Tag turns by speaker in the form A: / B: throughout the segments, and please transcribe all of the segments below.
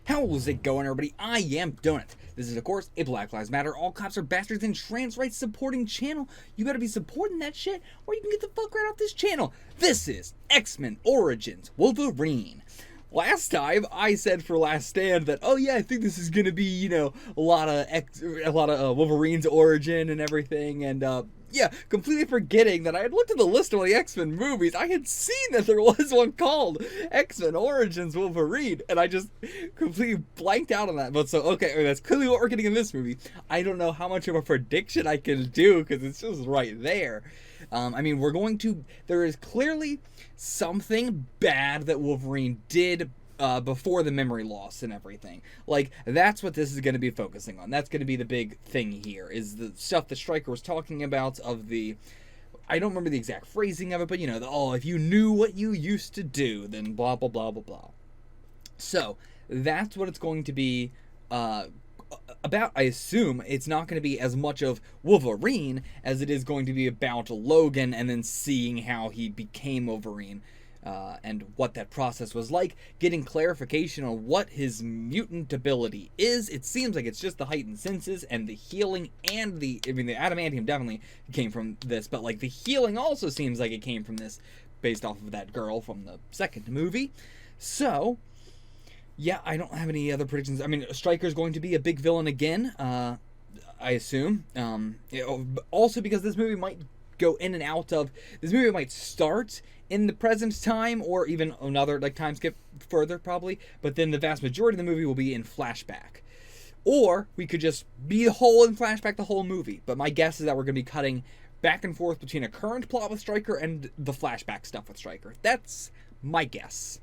A: How's it going, everybody? I am Donut. This is, of course, a Black Lives Matter, all cops are bastards, and trans rights supporting channel. You better be supporting that shit, or you can get the fuck right off this channel. This is X-Men Origins Wolverine. Last time, I said for Last Stand that, oh yeah, I think this is gonna be, you know, a lot of Wolverine's origin and everything, and yeah, completely forgetting that I had looked at the list of all the X-Men movies. I had seen that there was one called X-Men Origins Wolverine, and I just completely blanked out on that. But so, okay, that's clearly what we're getting in this movie. I don't know how much of a prediction I can do, because it's just right there. I mean, there is clearly something bad that Wolverine did before the memory loss and everything. Like, that's what this is going to be focusing on. That's going to be the big thing here, is the stuff that Stryker was talking about of the... I don't remember the exact phrasing of it, but, you know, oh, if you knew what you used to do, then blah, blah, blah, blah, blah. So, that's what it's going to be about. I assume it's not going to be as much of Wolverine as it is going to be about Logan and then seeing how he became Wolverine. And what that process was like, getting clarification on what his mutant ability is. It seems like it's just the heightened senses and the healing and the adamantium definitely came from this, but like the healing also seems like it came from this based off of that girl from the second movie. So, yeah, I don't have any other predictions. I mean, Stryker's going to be a big villain again, I assume. Also because this movie might go in and out of... This movie might start in the present time, or even another like time skip further probably, but then the vast majority of the movie will be in flashback. Or we could just be in flashback the whole movie, but my guess is that we're going to be cutting back and forth between a current plot with Stryker and the flashback stuff with Stryker. That's my guess.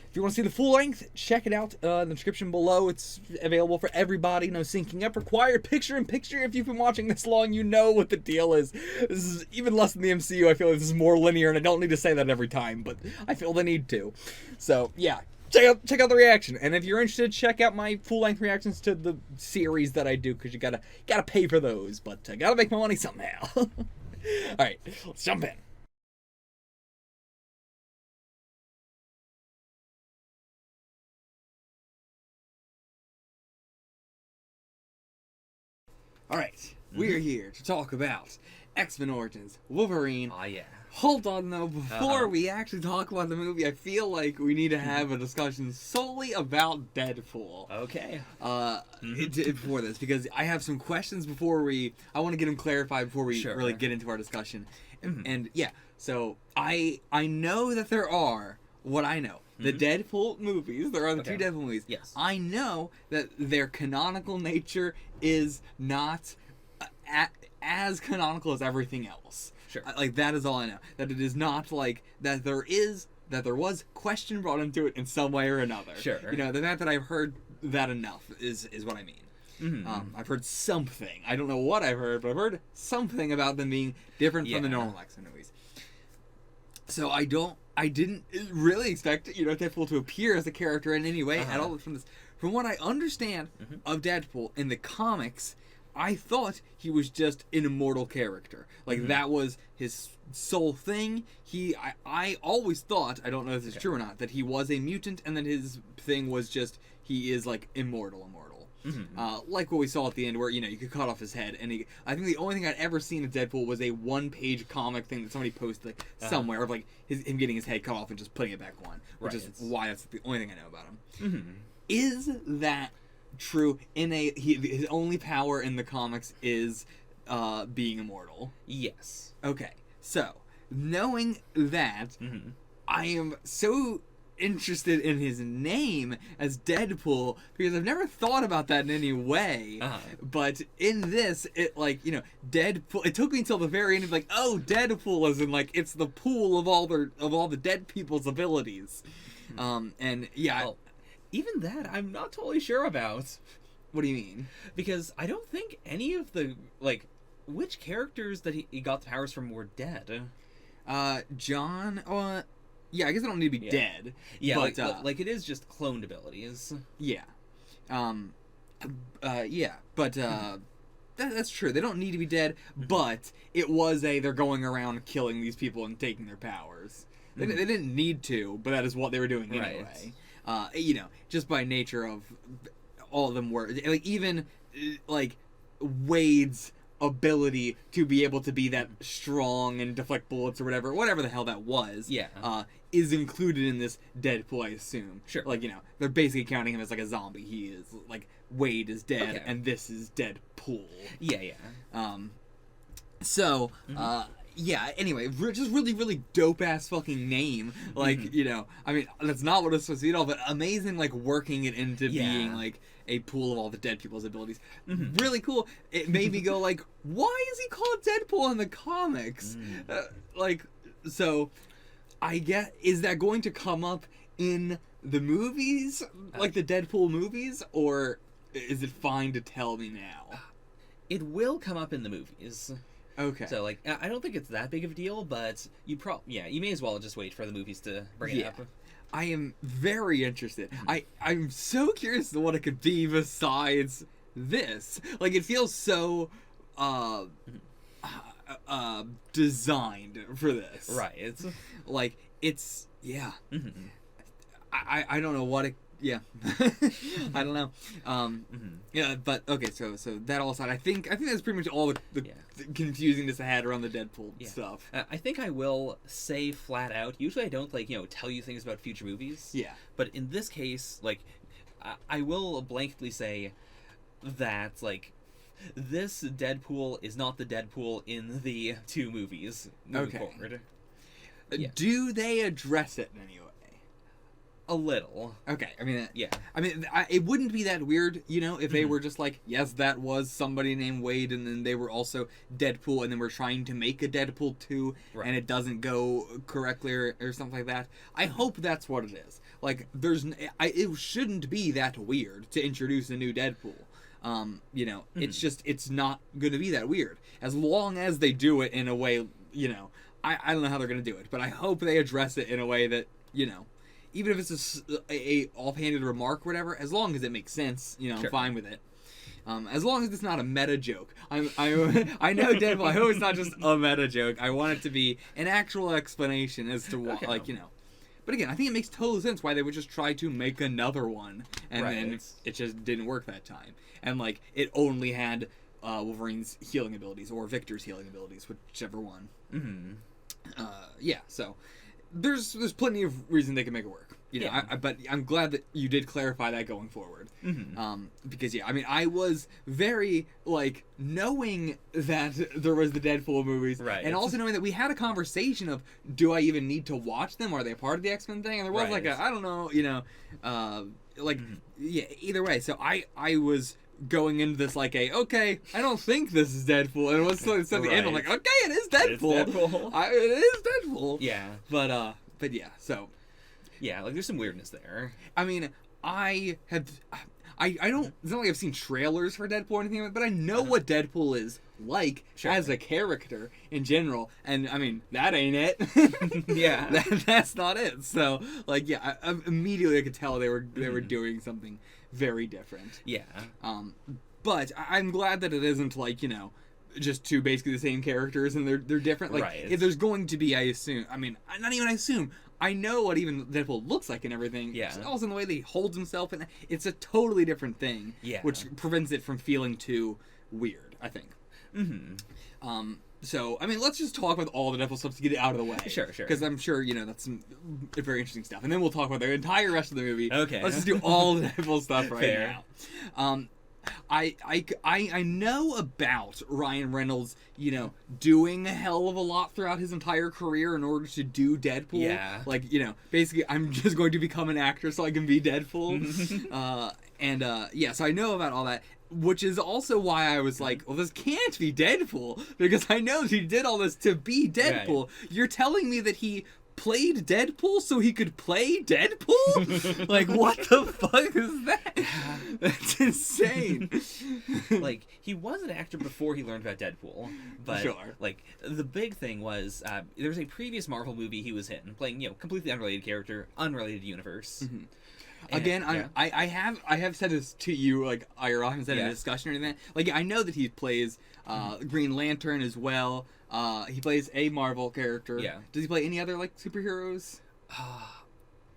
A: If you want to see the full length, check it out in the description below. It's available for everybody. No syncing up required. Picture-in-picture. If you've been watching this long, you know what the deal is. This is even less than the MCU. I feel like this is more linear, and I don't need to say that every time, but I feel the need to. So, yeah. Check out the reaction. And if you're interested, check out my full-length reactions to the series that I do, because you gotta pay for those, but gotta make my money somehow. Alright, let's jump in. Alright, we're here to talk about X-Men Origins Wolverine.
B: Oh, yeah.
A: Hold on, though, before we actually talk about the movie, I feel like we need to have a discussion solely about Deadpool.
B: Okay.
A: Before this, because I have some questions I want to get them clarified before we really get into our discussion. And yeah, so I know that there are, what I know, the Deadpool movies, there are the two Deadpool movies.
B: Yes.
A: I know that their canonical nature is not as canonical as everything else.
B: Sure.
A: Like, that is all I know. That it is not like, that there was question brought into it in some way or another.
B: Sure.
A: You know, the fact that I've heard that enough is what I mean. I've heard something. I don't know what I've heard, but I've heard something about them being different from the normal X-Men movies. So I didn't really expect, you know, Deadpool to appear as a character in any way at all from this. From what I understand of Deadpool in the comics, I thought he was just an immortal character. Like, that was his sole thing. I always thought, I don't know if this is true or not, that he was a mutant, and then his thing was just, he is, like, immortal. Like what we saw at the end where, you know, you could cut off his head, and I think the only thing I'd ever seen of Deadpool was a one-page comic thing that somebody posted, like, somewhere, of, like, him getting his head cut off and just putting it back on, which is why that's the only thing I know about him. Is that true? His only power in the comics is being immortal?
B: Yes.
A: Okay, so, knowing that, I am so interested in his name as Deadpool, because I've never thought about that in any way. But in this, it, like, you know, Deadpool, it took me until the very end of, like, oh, Deadpool is in, like, it's the pool of all the dead people's abilities. And yeah,
B: well, even that I'm not totally sure about.
A: What do you mean?
B: Because I don't think any of the, like, which characters that he got the powers from were dead.
A: John, yeah, I guess they don't need to be dead.
B: Yeah,
A: but,
B: like it is just cloned abilities.
A: Yeah. Yeah, but, that's true. They don't need to be dead, but it was they're going around killing these people and taking their powers. They didn't need to, but that is what they were doing anyway. You know, just by nature of all of them were like even like Wade's ability to be able to be that strong and deflect bullets or whatever the hell that was.
B: Yeah.
A: Is included in this Deadpool, I assume.
B: Sure.
A: Like, you know, they're basically counting him as like a zombie. He is like Wade is dead,
B: Okay.
A: and this is Deadpool.
B: Yeah.
A: So, yeah, anyway, just really, really dope-ass fucking name. Like, you know, I mean, that's not what it's supposed to be at all, but amazing, like, working it into being, like, a pool of all the dead people's abilities. Really cool. It made me go, like, why is he called Deadpool in the comics? Like, so, I get, is that going to come up in the movies? Like, the Deadpool movies? Or is it fine to tell me now?
B: It will come up in the movies.
A: Okay.
B: So, like, I don't think it's that big of a deal, but you you may as well just wait for the movies to bring it up.
A: I am very interested. I'm so curious to what it could be besides this. Like, it feels so designed for this.
B: Right. It's
A: like it's I don't know what it I don't know. Yeah, but okay, so that all aside, I think that's pretty much all the confusingness I had around the Deadpool stuff.
B: I think I will say flat out. Usually, I don't like tell you things about future movies.
A: Yeah.
B: But in this case, like, I will blankly say that like this Deadpool is not the Deadpool in the two movies moving forward.
A: Do they address it in any way?
B: A little.
A: Okay, I mean,
B: yeah.
A: I mean, it wouldn't be that weird, you know, if they were just like, yes, that was somebody named Wade, and then they were also Deadpool, and then we're trying to make a Deadpool 2, and it doesn't go correctly or something like that. I hope that's what it is. Like, it shouldn't be that weird to introduce a new Deadpool. You know, it's just, it's not going to be that weird. As long as they do it in a way, you know, I don't know how they're going to do it, but I hope they address it in a way that, you know, even if it's a offhanded remark or whatever, as long as it makes sense, you know, I'm fine with it. As long as it's not a meta joke. I know Deadpool, I hope it's not just a meta joke. I want it to be an actual explanation as to why, like, you know. But again, I think it makes total sense why they would just try to make another one, and then it just didn't work that time. And, like, it only had Wolverine's healing abilities, or Victor's healing abilities, whichever one. Yeah, so there's plenty of reason they can make it work. You know, but I'm glad that you did clarify that going forward. Because, I mean, I was very, like, knowing that there was the Deadpool movies, and also knowing that we had a conversation of, do I even need to watch them? Are they a part of the X-Men thing? And there was, like, I don't know, you know, yeah, either way. So I was going into this like okay, I don't think this is Deadpool, and once it's at the end, I'm like, okay, it is Deadpool. It is Deadpool.
B: Yeah.
A: But yeah, so.
B: Yeah, like, there's some weirdness there.
A: I mean, I don't, it's not like I've seen trailers for Deadpool or anything, but I know what Deadpool is like as a character in general, and I mean, that ain't it.
B: Yeah.
A: That's not it. So, like, yeah, immediately I could tell they were doing something very different.
B: Yeah.
A: But I'm glad that it isn't, like, you know, just two basically the same characters and they're different. Like, if there's going to be, I assume, I mean, not even I assume, I know what even Deadpool looks like and everything. Yeah. Also in the way that he holds himself, and it's a totally different thing. Yeah. Which prevents it from feeling too weird, I think. So, I mean, let's just talk about all the Deadpool stuff to get it out of the way. Sure. Because I'm sure, you know, that's some very interesting stuff. And then we'll talk about the entire rest of the movie. Okay. Let's just do all the Deadpool stuff right now. I know about Ryan Reynolds, you know, doing a hell of a lot throughout his entire career in order to do Deadpool. Yeah. Like, you know, basically, I'm just going to become an actor so I can be Deadpool. Yeah, so I know about all that, which is also why I was like, well, this can't be Deadpool, because I know he did all this to be Deadpool. Right. You're telling me that he played Deadpool so he could play Deadpool? Like, what the fuck is that? That's insane.
B: Like, he was an actor before he learned about Deadpool, but like, the big thing was there was a previous Marvel movie he was in, playing, you know, completely unrelated character, unrelated universe. And,
A: again, I have said this to you, like, I haven't said in a discussion or anything. Like, I know that he plays Green Lantern as well. He plays a Marvel character. Yeah. Does he play any other, like, superheroes?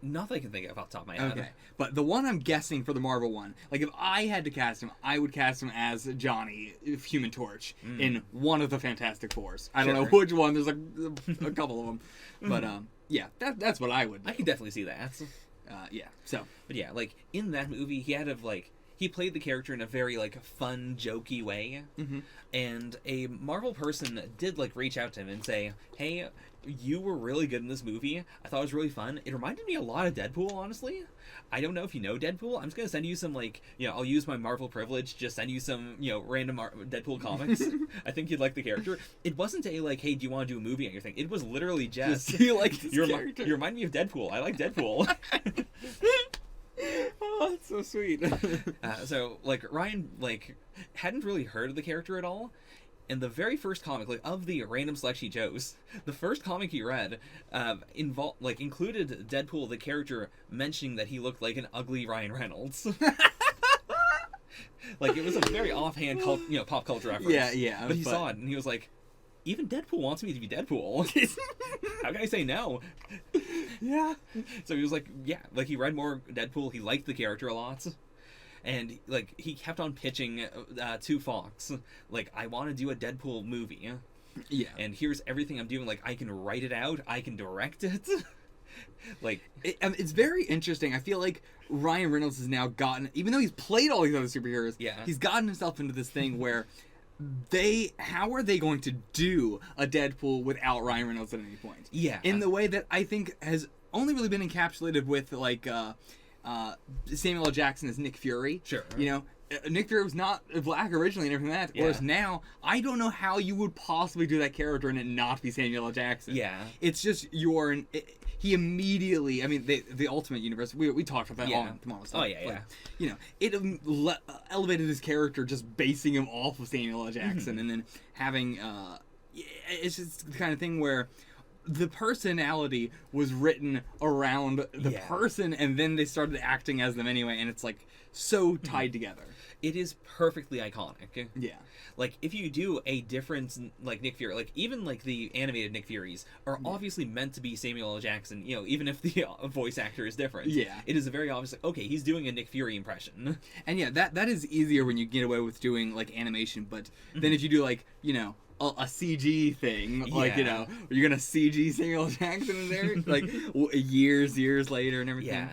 B: Not that I can think of off the top of my head.
A: Okay, but the one I'm guessing for the Marvel one, like if I had to cast him, I would cast him as Johnny, Human Torch, in one of the Fantastic Fours. I don't know which one. There's a couple of them, but yeah, that's what I would do.
B: I can definitely see that.
A: Yeah. So,
B: but yeah, like in that movie, he played the character in a very like fun, jokey way, and a Marvel person did like reach out to him and say, "Hey, you were really good in this movie. I thought it was really fun. It reminded me a lot of Deadpool, honestly. I don't know if you know Deadpool. I'm just gonna send you some like, I'll use my Marvel privilege, just send you some, random Deadpool comics. I think you'd like the character." It wasn't a like, "Hey, do you want to do a movie on your thing?" It was literally just
A: you like this character?
B: You remind me of Deadpool. I like Deadpool.
A: Oh, that's so sweet.
B: So like Ryan like hadn't really heard of the character at all. And the very first comic, like of the random Selection Joes, the first comic he read, included Deadpool, the character, mentioning that he looked like an ugly Ryan Reynolds. Like it was a very offhand, pop culture reference.
A: Yeah.
B: But he saw it and he was like, "Even Deadpool wants me to be Deadpool. How can I say no?"
A: Yeah.
B: So he was like, like he read more Deadpool. He liked the character a lot. And, like, he kept on pitching to Fox, like, "I want to do a Deadpool movie.
A: Yeah.
B: And here's everything I'm doing. Like, I can write it out. I can direct it." Like...
A: It's very interesting. I feel like Ryan Reynolds has now gotten... Even though he's played all these other superheroes, he's gotten himself into this thing where how are they going to do a Deadpool without Ryan Reynolds at any point?
B: Yeah.
A: In the way that I think has only really been encapsulated with, like... Samuel L. Jackson as Nick Fury.
B: Sure.
A: Nick Fury was not black originally and everything like that. Whereas now, I don't know how you would possibly do that character and it not be Samuel L. Jackson.
B: Yeah.
A: It's just he immediately, I mean, the Ultimate Universe, we talked about that on tomorrow's stuff.
B: Oh, yeah.
A: It elevated his character just basing him off of Samuel L. Jackson and then having, it's just the kind of thing where the personality was written around the person, and then they started acting as them anyway, and it's like so tied together.
B: It is perfectly iconic.
A: Yeah.
B: Like, if you do a different, like, Nick Fury, like, even, like, the animated Nick Furies are obviously meant to be Samuel L. Jackson, even if the voice actor is different.
A: Yeah.
B: It is a very obvious, like, okay, he's doing a Nick Fury impression.
A: And yeah, that is easier when you get away with doing, like, animation, but then if you do, like, a CG thing, like, you're gonna CG Samuel L. Jackson in there, like, years later and everything.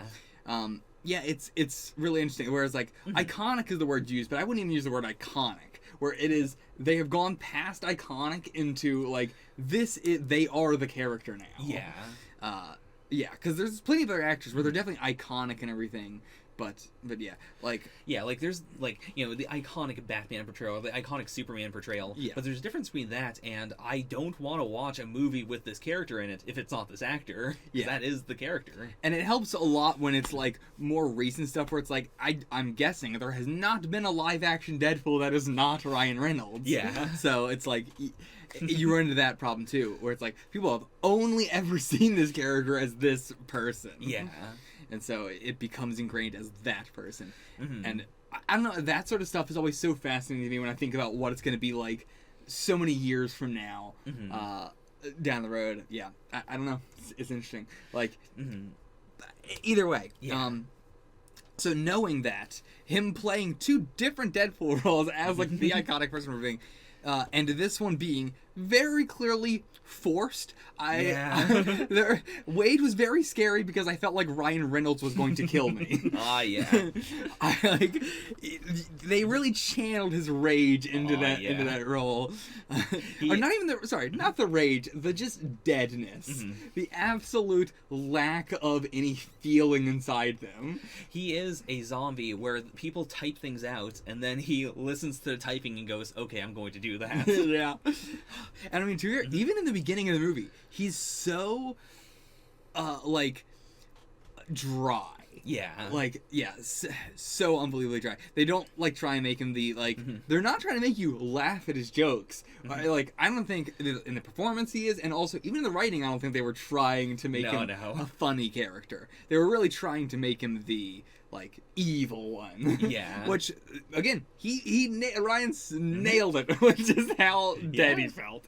A: Yeah. It's really interesting. Whereas, like, iconic is the word used, but I wouldn't even use the word iconic. Where it is, they have gone past iconic into, like, they are the character now.
B: Yeah.
A: Yeah, because there's plenty of other actors where they're definitely iconic and everything. But yeah, like...
B: Yeah, like, there's, like, the iconic Batman portrayal, the iconic Superman portrayal.
A: Yeah.
B: But there's a difference between that and I don't want to watch a movie with this character in it if it's not this actor. Yeah. That is the character.
A: And it helps a lot when it's, like, more recent stuff where it's like, I'm guessing there has not been a live-action Deadpool that is not Ryan Reynolds.
B: Yeah.
A: So it's like... you run into that problem, too, where it's like, people have only ever seen this character as this person.
B: Yeah.
A: And so it becomes ingrained as that person. And I don't know, that sort of stuff is always so fascinating to me when I think about what it's going to be like so many years from now down the road. Yeah, I don't know. It's interesting. Like, either way.
B: Yeah.
A: So knowing that, him playing two different Deadpool roles as, like, the iconic person we're being... and this one being very clearly forced. Wade was very scary because I felt like Ryan Reynolds was going to kill me.
B: Yeah.
A: They really channeled his rage into that role. Or not even not the rage, the just deadness. The absolute lack of any feeling inside them.
B: He is a zombie where people type things out and then he listens to the typing and goes, "Okay, I'm going to do that."
A: Yeah. And I mean, even in the beginning of the movie, he's so, like, dry.
B: Yeah.
A: Like, yeah, so unbelievably dry. They don't, like, try and make him the, like, they're not trying to make you laugh at his jokes. Like, I don't think in the performance he is, and also, even in the writing, I don't think they were trying to make him a funny character. They were really trying to make him the, like, evil one.
B: Yeah.
A: Which, again, Ryan nailed it, which is how dead he felt.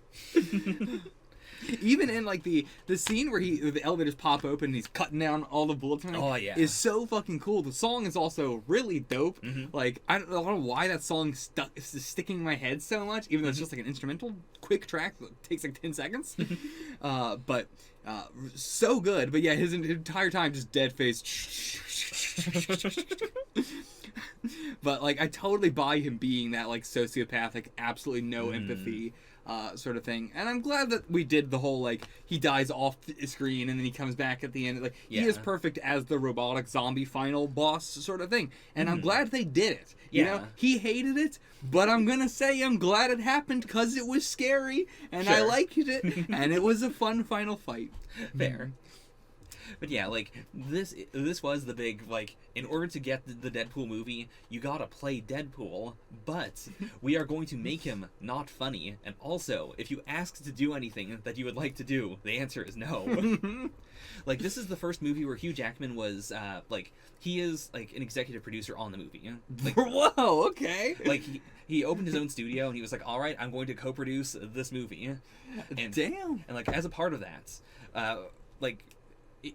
A: Even in like the scene where the elevators pop open and he's cutting down all the bullets and everything is so fucking cool. The song is also really dope. Like I don't know why that song is sticking in my head so much, even though it's just like an instrumental quick track that takes like 10 seconds. But so good. But yeah, his entire time just dead face. But like I totally buy him being that like sociopathic, absolutely no empathy sort of thing, and I'm glad that we did the whole like he dies off the screen and then he comes back at the end. Like he is perfect as the robotic zombie final boss sort of thing, and I'm glad they did it. You know, he hated it, but I'm gonna say I'm glad it happened because it was scary and I liked it, and it was a fun final fight.
B: Fair. But yeah, like, this was the big, like, in order to get the Deadpool movie, you gotta play Deadpool, but we are going to make him not funny, and also, if you ask to do anything that you would like to do, the answer is no. Like, this is the first movie where Hugh Jackman was, like, he is, like, an executive producer on the movie. Like,
A: whoa, okay.
B: Like, he opened his own studio, and he was like, alright, I'm going to co-produce this movie. And,
A: damn.
B: And, like, as a part of that, like...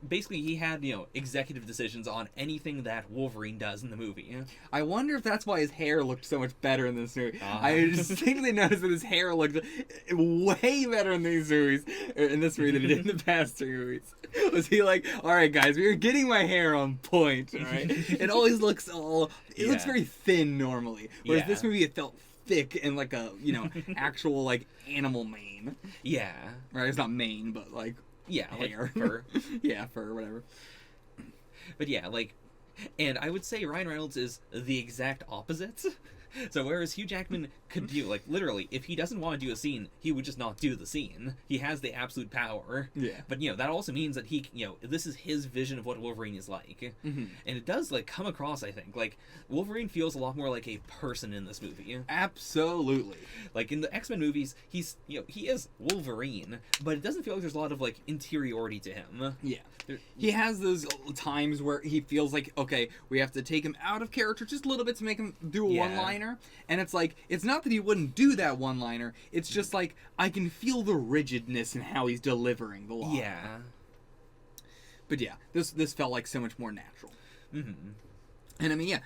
B: basically, he had, you know, executive decisions on anything that Wolverine does in the movie.
A: I wonder if that's why his hair looked so much better in this movie. I distinctly noticed that his hair looked way better in these movies, in this movie than it did in the past 3 movies. Was he like, all right, guys, we are getting my hair on point, all right? It always looks it looks very thin normally, whereas this movie, it felt thick and like a, you know, actual, like, animal mane.
B: Yeah.
A: Right, it's not mane, but, like,
B: yeah,
A: hair.
B: Like fur.
A: Yeah, fur, whatever.
B: But yeah, like, and I would say Ryan Reynolds is the exact opposite. So whereas Hugh Jackman could do, like, literally, if he doesn't want to do a scene, he would just not do the scene. He has the absolute power.
A: Yeah.
B: But, you know, that also means that he, you know, this is his vision of what Wolverine is like. And it does, like, come across, I think. Like, Wolverine feels a lot more like a person in this movie.
A: Absolutely.
B: Like, in the X-Men movies, he's, you know, he is Wolverine, but it doesn't feel like there's a lot of, like, interiority to him.
A: Yeah. He has those times where he feels like, okay, we have to take him out of character just a little bit to make him do a one-liner. And it's like, it's not that he wouldn't do that one-liner, it's just like, I can feel the rigidness in how he's delivering the line.
B: Yeah.
A: But yeah, this felt like so much more natural. And I mean, yeah,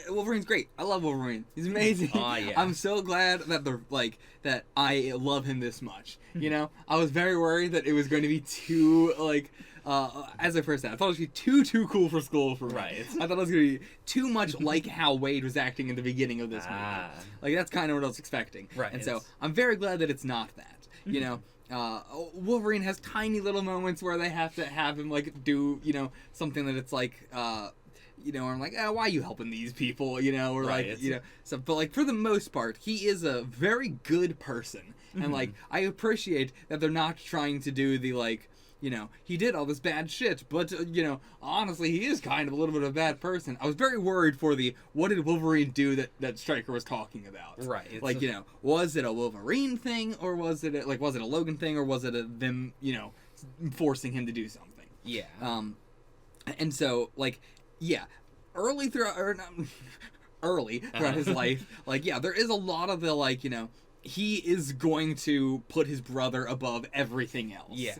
A: Wolverine's great. I love Wolverine. He's amazing.
B: Yeah.
A: I'm so glad that I love him this much. You know, I was very worried that it was going to be too, like, as I first said, I thought it was going to be too cool for school for me.
B: Right.
A: I thought it was going to be too much like how Wade was acting in the beginning of this movie. Like, that's kind of what I was expecting.
B: Right.
A: And so, I'm very glad that it's not that. You know, Wolverine has tiny little moments where they have to have him, like, do, you know, something that it's like, you know, I'm like, why are you helping these people, you know, or like, you know, so, but like for the most part, he is a very good person, and like, I appreciate that they're not trying to do the, like, you know, he did all this bad shit, but, you know, honestly, he is kind of a little bit of a bad person. I was very worried for what did Wolverine do that Stryker was talking about?
B: Right.
A: Like, you know, was it a Wolverine thing, or was it a Logan thing, or was it them, you know, forcing him to do something?
B: Yeah.
A: And so, like, yeah, early throughout his life, like, yeah, there is a lot of the, like, you know, he is going to put his brother above everything else.
B: Yeah.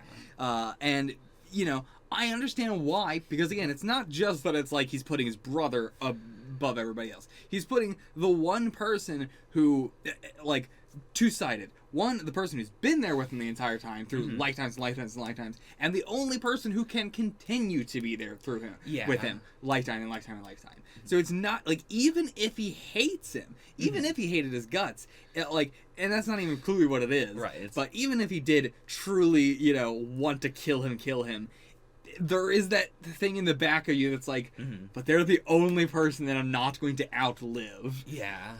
A: And, you know, I understand why, because, again, it's not just that it's like he's putting his brother above everybody else. He's putting the one person who, like, two-sided. One, the person who's been there with him the entire time through lifetimes and lifetimes and lifetimes, and the only person who can continue to be there through him, with him, lifetime and lifetime and lifetime. So it's not, like, even if he hates him, even if he hated his guts, like, and that's not even clearly what it is,
B: right?
A: But even if he did truly, you know, want to kill him, there is that thing in the back of you that's like, but they're the only person that I'm not going to outlive.
B: Yeah.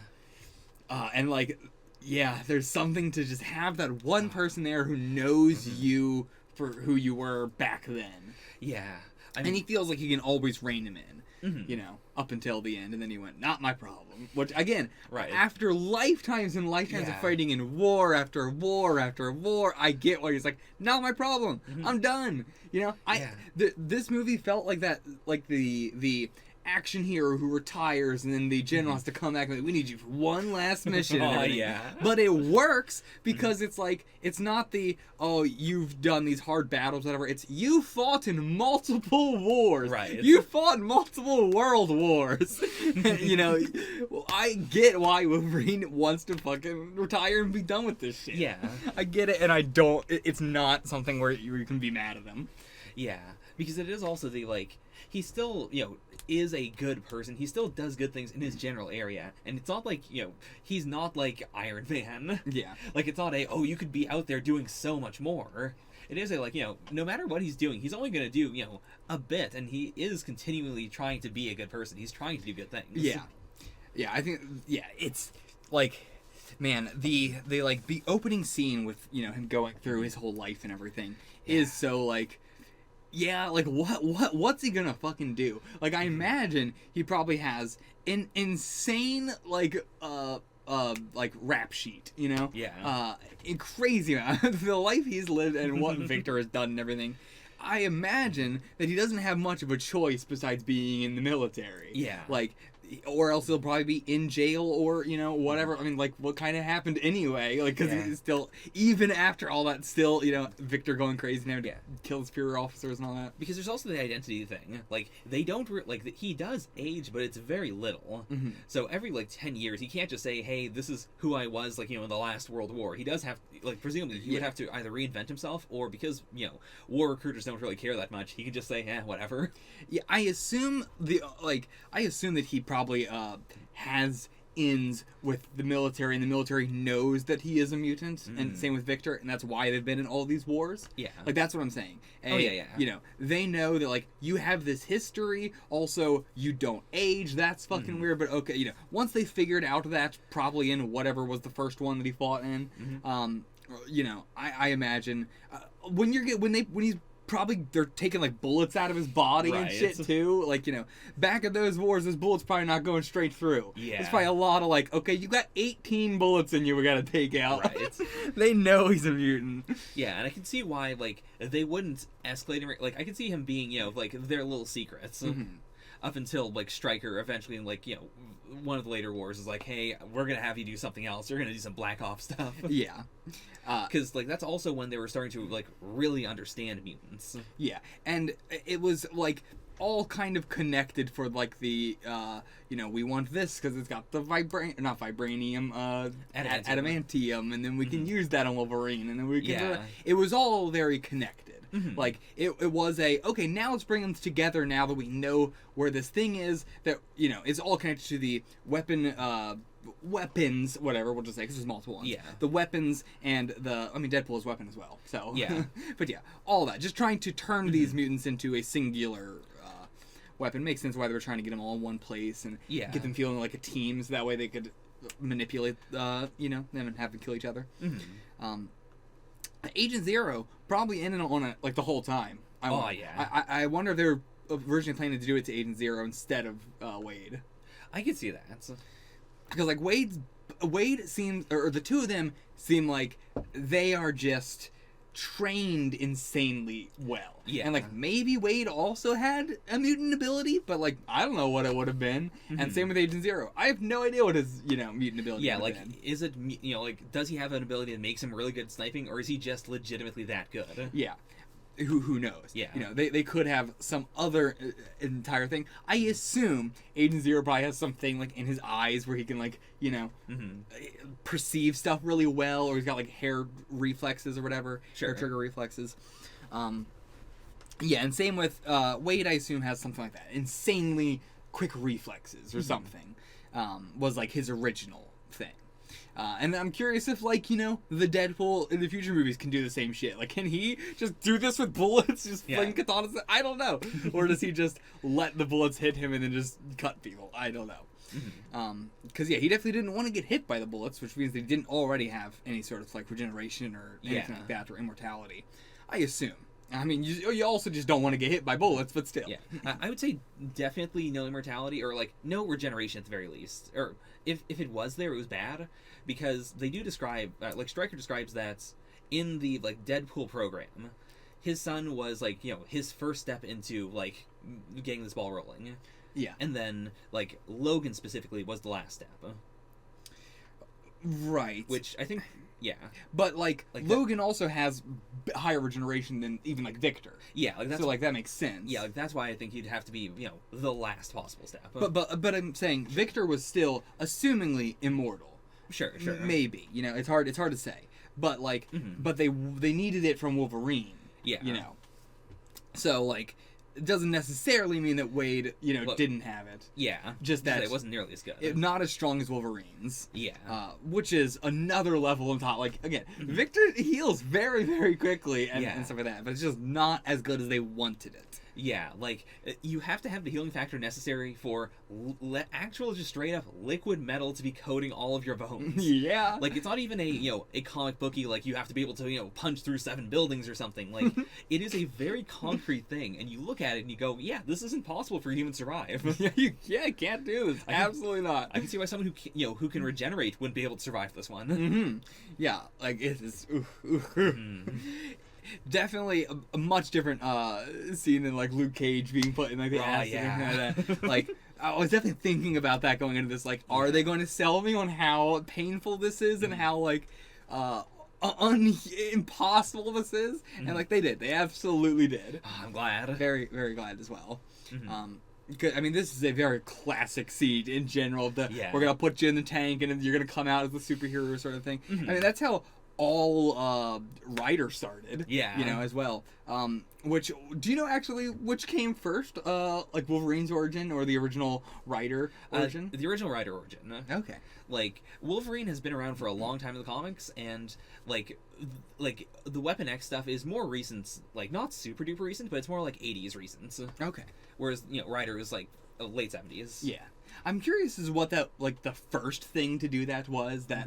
A: And, like, yeah, there's something to just have that one person there who knows you for who you were back then.
B: Yeah.
A: And he feels like he can always rein him in, you know, up until the end. And then he went, not my problem. Which, again, after lifetimes and lifetimes of fighting in war after war after war, I get why he's like, not my problem. I'm done. You know, this movie felt like that, like the action hero who retires, and then the general has to come back and like, we need you for one last mission.
B: Oh, yeah.
A: But it works because it's like, it's not the, oh, you've done these hard battles, whatever. It's, you fought in multiple wars.
B: Right.
A: You fought in multiple world wars. You know, I get why Wolverine wants to fucking retire and be done with this shit.
B: Yeah.
A: I get it, and I don't, it's not something where you can be mad at him.
B: Yeah, because it is also the, like, he still, you know, is a good person. He still does good things in his general area. And it's not like, you know, he's not like Iron Man.
A: Yeah.
B: Like, it's not a, oh, you could be out there doing so much more. It is a, like, you know, no matter what he's doing, he's only going to do, you know, a bit. And he is continually trying to be a good person. He's trying to do good things.
A: Yeah. Yeah, I think, yeah, it's, like, man, the opening scene with, you know, him going through his whole life and everything is so, like, yeah, like, what's he gonna fucking do? Like, I imagine he probably has an insane, like rap sheet, you know?
B: Yeah.
A: Crazy amount. The life he's lived and what Victor has done and everything. I imagine that he doesn't have much of a choice besides being in the military.
B: Yeah.
A: Like, or else he'll probably be in jail or, you know, whatever. I mean, like, what kind of happened anyway? Like, because he's still, even after all that, still, you know, Victor going crazy and having to kill his superior officers and all that.
B: Because there's also the identity thing. Like, they don't, he does age, but it's very little.
A: Mm-hmm.
B: So every, like, 10 years, he can't just say, hey, this is who I was, like, you know, in the last World War. He does have, like, presumably, he would have to either reinvent himself, or because, you know, war recruiters don't really care that much, he can just say, whatever.
A: Yeah, I assume that he probably, has ins with the military, and the military knows that he is a mutant, and same with Victor, and that's why they've been in all these wars.
B: Yeah.
A: Like, that's what I'm saying.
B: Yeah.
A: You know, they know that, like, you have this history, also, you don't age, that's fucking weird, but okay, you know, once they figured out that, probably in whatever was the first one that he fought in, you know, I imagine, when he's probably, they're taking, like, bullets out of his body and shit, too. Like, you know, back in those wars, this bullet's probably not going straight through.
B: Yeah.
A: There's probably a lot of, like, okay, you got 18 bullets in you we gotta take out.
B: Right.
A: They know he's a mutant.
B: Yeah, and I can see why, like, they wouldn't escalate him. Like, I can see him being, you know, like, their little secrets. Up until, like, Stryker eventually, like, you know, one of the later wars is like, hey, we're gonna have you do something else. You're gonna do some Black Ops stuff.
A: Yeah.
B: Because, like, that's also when they were starting to, like, really understand mutants.
A: Yeah, and it was, like, all kind of connected for, like, the, you know, we want this because it's got the vibranium, adamantium, and then we can use that on Wolverine, and then we can... It was all very connected. Like, it was okay, now let's bring them together now that we know where this thing is, that, you know, it's all connected to the weapons, whatever, we'll just say, because there's multiple ones.
B: Yeah.
A: The weapons and Deadpool's weapon as well, so.
B: Yeah.
A: But yeah, all that. Just trying to turn these mutants into a singular weapon. Makes sense why they were trying to get them all in one place and get them feeling like a team, so that way they could manipulate, you know, them and have them kill each other. Agent Zero probably ended on it, like, the whole time. I wonder if they were originally planning to do it to Agent Zero instead of Wade.
B: I could see that.
A: Because, like, Wade seems, or the two of them seem like they are just trained insanely well.
B: Yeah.
A: And, like, maybe Wade also had a mutant ability, but, like, I don't know what it would have been. And same with Agent Zero. I have no idea what his, you know, mutant ability would have been.
B: Is it, you know, like, does he have an ability that makes him really good at sniping, or is he just legitimately that good?
A: Yeah. Who knows?
B: Yeah.
A: You know, they could have some other entire thing. I assume Agent Zero probably has something, like, in his eyes where he can, like, you know, perceive stuff really well, or he's got, like, hair reflexes or whatever. Hair trigger reflexes. Yeah, and same with Wade, I assume, has something like that. Insanely quick reflexes or something. Was, like, his original thing. And I'm curious if, like, you know, the Deadpool in the future movies can do the same shit. Like, can he just do this with bullets? Just fling katanas? I don't know. Or does he just let the bullets hit him and then just cut people? I don't know. Because, yeah, he definitely didn't want to get hit by the bullets, which means they didn't already have any sort of, like, regeneration or anything like that, or immortality. I assume. I mean, you also just don't want to get hit by bullets, but still.
B: Yeah. I would say definitely no immortality, or, like, no regeneration at the very least. Or if it was there, it was bad. Because they do describe, like, Stryker describes that in the, like, Deadpool program, his son was, like, you know, his first step into, like, getting this ball rolling.
A: Yeah.
B: And then, like, Logan specifically was the last step.
A: Right.
B: Which I think, yeah.
A: But, like Logan also has higher regeneration than even, like, Victor.
B: Yeah, like, that's...
A: So, like, that makes sense.
B: Yeah, like, that's why I think he'd have to be, you know, the last possible step.
A: But I'm saying Victor was still, assumingly, immortal.
B: Sure.
A: Maybe. You know, it's hard to say. But, like, but they needed it from Wolverine.
B: Yeah.
A: You know. So, like... It doesn't necessarily mean that Wade, you know, didn't have it.
B: Yeah.
A: Just that
B: it wasn't nearly as good.
A: Not as strong as Wolverine's.
B: Yeah.
A: Which is another level on top. Like, again, Victor heals very, very quickly and stuff like that. But it's just not as good as they wanted it.
B: Yeah, like, you have to have the healing factor necessary for actual, just straight up liquid metal to be coating all of your bones.
A: Yeah.
B: Like, it's not even a comic booky, like, you have to be able to, punch through 7 buildings or something. Like, it is a very concrete thing, and you look at it and you go, yeah, this isn't possible for a human to survive.
A: You can't do this. Absolutely not.
B: I can see why someone who can regenerate wouldn't be able to survive this one.
A: Yeah, like, it is... Definitely a much different scene than, like, Luke Cage being put in, like, the acid and that. Like, I was definitely thinking about that going into this. Like, are they going to sell me on how painful this is and how, like, impossible this is? And, like, they did. They absolutely did.
B: Oh, I'm glad.
A: Very, very glad as well. I mean, this is a very classic scene in general. We're going to put you in the tank and you're going to come out as the superhero sort of thing. I mean, that's how all Rider started, you know, as well. Which, do you know actually which came first, like Wolverine's origin or the original Rider origin?
B: The original Rider origin.
A: Okay.
B: Like, Wolverine has been around for a long time in the comics, and like the Weapon X stuff is more recent, like, not super duper recent, but it's more like 80s recent.
A: Okay.
B: Whereas, Rider was like late 70s.
A: Yeah. I'm curious as what that, like, the first thing to do that was, that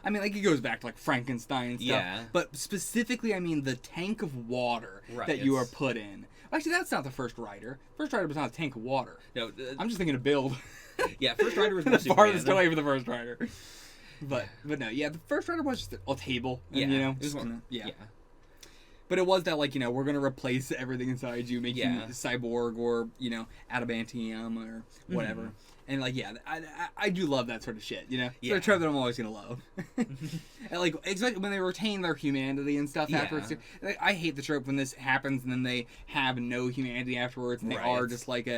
A: I mean, like, it goes back to, like, Frankenstein and stuff. Yeah. But specifically, I mean, the tank of water that you are put in. Actually, that's not the first Rider. First Rider was not a tank of water. No. I'm just thinking of Build.
B: Yeah, first Rider was more Superman.
A: Farthest away from the first Rider. But no, yeah, the first Rider was just a table. And, you know, it was yeah. But it was that, like, we're going to replace everything inside you, make you cyborg or, adamantium or whatever. And, like, I do love that sort of shit, It's a trope that I'm always going to love. And, like, especially when they retain their humanity and stuff afterwards. Like, I hate the trope when this happens and then they have no humanity afterwards and they are just like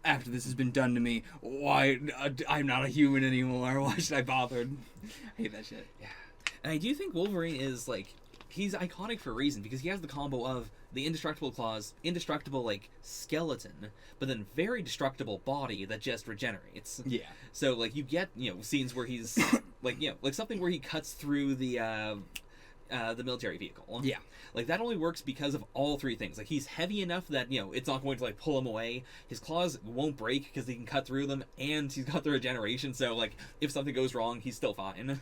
A: after this has been done to me, why, I'm not a human anymore, why should I bother? I hate that shit.
B: Yeah. And I do think Wolverine is, like, he's iconic for a reason, because he has the combo of the indestructible claws, indestructible, like, skeleton, but then very destructible body that just regenerates.
A: Yeah.
B: So, like, you get, scenes where he's, like, like something where he cuts through the military vehicle.
A: Yeah.
B: Like, that only works because of all 3 things. Like, he's heavy enough that, it's not going to, like, pull him away. His claws won't break because he can cut through them, and he's got the regeneration, so, like, if something goes wrong, he's still fine.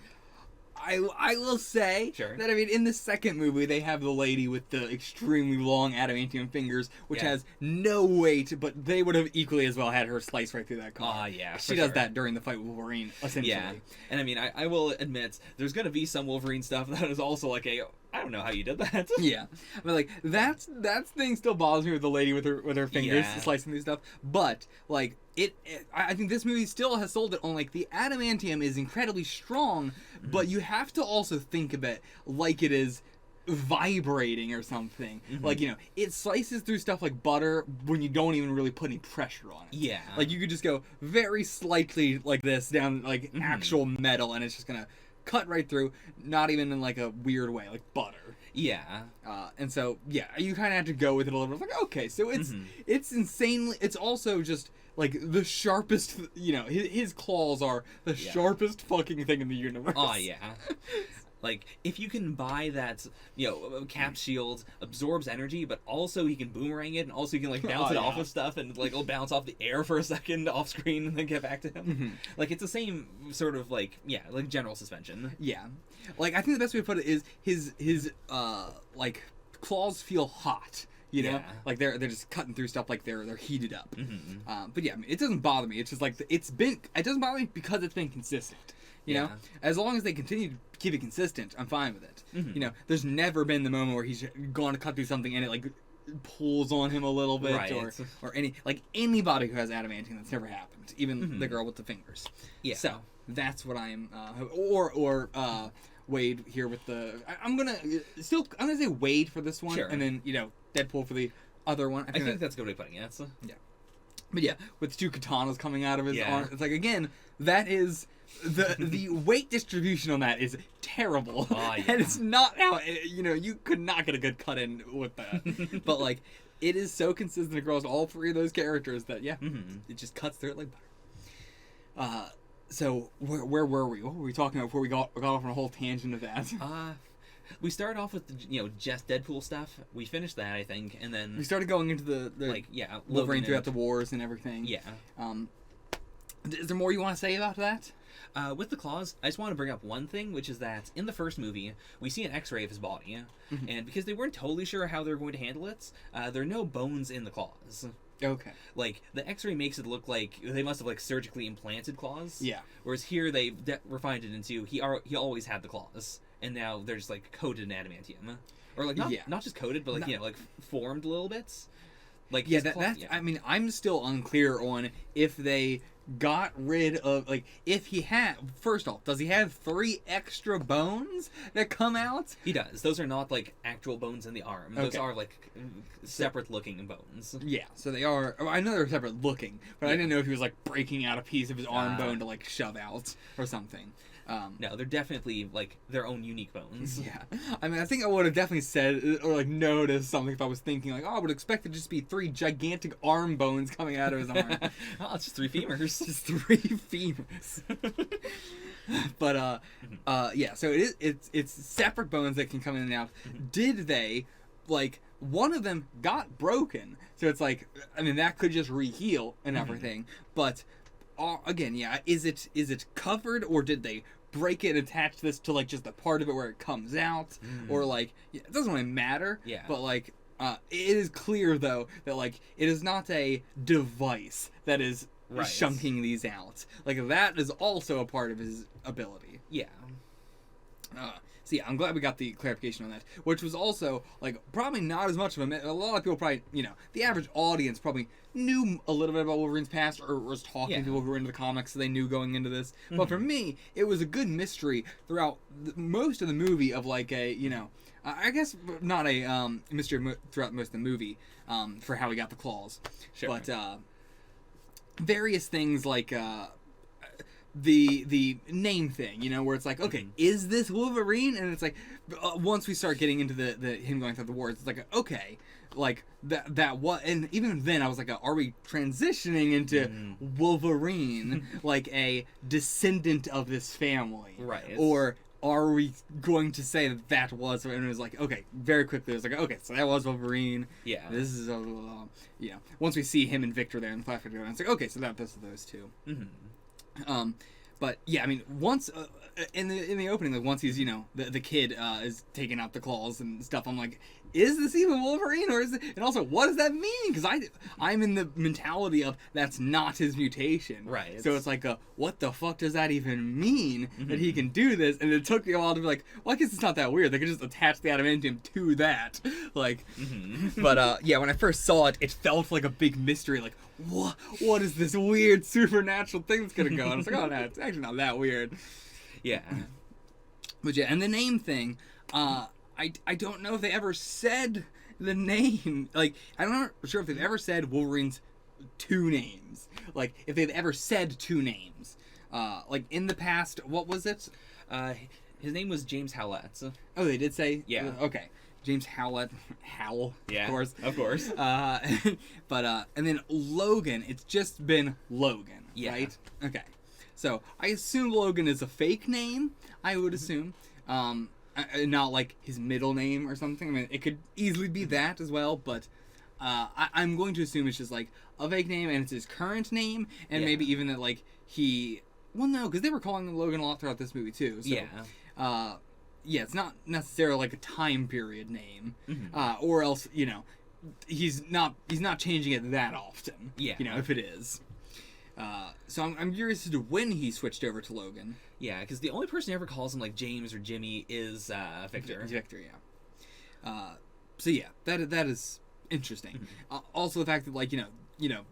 A: I will say that, I mean, in the second movie, they have the lady with the extremely long adamantium fingers, which has no weight, but they would have equally as well had her slice right through that car. She does that during the fight with Wolverine, essentially. Yeah,
B: and I mean, I will admit, there's going to be some Wolverine stuff that is also like I don't know how you did that.
A: Yeah, but like that thing still bothers me with the lady with her fingers slicing these stuff. But like I think this movie still has sold it on like the adamantium is incredibly strong, but you have to also think of it like it is vibrating or something. Like, it slices through stuff like butter when you don't even really put any pressure on it.
B: Yeah,
A: like you could just go very slightly like this down like actual metal, and it's just gonna cut right through, not even in like a weird way, like butter.
B: Yeah.
A: And so you kind of have to go with it a little bit. Like, okay, so it's insanely. It's also just like the sharpest. His claws are the sharpest fucking thing in the universe.
B: Oh yeah. Like, if you can buy that, cap shield absorbs energy, but also he can boomerang it, and also he can, like, bounce it off of stuff, and, like, it'll bounce off the air for a second off screen and then get back to him. Like, it's the same sort of, like, like, general suspension.
A: Yeah. Like, I think the best way to put it is his like, claws feel hot. Like they're just cutting through stuff like they're heated up. But yeah, I mean, it doesn't bother me. It's just like it doesn't bother me because it's been consistent. As long as they continue to keep it consistent, I'm fine with it. There's never been the moment where he's gone to cut through something and it like pulls on him a little bit,
B: Right.
A: or anybody who has adamantium. That's never happened. Even the girl with the fingers.
B: Yeah.
A: So that's what I'm Wade here with the. I'm gonna say Wade for this one,
B: Sure.
A: and then Deadpool for the other one.
B: I think that's a good way of putting it.
A: Yeah. But yeah, with two katanas coming out of his
B: Yeah.
A: arm, it's like, again, that is the weight distribution on that is terrible.
B: Oh, yeah.
A: And it's not how you could not get a good cut in with that. But like, it is so consistent across all three of those characters that it just cuts through it like butter. So where were we? What were we talking about before we got off on a whole tangent of that?
B: We started off with just Deadpool stuff. We finished that, I think, and then
A: We started going into the Wolverine throughout the wars and everything.
B: Yeah.
A: Is there more you want to say about that?
B: With the claws, I just want to bring up one thing, which is that in the first movie, we see an X-ray of his body, and because they weren't totally sure how they were going to handle it, there are no bones in the claws.
A: Okay.
B: Like, the X-ray makes it look like they must have surgically implanted claws.
A: Yeah.
B: Whereas here they refined it into he always had the claws, and now they're just coated in adamantium, or not just coated, but formed a little bits.
A: I mean, I'm still unclear on if they got rid of if he had. First off, does he have 3 extra bones that come out?
B: He does. Those are not actual bones in the arm. Those are separate looking bones.
A: Yeah, so they are. I know they're separate looking, but I didn't know if he was breaking out a piece of his arm bone to shove out or something.
B: No, they're definitely their own unique bones.
A: Yeah, I mean, I think I would have definitely said or noticed something if I was thinking I would expect it to just be 3 gigantic arm bones coming out of his arm.
B: Oh, it's just 3 femurs.
A: Just 3 femurs. But yeah, so it's separate bones that can come in and out. Did they one of them got broken, so it's I mean, that could just re-heal and everything, but again, yeah, is it covered, or did they break it and attach this to just the part of it where it comes out, or it doesn't really matter.
B: Yeah.
A: But it is clear though that it is not a device that is chunking these out. That is also a part of his ability.
B: Yeah.
A: So yeah, I'm glad we got the clarification on that, which was also probably not as much of a lot of people probably the average audience probably knew a little bit about Wolverine's past or was talking to people who were into the comics, so they knew going into this. But for me, it was a good mystery throughout most of the movie of I guess not a mystery throughout most of the movie for how he got the claws, but various things the name thing, where it's okay, is this Wolverine? And it's once we start getting into the him going through the wars, it's okay, that what, and even then I was are we transitioning into Wolverine, a descendant of this family,
B: right?
A: Or are we going to say that was, and it was okay, very quickly it was okay, so that was Wolverine.
B: Yeah.
A: This is once we see him and Victor there in the flashback, it's okay, so this is those two. But yeah, I mean, once in the opening, once he's the kid is taking out the claws and stuff, I'm is this even Wolverine, or is it? And also, what does that mean? Because I'm in the mentality of that's not his mutation,
B: right?
A: So it's what the fuck does that even mean that he can do this? And it took me a while to be well, I guess it's not that weird. They could just attach the adamantium to that, But yeah, when I first saw it, it felt like a big mystery. What is this weird supernatural thing that's gonna go? And I was oh no, it's actually not that weird.
B: Yeah.
A: But yeah, and the name thing, I don't know if they ever said the name. I'm not sure if they've ever said Wolverine's 2 names. If they've ever said 2 names. In the past, what was it?
B: His name was James Howlett.
A: Oh, they did say?
B: Yeah.
A: Okay. James Howlett. Howl.
B: Yeah.
A: Of course.
B: But,
A: and then Logan, it's just been Logan, right? Okay. So, I assume Logan is a fake name, I would assume. Not his middle name or something. I mean, it could easily be that as well, but I'm going to assume it's just a fake name and it's his current name, and maybe even that he. Well, no, because they were calling him Logan a lot throughout this movie too. So, yeah. Yeah, it's not necessarily a time period name, or else he's not changing it that often.
B: Yeah.
A: If it is. So I'm curious as to when he switched over to Logan.
B: Yeah, because the only person who ever calls him James or Jimmy is Victor.
A: Victor, yeah. So yeah, that is interesting. Also, the fact that like you know,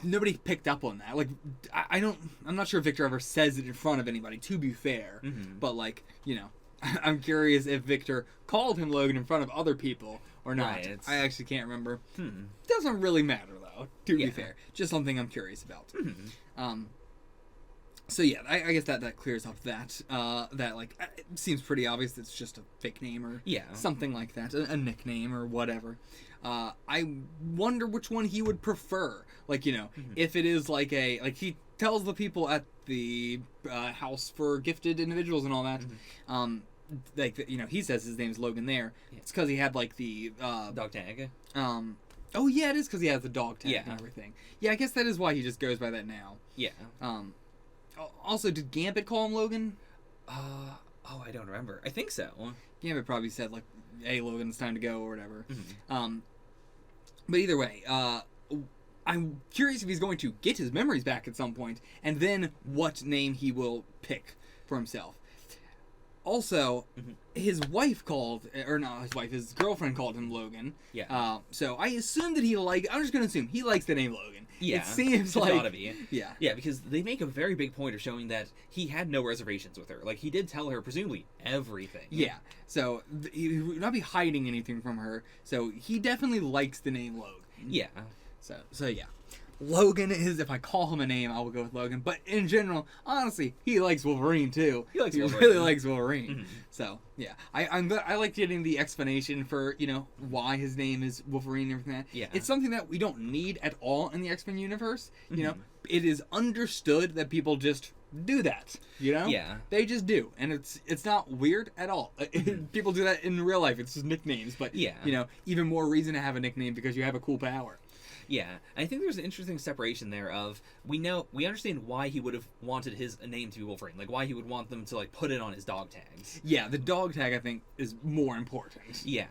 A: nobody picked up on that. Like, I'm not sure if Victor ever says it in front of anybody. To be fair, but like you know, I'm curious if Victor called him Logan in front of other people or not. Right, I actually can't remember. Doesn't really matter though. To be fair, just something I'm curious about. So yeah, I guess that clears up that that like it seems pretty obvious it's just a fake name or something like that, a nickname or whatever. I wonder which one he would prefer. Like, you know, if it is like he tells the people at the house for gifted individuals and all that, like, you know, he says his name's Logan there. It's because he had like the
B: dog tag.
A: Oh yeah, it is because he has the dog tag and everything. Yeah, I guess that is why he just goes by that now. Yeah. Also, did Gambit call him Logan?
B: Oh, I don't remember. I think so.
A: Gambit probably said like, "Hey, Logan, it's time to go" or whatever. But either way, I'm curious if he's going to get his memories back at some point, and then what name he will pick for himself. Also, his wife called, or not his wife, his girlfriend called him Logan. Yeah. So I assume that I'm just going to assume he likes the name Logan. Yeah. It seems like...
B: It ought to be. Yeah. Yeah, because they make a very big point of showing that he had no reservations with her. Like, he did tell her, presumably, everything.
A: Yeah. So, he would not be hiding anything from her. So, he definitely likes the name Logan. Yeah. So yeah. Logan is, if I call him a name, I will go with Logan. But in general, honestly, he likes Wolverine too. He really likes Wolverine. So yeah, I like getting the explanation for, you know, why his name is Wolverine and everything like that. Yeah, it's something that we don't need at all in the X-Men universe. You know, it is understood that people just do that. You know, they just do, and it's not weird at all. People do that in real life. It's just nicknames, but you know, even more reason to have a nickname because you have a cool power.
B: Yeah, I think there's an interesting separation there of we understand why he would have wanted his name to be Wolverine, like why he would want them to like put it on his dog tags.
A: Yeah, the dog tag I think is more important.
B: Yeah,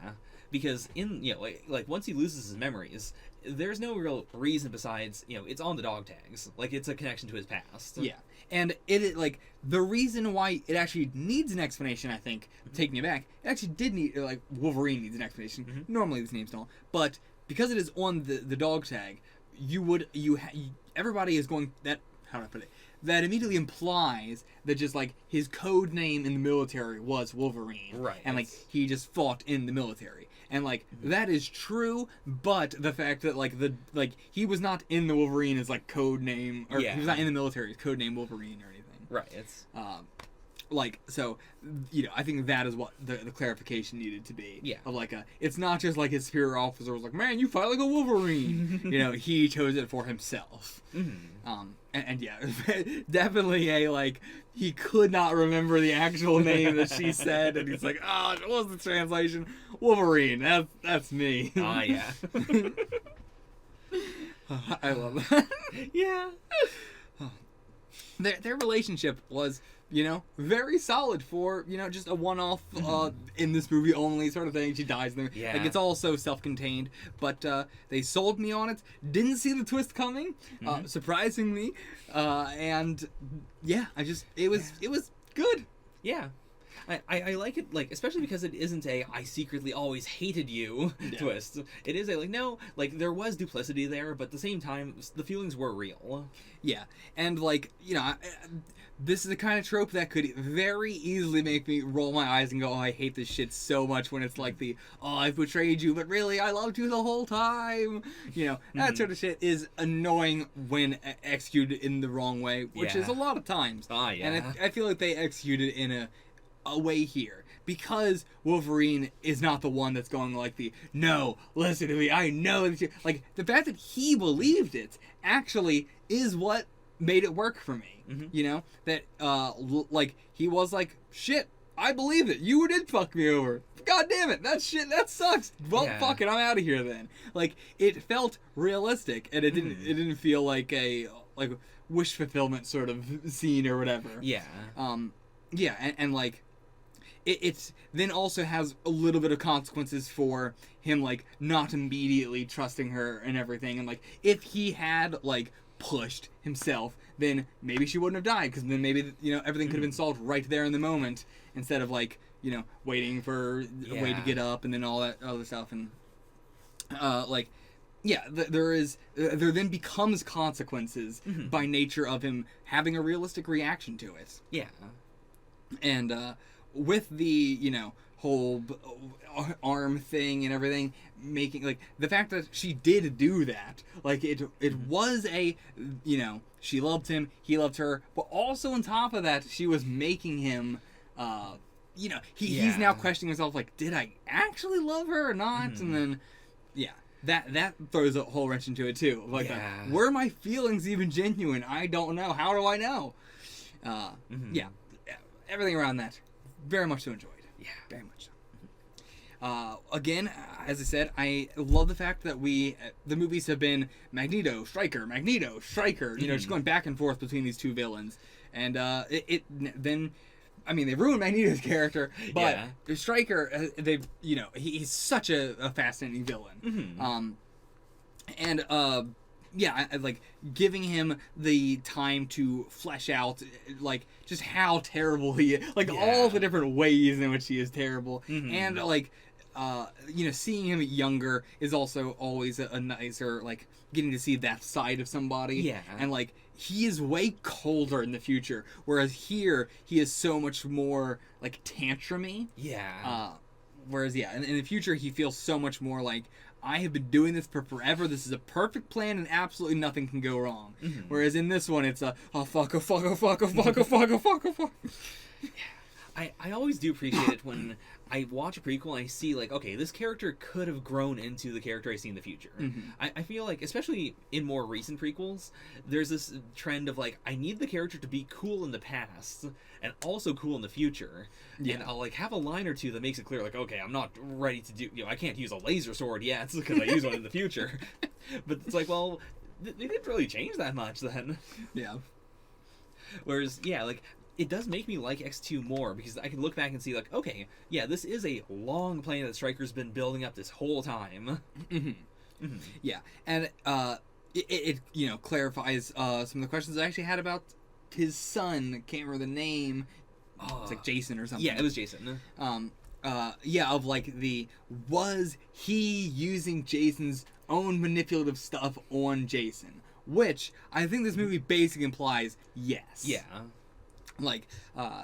B: because in like once he loses his memories, there's no real reason besides it's on the dog tags, like it's a connection to his past.
A: Yeah, and it like the reason why it actually needs an explanation, I think, taking it back, it actually did need like Wolverine needs an explanation. Normally these names don't, but because it is on the dog tag, everybody is going that. How do I put it? That immediately implies that just like his code name in the military was Wolverine, right? And like he just fought in the military, and like that is true. But the fact that like he was not in the Wolverine as like code name, or he was not in the military as code name Wolverine or anything,
B: right? It's
A: like, so, I think that is what the clarification needed to be. Yeah. Of like it's not just like his superior officer was like, man, you fight like a Wolverine. He chose it for himself. And yeah, definitely a like he could not remember the actual name that she said, and he's like, oh, what was the translation? Wolverine. That's me.
B: Ah, yeah.
A: I love that. Yeah. Their relationship was, very solid for, just a one-off in this movie only sort of thing. She dies in there. Yeah. Like, it's all so self-contained. But they sold me on it. Didn't see the twist coming, surprisingly. And, yeah, it was good.
B: Yeah. I like it, like, especially because it isn't a I secretly always hated you twist. It is a, like, no, like, there was duplicity there, but at the same time, the feelings were real.
A: Yeah. And, like, this is the kind of trope that could very easily make me roll my eyes and go, oh, I hate this shit so much, when it's like oh, I've betrayed you, but really, I loved you the whole time. That sort of shit is annoying when executed in the wrong way, which is a lot of times.
B: Oh, yeah.
A: And I feel like they execute it in a way here, because Wolverine is not the one that's going like no, listen to me, I know that you, like, the fact that he believed it actually is what made it work for me. That like he was like, shit, I believe it, you did fuck me over, god damn it, that sucks, well, fuck it, I'm out of here then. Like, it felt realistic, and it didn't feel like a like wish fulfillment sort of scene or whatever. And like it's then also has a little bit of consequences for him, like, not immediately trusting her and everything. And like, if he had like pushed himself, then maybe she wouldn't have died, because then maybe everything could have been solved right there in the moment, instead of like waiting for a way to get up and then all that other stuff. And like, yeah, there then becomes consequences by nature of him having a realistic reaction to it.
B: Yeah.
A: And with the, whole arm thing and everything, making, like, the fact that she did do that, like, it was a, she loved him, he loved her, but also on top of that, she was making him, he's now questioning himself, like, did I actually love her or not? And then, that throws a whole wrench into it, too. Like, were my feelings even genuine? I don't know. How do I know? Yeah, everything around that, very much so enjoyed. Yeah, very much so. Again, as I said, I love the fact that the movies have been Magneto, Stryker, just going back and forth between these two villains. And then, I mean, they ruined Magneto's character, but Stryker, he's such a fascinating villain. I like giving him the time to flesh out, like, just how terrible he is, like, all the different ways in which he is terrible, and like, seeing him younger is also always a nicer, like, getting to see that side of somebody, and like, he is way colder in the future, whereas here he is so much more like tantrumy. Whereas in the future he feels so much more like, I have been doing this for forever. This is a perfect plan, and absolutely nothing can go wrong. Whereas in this one, it's fuck.
B: I always do appreciate it when I watch a prequel and I see, like, okay, this character could have grown into the character I see in the future. I feel like, especially in more recent prequels, there's this trend of, like, I need the character to be cool in the past and also cool in the future. And I'll, like, have a line or two that makes it clear, like, okay, I'm not ready to do, I can't use a laser sword yet because I use one in the future. But it's like, well, they didn't really change that much then. Whereas, like, it does make me like X2 more, because I can look back and see, like, okay, this is a long plan that Stryker's been building up this whole time.
A: Yeah, and it clarifies some of the questions I actually had about his son. Can't remember the name. It's like Jason or something.
B: Yeah, it was Jason.
A: Of like was he using Jason's own manipulative stuff on Jason? Which I think this movie basically implies yes.
B: Yeah.
A: Like,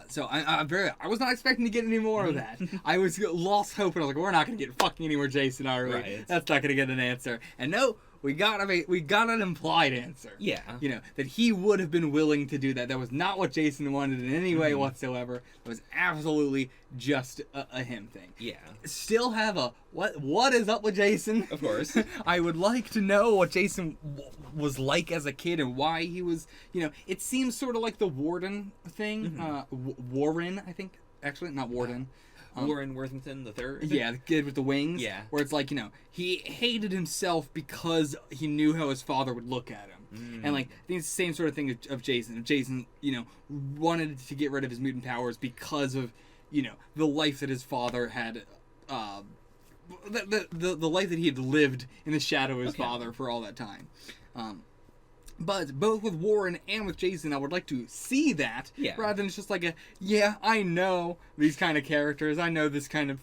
A: so I was not expecting to get any more of that. I was lost hope, and I was like, we're not going to get fucking any more Jason, are we?
B: Right.
A: That's not going to get an answer. And no, we got an implied answer.
B: Yeah.
A: That he would have been willing to do that. That was not what Jason wanted in any way whatsoever. It was absolutely just a him thing.
B: Yeah.
A: Still have a, what is up with Jason?
B: Of course.
A: I would like to know what Jason was like as a kid and why he was, it seems sort of like the Warden thing. Warren, I think. Actually, not Warden.
B: Warren Worthington III?
A: Yeah, the kid with the wings.
B: Yeah.
A: Where it's like, he hated himself because he knew how his father would look at him. And, like, I think it's the same sort of thing of Jason. Jason, wanted to get rid of his mutant powers because of, the life that his father had, the life that he had lived in the shadow of his father for all that time. But both with Warren and with Jason, I would like to see that, rather than it's just like I know these kind of characters, I know these kind of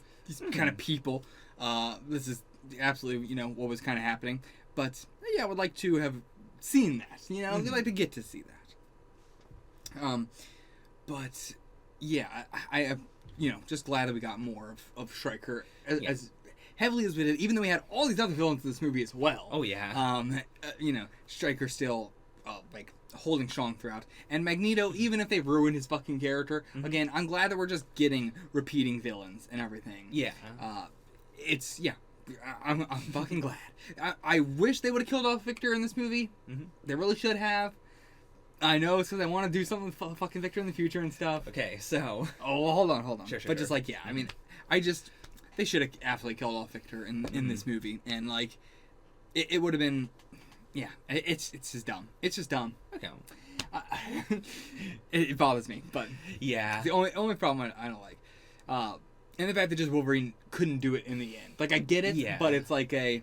A: people. This is absolutely, what was kind of happening. But I would like to have seen that. I'd like to get to see that. But I just glad that we got more of Stryker as heavily as we did, even though we had all these other villains in this movie as well.
B: Oh, yeah.
A: Stryker still, holding strong throughout. And Magneto, even if they ruined his fucking character, again, I'm glad that we're just getting repeating villains and everything.
B: Yeah.
A: I'm fucking glad. I wish they would have killed off Victor in this movie. They really should have. I know, it's because I want to do something with fucking Victor in the future and stuff.
B: Okay, so...
A: Oh, well, hold on.
B: Sure.
A: But just, they should have absolutely killed off Victor in this movie. And, like, it would have been... Yeah, it's just dumb. It's just dumb.
B: Okay.
A: It bothers me, but...
B: Yeah.
A: It's the only problem I don't like. And the fact that just Wolverine couldn't do it in the end. Like, I get it, but it's like I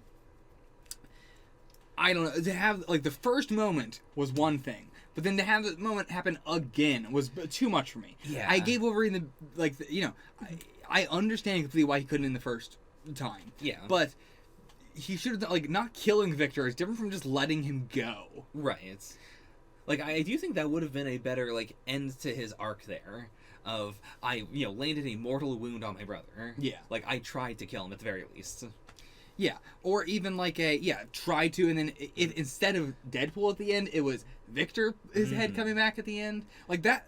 A: don't know. To have, like, the first moment was one thing. But then to have the moment happen again was too much for me.
B: Yeah.
A: I gave Wolverine I understand completely why he couldn't in the first time.
B: Yeah.
A: But he should have, like, not killing Victor is different from just letting him go.
B: Right. Like, I do think that would have been a better, like, end to his arc there. Of, I, landed a mortal wound on my brother.
A: Yeah.
B: Like, I tried to kill him at the very least.
A: Yeah. Or even, like, try to, and then instead of Deadpool at the end, it was Victor, his head coming back at the end. Like, that,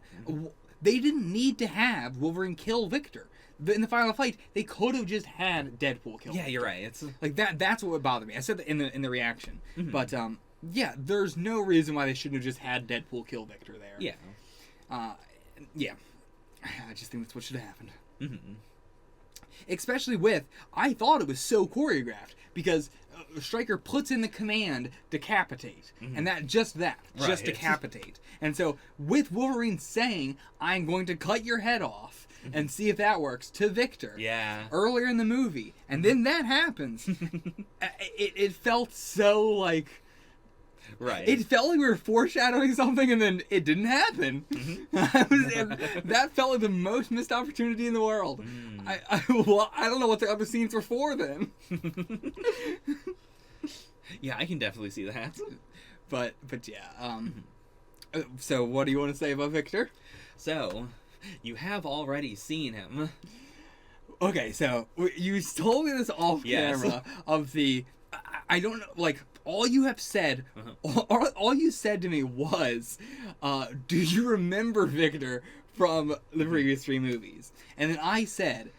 A: they didn't need to have Wolverine kill Victor. In the final fight, they could have just had Deadpool kill Victor.
B: You're right. It's
A: like, that's what would bother me. I said that in the reaction. But, yeah, there's no reason why they shouldn't have just had Deadpool kill Victor there.
B: Yeah.
A: Yeah. I just think that's what should have happened. Especially with, I thought it was so choreographed, because Stryker puts in the command, decapitate. And just decapitate. And so, with Wolverine saying, I'm going to cut your head off, and see if that works, to Victor.
B: Yeah.
A: Earlier in the movie. And then that happens. It felt so, like...
B: Right.
A: It felt like we were foreshadowing something, and then it didn't happen. That felt like the most missed opportunity in the world. I don't know what the other scenes were for then.
B: Yeah, I can definitely see that.
A: But yeah. So what do you want to say about Victor?
B: So, you have already seen him.
A: Okay, so you told me this off camera of the... I don't know, like... All you have said, all you said to me was, do you remember Victor from the previous 3 movies? And then I said,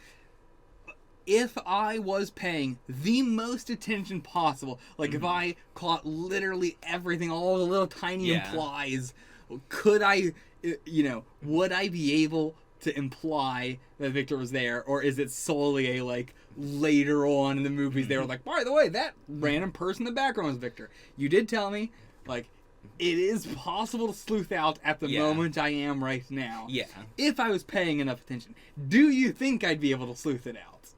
A: if I was paying the most attention possible, like if I caught literally everything, all the little tiny implies, could I, would I be able to imply that Victor was there, or is it solely a, like, later on in the movies they were like, by the way, that random person in the background was Victor? You did tell me, like, it is possible to sleuth out at the moment I am right now.
B: Yeah.
A: If I was paying enough attention. Do you think I'd be able to sleuth it out?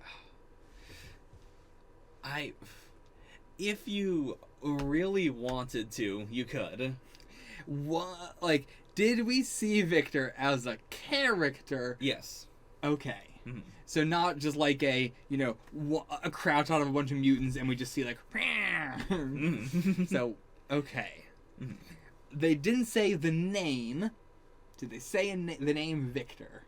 B: If you really wanted to, you could.
A: What, like, did we see Victor as a character?
B: Yes.
A: Okay. So not just like a crouch out of a bunch of mutants and we just see like... So, okay. They didn't say the name. Did they say the name Victor?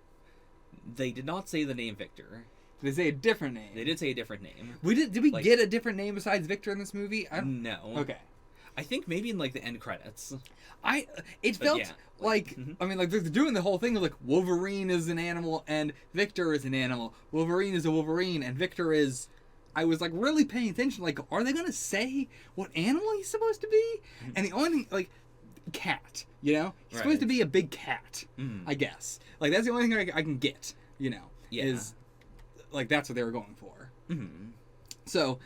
B: They did not say the name Victor.
A: Did they say a different name?
B: They did say a different name.
A: Did we get a different name besides Victor in this movie?
B: No.
A: Okay.
B: I think maybe in, like, the end credits.
A: It felt like, I mean, like, they're doing the whole thing of, like, Wolverine is an animal and Victor is an animal. Wolverine is a Wolverine and Victor is... I was, like, really paying attention. Like, are they going to say what animal he's supposed to be? And the only thing, like, cat, He's supposed to be a big cat, I guess. Like, that's the only thing I can get, is, like, that's what they were going for. So...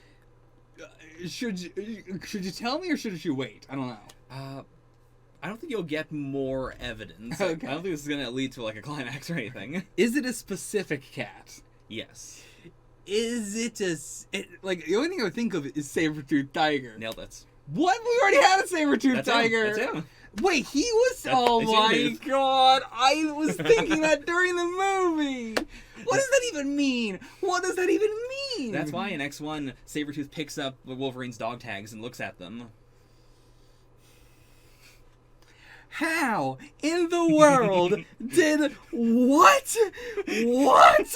A: Should you tell me or should you wait? I don't know.
B: I don't think you'll get more evidence.
A: Okay.
B: I don't think this is going to lead to, like, a climax or anything.
A: Is it a specific cat?
B: Yes.
A: Is it the only thing I would think of is Saber-Tooth Tiger.
B: Nailed it.
A: What? We already had a Saber-Tooth Tiger.
B: That's him.
A: Wait, he was... Oh my god. I was thinking that during the movie. What does that even mean? What does that even mean?
B: That's why in X1, Sabretooth picks up Wolverine's dog tags and looks at them.
A: How in the world did... What? What?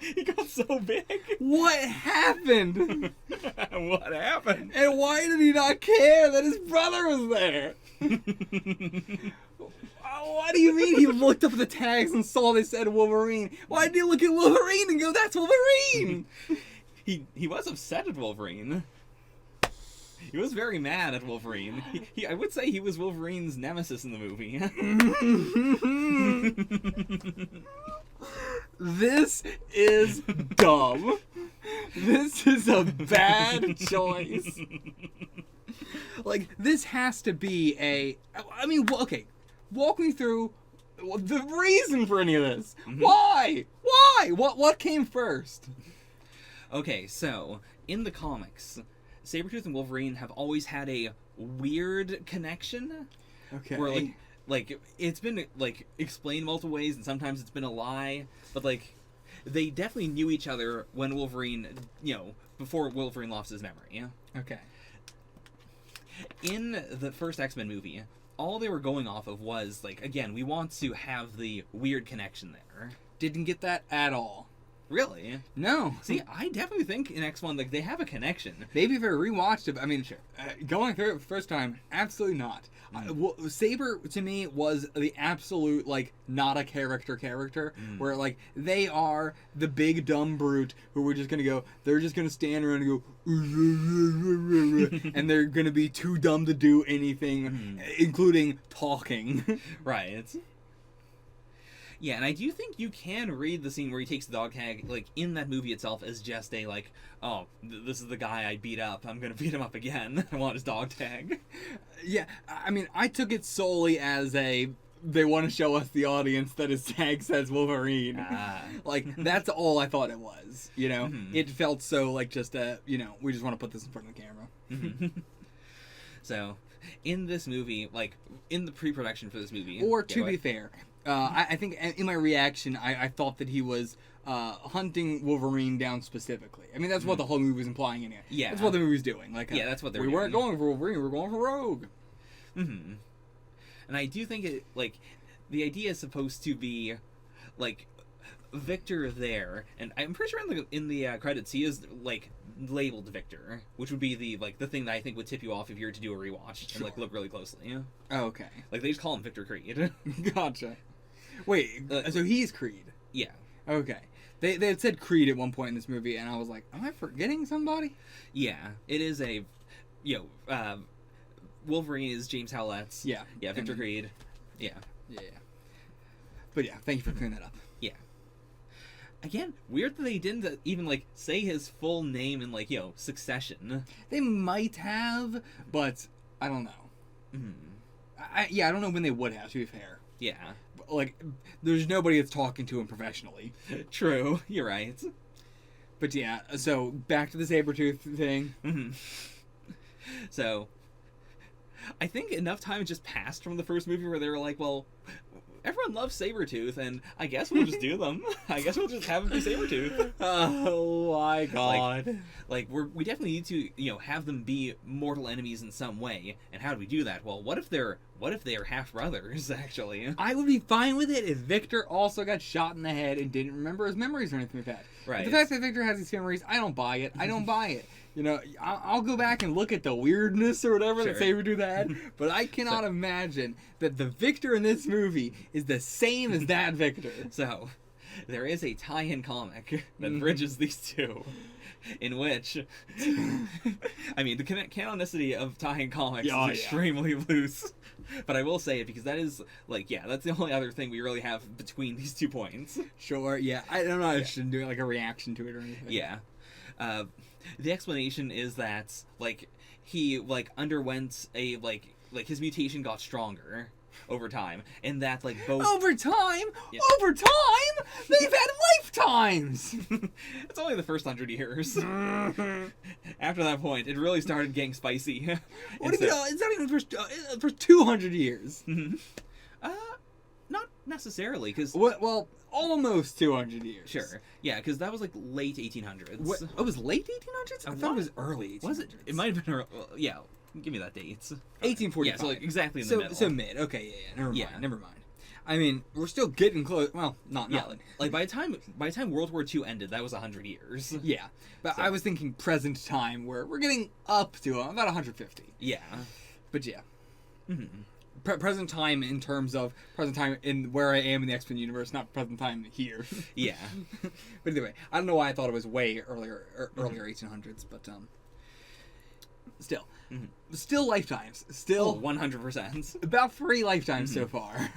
B: He got so big.
A: What happened?
B: What happened?
A: And why did he not care that his brother was there? What do you mean he looked up at the tags and saw they said Wolverine? Why did he look at Wolverine and go, that's Wolverine?
B: He was upset at Wolverine. He was very mad at Wolverine. I would say he was Wolverine's nemesis in the movie.
A: This is dumb. This is a bad choice. Like, this has to be I mean, okay, walk me through the reason for any of this. Why? What came first?
B: Okay, so, in the comics, Sabretooth and Wolverine have always had a weird connection.
A: Okay.
B: Where, like it's been, like, explained multiple ways, and sometimes it's been a lie. But, like, they definitely knew each other when Wolverine, before Wolverine lost his memory.
A: Okay.
B: In the first X-Men movie, all they were going off of was, like, again, we want to have the weird connection there.
A: Didn't get that at all.
B: Really?
A: No.
B: See, I definitely think in X1, like, they have a connection.
A: Maybe if I rewatched it, I mean, sure. Going through it for the first time, absolutely not. Saber, to me, was the absolute, like, not a character, where, like, they are the big dumb brute who we're just gonna go, they're just gonna stand around and go, and they're gonna be too dumb to do anything, including talking.
B: Right. Yeah, and I do think you can read the scene where he takes the dog tag, like, in that movie itself as just a, like, oh, this is the guy I beat up. I'm going to beat him up again. I want his dog tag.
A: Yeah, I mean, I took it solely as they want to show us, the audience, that his tag says Wolverine. Like, that's all I thought it was, It felt so, like, just, we just want to put this in front of the camera.
B: So, in this movie, like, in the pre-production for this movie...
A: Or, to be fair... I think in my reaction, I thought that he was hunting Wolverine down specifically. I mean, that's what the whole movie was implying anyway.
B: Yeah.
A: That's what the movie's doing. Like,
B: yeah, that's what they're
A: doing. We weren't going for Wolverine, we were going for Rogue.
B: And I do think it, like, the idea is supposed to be, like, Victor there, and I'm pretty sure in the credits he is, like, labeled Victor, which would be the thing that I think would tip you off if you were to do a rewatch and, like, look really closely.
A: Oh, okay.
B: Like, they just call him Victor Creed.
A: Gotcha. Wait, so he's Creed?
B: Yeah. Okay.
A: They had said Creed at one point in this movie, and I was like, am I forgetting somebody?
B: Yeah. It is a, Wolverine is James Howlett's.
A: Yeah.
B: Yeah, Victor Creed. Yeah.
A: Yeah. But yeah, thank you for clearing that up.
B: Yeah. Again, weird that they didn't even, like, say his full name in, like, succession.
A: They might have, but I don't know. I don't know when they would have, to be fair.
B: Yeah.
A: Like, there's nobody that's talking to him professionally.
B: True. You're right.
A: But yeah, so back to the Sabretooth thing.
B: So, I think enough time just passed from the first movie where they were like, well, everyone loves Sabretooth, and I guess we'll just do them. I guess we'll just have them be Sabretooth.
A: Oh my god.
B: Like we definitely need to, have them be mortal enemies in some way. And how do we do that? Well, what if they're half brothers, actually?
A: I would be fine with it if Victor also got shot in the head and didn't remember his memories or anything like that.
B: Right.
A: But the fact that Victor has these memories, I don't buy it. I don't buy it. I'll go back and look at the weirdness or whatever that Sabretooth had, but I cannot imagine that the Victor in this movie is the same as that Victor.
B: So, there is a tie-in comic that bridges these two, in which, I mean, the canonicity of tie-in comics is extremely loose, but I will say it because that is, like, that's the only other thing we really have between these 2 points.
A: Sure, yeah. I don't know if I should do, like, a reaction to it or anything.
B: Yeah. The explanation is that, like, he, like, underwent a, like his mutation got stronger over time, and that, like, both...
A: Over time? Yeah. Over time? They've had lifetimes!
B: It's only the first 100 years. After that point, it really started getting spicy.
A: What do you know? It's not even for 200 years.
B: Not necessarily, because...
A: Well, almost 200 years.
B: Sure. Yeah, because that was, like, late 1800s.
A: What? It was late 1800s? I thought it was early 1800s.
B: Was it? It might have been early. Well, yeah. Give me that date.
A: 1845.
B: Yeah, so, like, exactly in the middle.
A: So mid. Okay, yeah. Never mind. I mean, we're still getting close. Well, not.
B: Like, by the time World War II ended, that was 100 years.
A: Yeah. But I was thinking present time, where we're getting up to about 150.
B: Yeah.
A: But yeah. Present time in terms of present time in where I am in the X-Men universe, not present time here.
B: Yeah.
A: But anyway, I don't know why I thought it was way earlier 1800s, but still. Still lifetimes. Still
B: 100%.
A: About 3 lifetimes so far.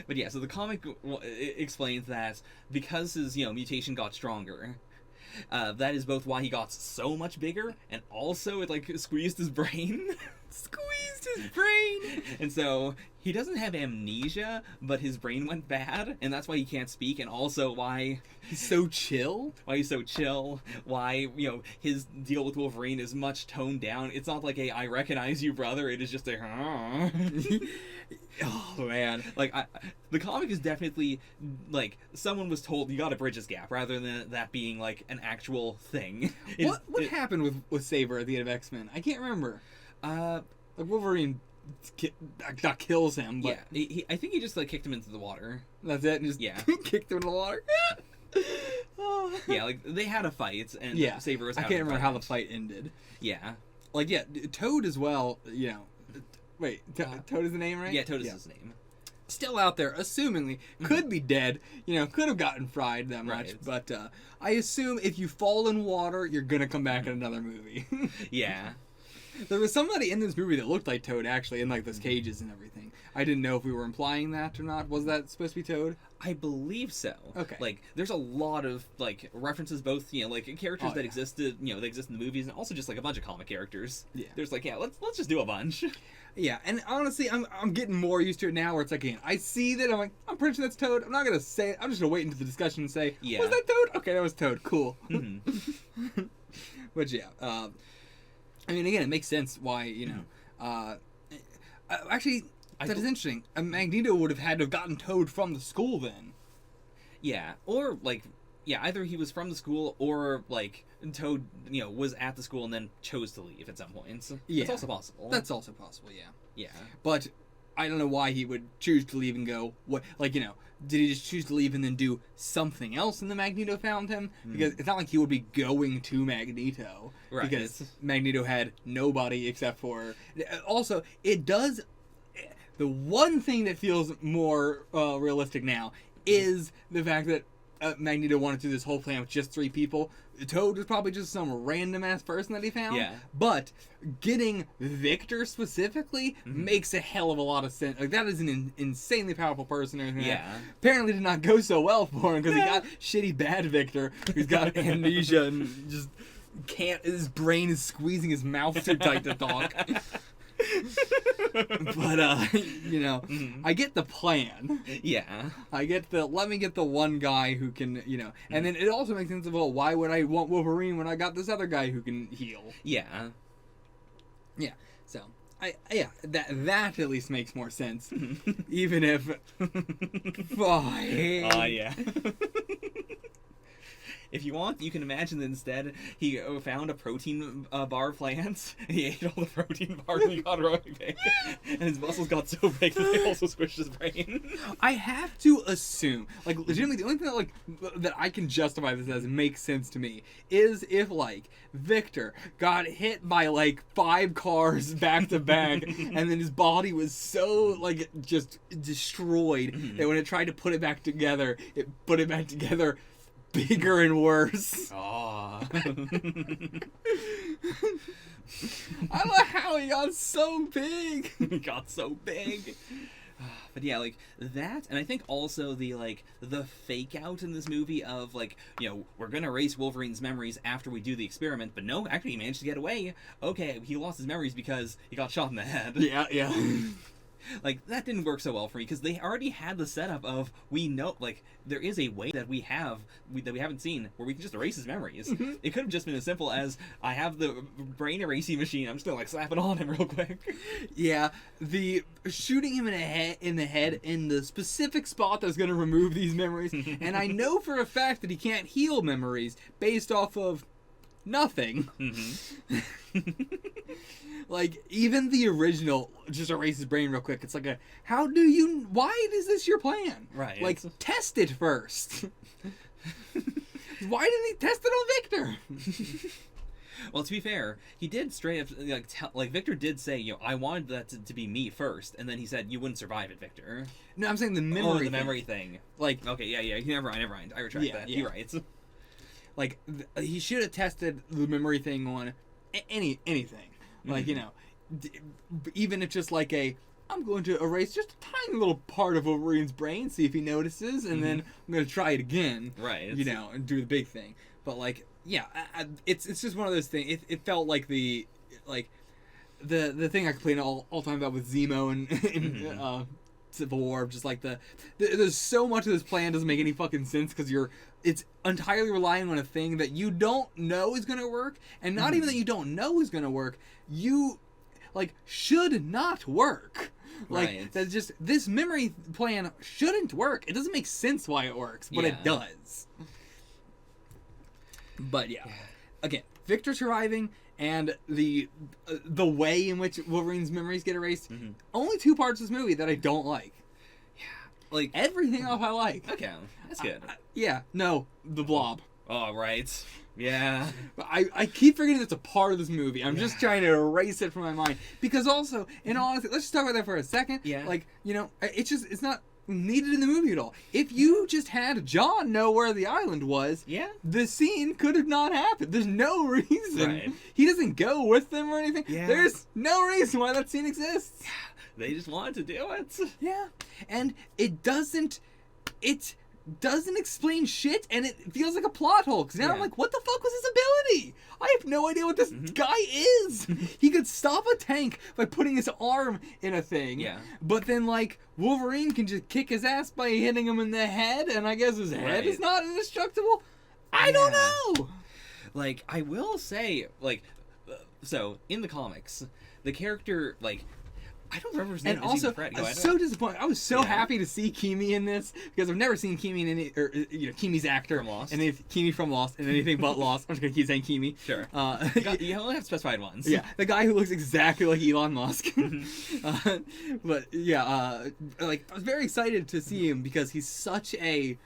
B: But yeah, so the comic explains that because his, mutation got stronger, that is both why he got so much bigger, and also it, like, squeezed his brain.
A: Squeezed his brain.
B: And so he doesn't have amnesia, but his brain went bad, and that's why he can't speak, and also why
A: he's so chill.
B: Why he's so chill. Why, his deal with Wolverine is much toned down. It's not like a "I recognize you, brother." It is just a
A: oh man,
B: like the comic is definitely like someone was told you got to bridge this gap, rather than that being like an actual thing.
A: What happened with Saber at the end of X-Men? I can't remember. Like Wolverine not kills him, but
B: yeah, I think he just like kicked him into the water.
A: That's it, and just kicked him in the water.
B: Yeah, like they had a fight, and Saber was.
A: I can't remember how the fight ended.
B: Yeah,
A: like Toad as well. Wait, Toad is the name, right?
B: Yeah, Toad is his name.
A: Still out there, assumingly, could be dead. Could have gotten fried that much. Right. But I assume if you fall in water, you're gonna come back in another movie.
B: Yeah.
A: There was somebody in this movie that looked like Toad, actually, in like those cages and everything. I didn't know if we were implying that or not. Was that supposed to be Toad?
B: I believe so.
A: Okay.
B: Like, there's a lot of like references, both like characters that existed, that exist in the movies, and also just like a bunch of comic characters. Yeah. There's like, let's just do a bunch.
A: Yeah, and honestly, I'm getting more used to it now. Where it's like, I see that, I'm pretty sure that's Toad. I'm not gonna say it. I'm just gonna wait into the discussion and say, was that Toad? Okay, that was Toad. Cool. Mm-hmm. But yeah. Again, it makes sense why, actually, that is interesting. Magneto would have had to have gotten Toad from the school then.
B: Yeah, or, either he was from the school or, Toad, was at the school and then chose to leave at some point. So that's also possible.
A: That's also possible, yeah.
B: Yeah.
A: But I don't know why he would choose to leave and go, did he just choose to leave and then do something else and the Magneto found him? Because it's not like he would be going to Magneto.
B: Right.
A: Because Magneto had nobody except for... Also, it does... The one thing that feels more realistic now is the fact that Magneto wanted to do this whole plan with just 3 people. Toad was probably just some random-ass person that he found.
B: Yeah.
A: But getting Victor specifically makes a hell of a lot of sense. Like, that is an insanely powerful person.
B: Yeah.
A: Apparently did not go so well for him because he got shitty bad Victor who's got amnesia and just can't... His brain is squeezing his mouth too tight to talk. But I get the plan.
B: Yeah.
A: I get let me get the one guy who can, and then it also makes sense of, well, why would I want Wolverine when I got this other guy who can heal?
B: Yeah.
A: Yeah. So that at least makes more sense. Even if
B: yeah. If you want, you can imagine that instead he found a protein bar plant. He ate all the protein bars and he got really big. And his muscles got so big that they also squished his brain.
A: I have to assume, legitimately, the only thing that I can justify this as makes sense to me is if, Victor got hit by, 5 cars back to back and then his body was so, just destroyed that when it tried to put it back together, it put it back together bigger and worse.
B: Aww.
A: I don't know how he got so big.
B: He got so big. But yeah, that, and I think also the fake out in this movie of we're gonna erase Wolverine's memories after we do the experiment, but no, actually he managed to get away. Okay, he lost his memories because he got shot in the head.
A: Yeah.
B: That didn't work so well for me because they already had the setup of, we know, there is a way that we haven't seen where we can just erase his memories. It could have just been as simple as, I have the brain erasing machine, I'm just gonna slap it on him real quick.
A: Yeah, the shooting him in the head in the specific spot that's gonna remove these memories, and I know for a fact that he can't heal memories based off of nothing. Even the original, just erase his brain real quick. It's why is this your plan?
B: Right.
A: Test it first. Why didn't he test it on Victor?
B: Well, to be fair, he did straight up, Victor did say, I wanted that to be me first, and then he said, you wouldn't survive it, Victor.
A: No, I'm saying the memory
B: the memory thing. Okay, yeah, never mind. I retract that. Yeah. You're right.
A: He should have tested the memory thing on anything. Even if just I'm going to erase just a tiny little part of Wolverine's brain, see if he notices, and then I'm going to try it again.
B: Right.
A: And do the big thing. But, it's just one of those things. It felt like the thing I complain all time about with Zemo and Civil War, just like there's so much of this plan doesn't make any fucking sense because it's entirely relying on a thing that you don't know is gonna work, and not even that you don't know is gonna work, you should not work.
B: Right.
A: That's just, this memory plan shouldn't work. It doesn't make sense why it works, but it does. But yeah. Again, Victor surviving and the way in which Wolverine's memories get erased. Only 2 parts of this movie that I don't like.
B: Yeah.
A: Everything else I like.
B: Okay, that's good.
A: The Blob.
B: Oh, right. Yeah.
A: I keep forgetting that's a part of this movie. I'm just trying to erase it from my mind. Because also, in all honesty, let's just talk about that for a second.
B: Yeah.
A: It's not needed in the movie at all. If you just had John know where the island was, the scene could have not happened. There's no reason.
B: Right.
A: He doesn't go with them or anything.
B: Yeah.
A: There's no reason why that scene exists.
B: They just wanted to do it.
A: Yeah. And it doesn't explain shit, and it feels like a plot hole. Because now I'm like, what the fuck was his ability? I have no idea what this guy is. He could stop a tank by putting his arm in a thing.
B: Yeah.
A: But then, Wolverine can just kick his ass by hitting him in the head, and I guess his head is not indestructible? I don't know.
B: I will say, so, in the comics, the character, I don't remember his name.
A: And also, I was so disappointed. I was so happy to see Kimi in this because I've never seen Kimi in any, or Kimi's actor
B: from Lost,
A: and Kimi from Lost, and anything but Lost. I'm just gonna keep saying Kimi.
B: Sure. You only have specified ones.
A: Yeah, the guy who looks exactly like Elon Musk. But yeah, I was very excited to see him because he's such a,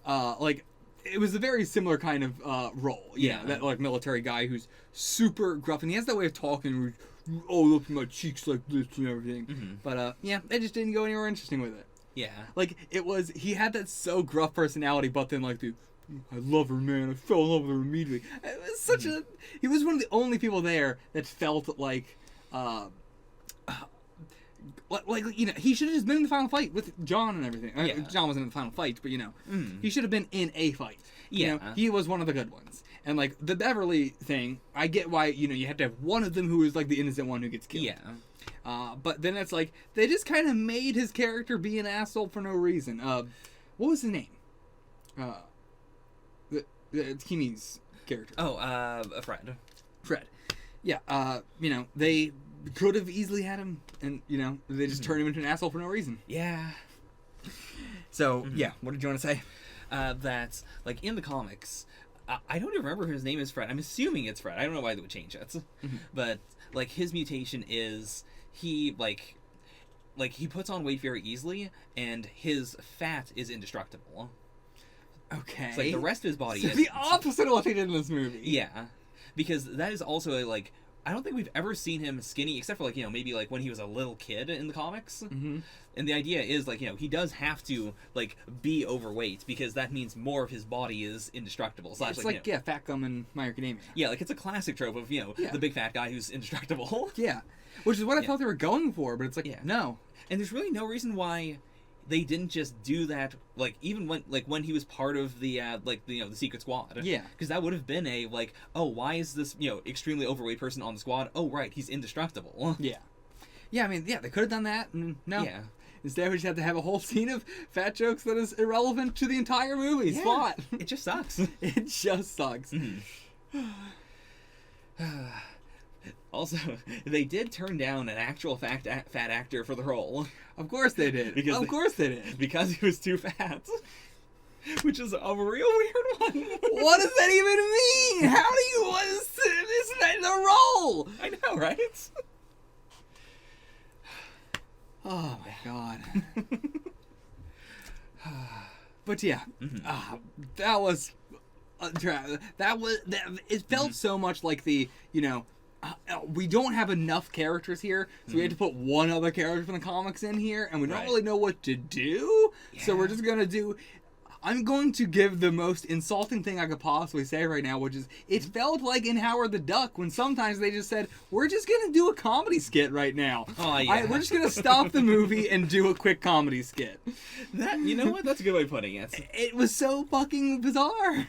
A: it was a very similar kind of role. That military guy who's super gruff, and he has that way of talking. Oh, look at my cheeks like this and everything. But they just didn't go anywhere interesting with it.
B: Yeah.
A: He had that so gruff personality, but then I love her, man. I fell in love with her immediately. It was such he was one of the only people there that felt he should have just been in the final fight with John and everything. John wasn't in the final fight, but he should have been in a fight. He was one of the good ones. And the Beverly thing, I get why you have to have one of them who is the innocent one who gets killed.
B: Yeah.
A: But then it's they just kind of made his character be an asshole for no reason. What was his name? It's Kimi's character.
B: Oh, Fred.
A: Fred. Yeah. They could have easily had him, and they just turned him into an asshole for no reason.
B: Yeah.
A: So what did you want to say?
B: That's in the comics. I don't even remember his name is Fred. I'm assuming it's Fred. I don't know why they would change it. But his mutation is he he puts on weight very easily, and his fat is indestructible.
A: Okay.
B: So, the rest of his body is
A: the opposite of what they did in this movie.
B: Yeah, because that is also I don't think we've ever seen him skinny, except for maybe when he was a little kid in the comics. And the idea is he does have to be overweight because that means more of his body is indestructible. So
A: it's Fat Gum in My Hero Academia.
B: Yeah, it's a classic trope of the big fat guy who's indestructible.
A: Yeah, which is what I thought they were going for, but it's no.
B: And there's really no reason why they didn't just do that even when he was part of the the secret squad.
A: Yeah,
B: because that would have been a why is this extremely overweight person on the squad? Oh right, he's indestructible.
A: Yeah, I mean, they could have done that. No.
B: Yeah.
A: Instead, we just have to have a whole scene of fat jokes that is irrelevant to the entire movie's plot.
B: It just sucks.
A: It just sucks.
B: Also, they did turn down an actual fat actor for the role.
A: Of course they did. Of course they did.
B: Because he was too fat. Which is a real weird one.
A: What does that even mean? How do you... Isn't that the role?
B: I know, right?
A: Oh my god. But yeah, that was it felt so much like the we don't have enough characters here, so we had to put one other character from the comics in here, and we don't really know what to do, so we're just gonna do. I'm going to give the most insulting thing I could possibly say right now, which is it felt like in Howard the Duck when sometimes they just said, we're just going to do a comedy skit right now.
B: Oh, yeah.
A: We're just going to stop the movie and do a quick comedy skit.
B: You know what? That's a good way of putting it.
A: It was so fucking bizarre.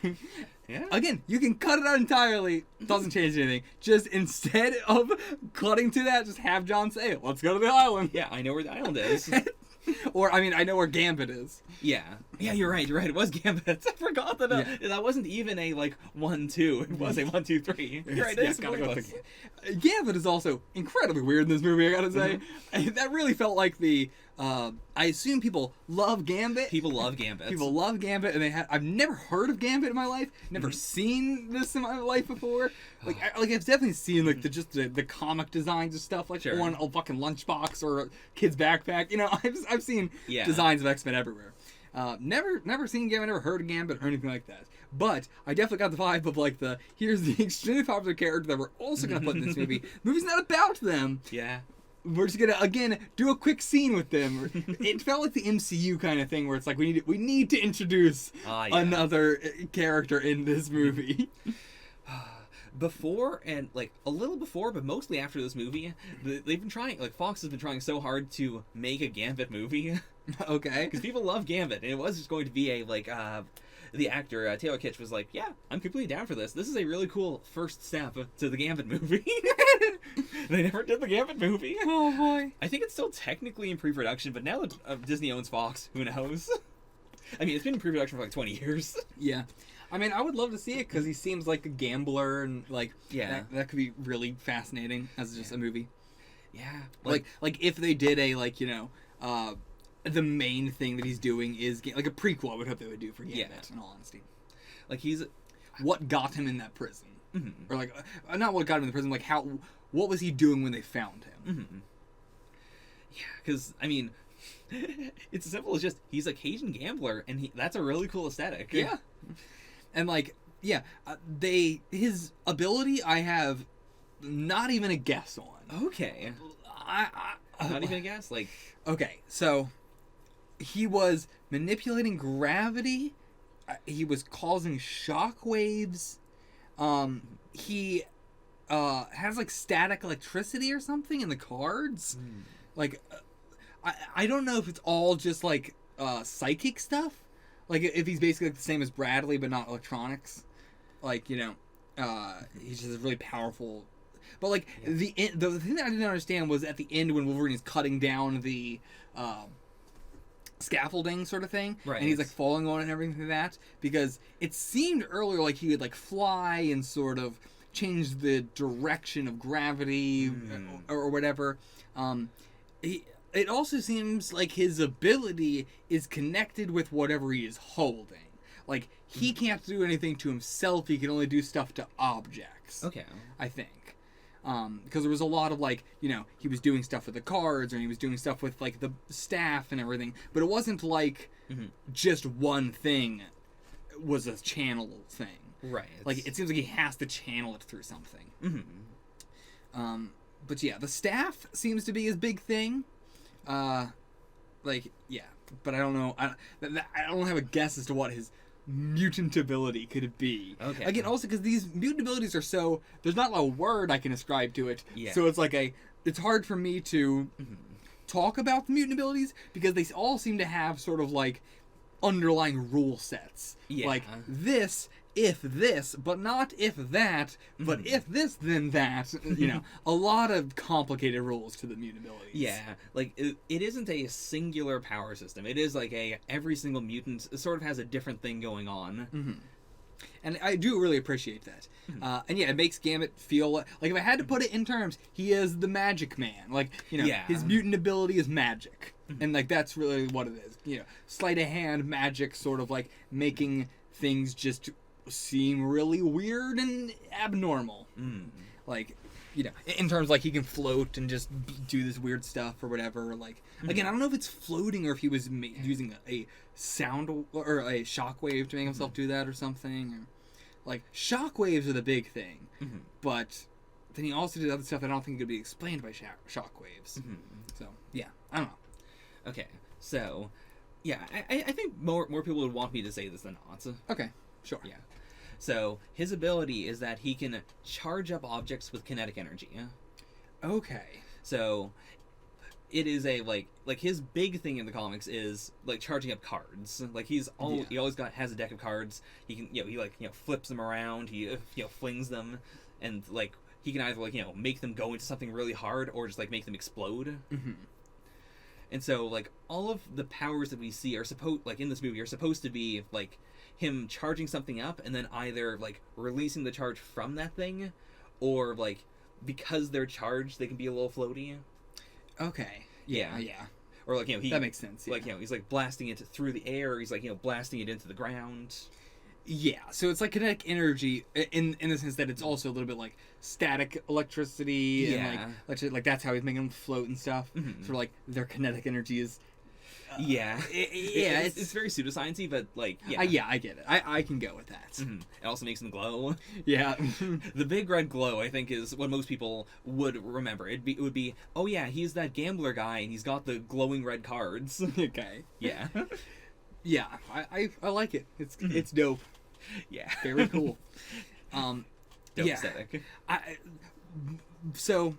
B: Yeah.
A: Again, you can cut it out entirely. Doesn't change anything. Just instead of cutting to that, just have John say, let's go to the island.
B: Yeah, I know where the island is.
A: Or, I know where Gambit is.
B: Yeah. Yeah, you're right. It was Gambit. I forgot that that wasn't even a, 1-2. It was a 1-2-3. You're right, it
A: gotta go Gambit is also incredibly weird in this movie, I gotta say. That really felt like the... I assume people love Gambit.
B: People love Gambit.
A: People love Gambit, and I've never heard of Gambit in my life. Never seen this in my life before. I've definitely seen the comic designs and stuff on a fucking lunchbox or a kid's backpack. I've seen designs of X-Men everywhere. Never seen Gambit, never heard of Gambit or anything like that. But I definitely got the vibe of here's the extremely popular character that we're also gonna put in this movie. The movie's not about them.
B: Yeah.
A: We're just gonna again do a quick scene with them. It felt like the MCU kind of thing where it's like we need to introduce another character in this movie.
B: Before and a little before, but mostly after this movie, they've been trying. Fox has been trying so hard to make a Gambit movie.
A: Okay.
B: Because people love Gambit, and it was just going to be a the actor Taylor Kitsch was like, yeah, I'm completely down for this. This is a really cool first step to the Gambit movie. They never did the Gambit movie.
A: Oh boy.
B: I think it's still technically in pre-production, but now that Disney owns Fox, who knows? It's been in pre-production for 20 years.
A: Yeah. I would love to see it because he seems like a gambler and that could be really fascinating as just a movie.
B: Yeah.
A: Like if they did a the main thing that he's doing is a prequel. I would hope they would do for Gambit. In all honesty,
B: he's
A: what got him in that prison,
B: mm-hmm.
A: or not what got him in the prison. What was he doing when they found him?
B: Mm-hmm. Yeah, because it's as simple as just he's a Cajun gambler, and that's a really cool aesthetic.
A: Yeah, and his ability I have not even a guess on.
B: Okay, not even a guess.
A: Okay, so he was manipulating gravity. He was causing shock waves. He has static electricity or something in the cards. I don't know if it's all just psychic stuff. If he's basically the same as Bradley but not electronics. He's just really powerful. But the thing that I didn't understand was at the end when Wolverine is cutting down the scaffolding sort of thing,
B: right?
A: And he's falling on it and everything like that, because it seemed earlier like he would fly and sort of change the direction of gravity or whatever. It also seems like his ability is connected with whatever he is holding. He can't do anything to himself; he can only do stuff to objects.
B: Okay,
A: I think. Because there was a lot of he was doing stuff with the cards, or he was doing stuff with the staff and everything, but it wasn't just one thing was a channel thing.
B: Right.
A: It seems like he has to channel it through something.
B: Mm-hmm.
A: But yeah, the staff seems to be his big thing. But I don't know. I don't have a guess as to what his mutant ability could it be.
B: Okay.
A: Again, also because these mutant abilities are so there's not a word I can ascribe to it.
B: Yeah.
A: So it's hard for me to talk about the mutant abilities because they all seem to have sort of underlying rule sets.
B: Yeah.
A: This if this, but not if that, but if this, then that. A lot of complicated rules to the mutant abilities.
B: Yeah, it isn't a singular power system. It is every single mutant sort of has a different thing going on.
A: Mm-hmm. And I do really appreciate that. And yeah, it makes Gambit feel if I had to put it in terms, he is the magic man. His mutant ability is magic. And that's really what it is. Sleight of hand magic, sort of making things just seem really weird and abnormal. In terms he can float and just do this weird stuff or whatever. Again, I don't know if it's floating or if he was using a sound or a shockwave to make himself do that or something. Or, shockwaves are the big thing, but then he also did other stuff that I don't think could be explained by shockwaves. So yeah, I don't know.
B: Okay, so Yeah, I think more people would want me to say this than not.
A: Okay, sure.
B: Yeah. So his ability is that he can charge up objects with kinetic energy.
A: Okay.
B: So it is a like his big thing in the comics is like charging up cards. Like he always has a deck of cards. He can he flips them around. He flings them, and like he can either make them go into something really hard or just like make them explode.
A: Mm-hmm.
B: And so like all of the powers that we see are in this movie are supposed to be like him charging something up and then either like releasing the charge from that thing, or like because they're charged they can be a little floaty.
A: Okay.
B: Yeah. Or like
A: that makes sense. Yeah.
B: Like he's like blasting it through the air. He's like blasting it into the ground.
A: Yeah, so it's like kinetic energy in the sense that it's also a little bit like static electricity, and like that's how he's making them float and stuff.
B: Mm-hmm.
A: So like their kinetic energy is.
B: It's very pseudoscience-y, but like
A: I get it. I can go with that.
B: Mm-hmm. It also makes them glow.
A: Yeah,
B: the big red glow I think is what most people would remember. It would be oh yeah, he's that gambler guy and he's got the glowing red cards.
A: Okay.
B: Yeah.
A: Yeah, I like it. It's dope.
B: Yeah.
A: Very cool.
B: Dope aesthetic.
A: So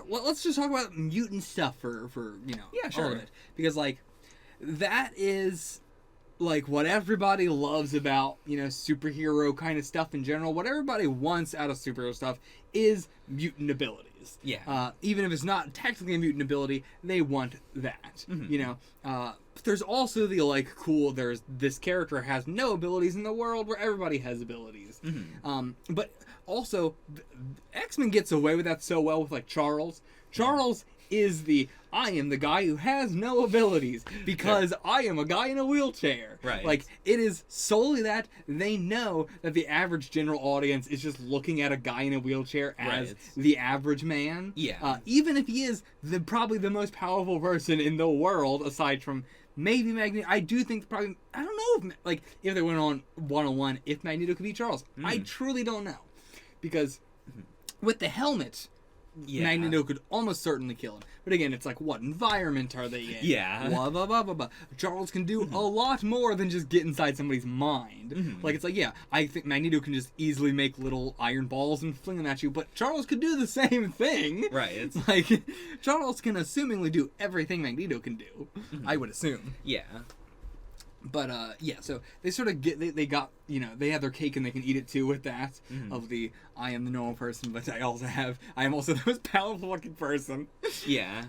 A: let's just talk about mutant stuff for
B: sure.
A: all of it, because like that is like what everybody loves about superhero kind of stuff in general. What everybody wants out of superhero stuff is mutant abilities.
B: Yeah.
A: Even if it's not technically a mutant ability, they want that.
B: Mm-hmm.
A: There's also the like cool. There's this character has no abilities in the world where everybody has abilities.
B: Mm-hmm.
A: But also, X-Men gets away with that so well with like Charles. Charles is I am the guy who has no abilities because I am a guy in a wheelchair.
B: Right.
A: Like, it is solely that they know that the average general audience is just looking at a guy in a wheelchair as the average man.
B: Yeah.
A: Even if he is probably the most powerful person in the world, aside from maybe Magneto. I do think probably, I don't know if they went on one-on-one, if Magneto could beat Charles. I truly don't know. Because with the helmet, Magneto could almost certainly kill him. But again, it's like, what environment are they in?
B: Yeah.
A: Blah, blah, blah, blah, blah. Charles can do a lot more than just get inside somebody's mind. Like, it's like, yeah, I think Magneto can just easily make little iron balls and fling them at you, but Charles could do the same thing.
B: Right. It's
A: like, Charles can assumingly do everything Magneto can do. I would assume.
B: Yeah.
A: But so they sort of they got they have their cake and they can eat it too with that of the I am the normal person, but I am also the most powerful looking person.
B: Yeah.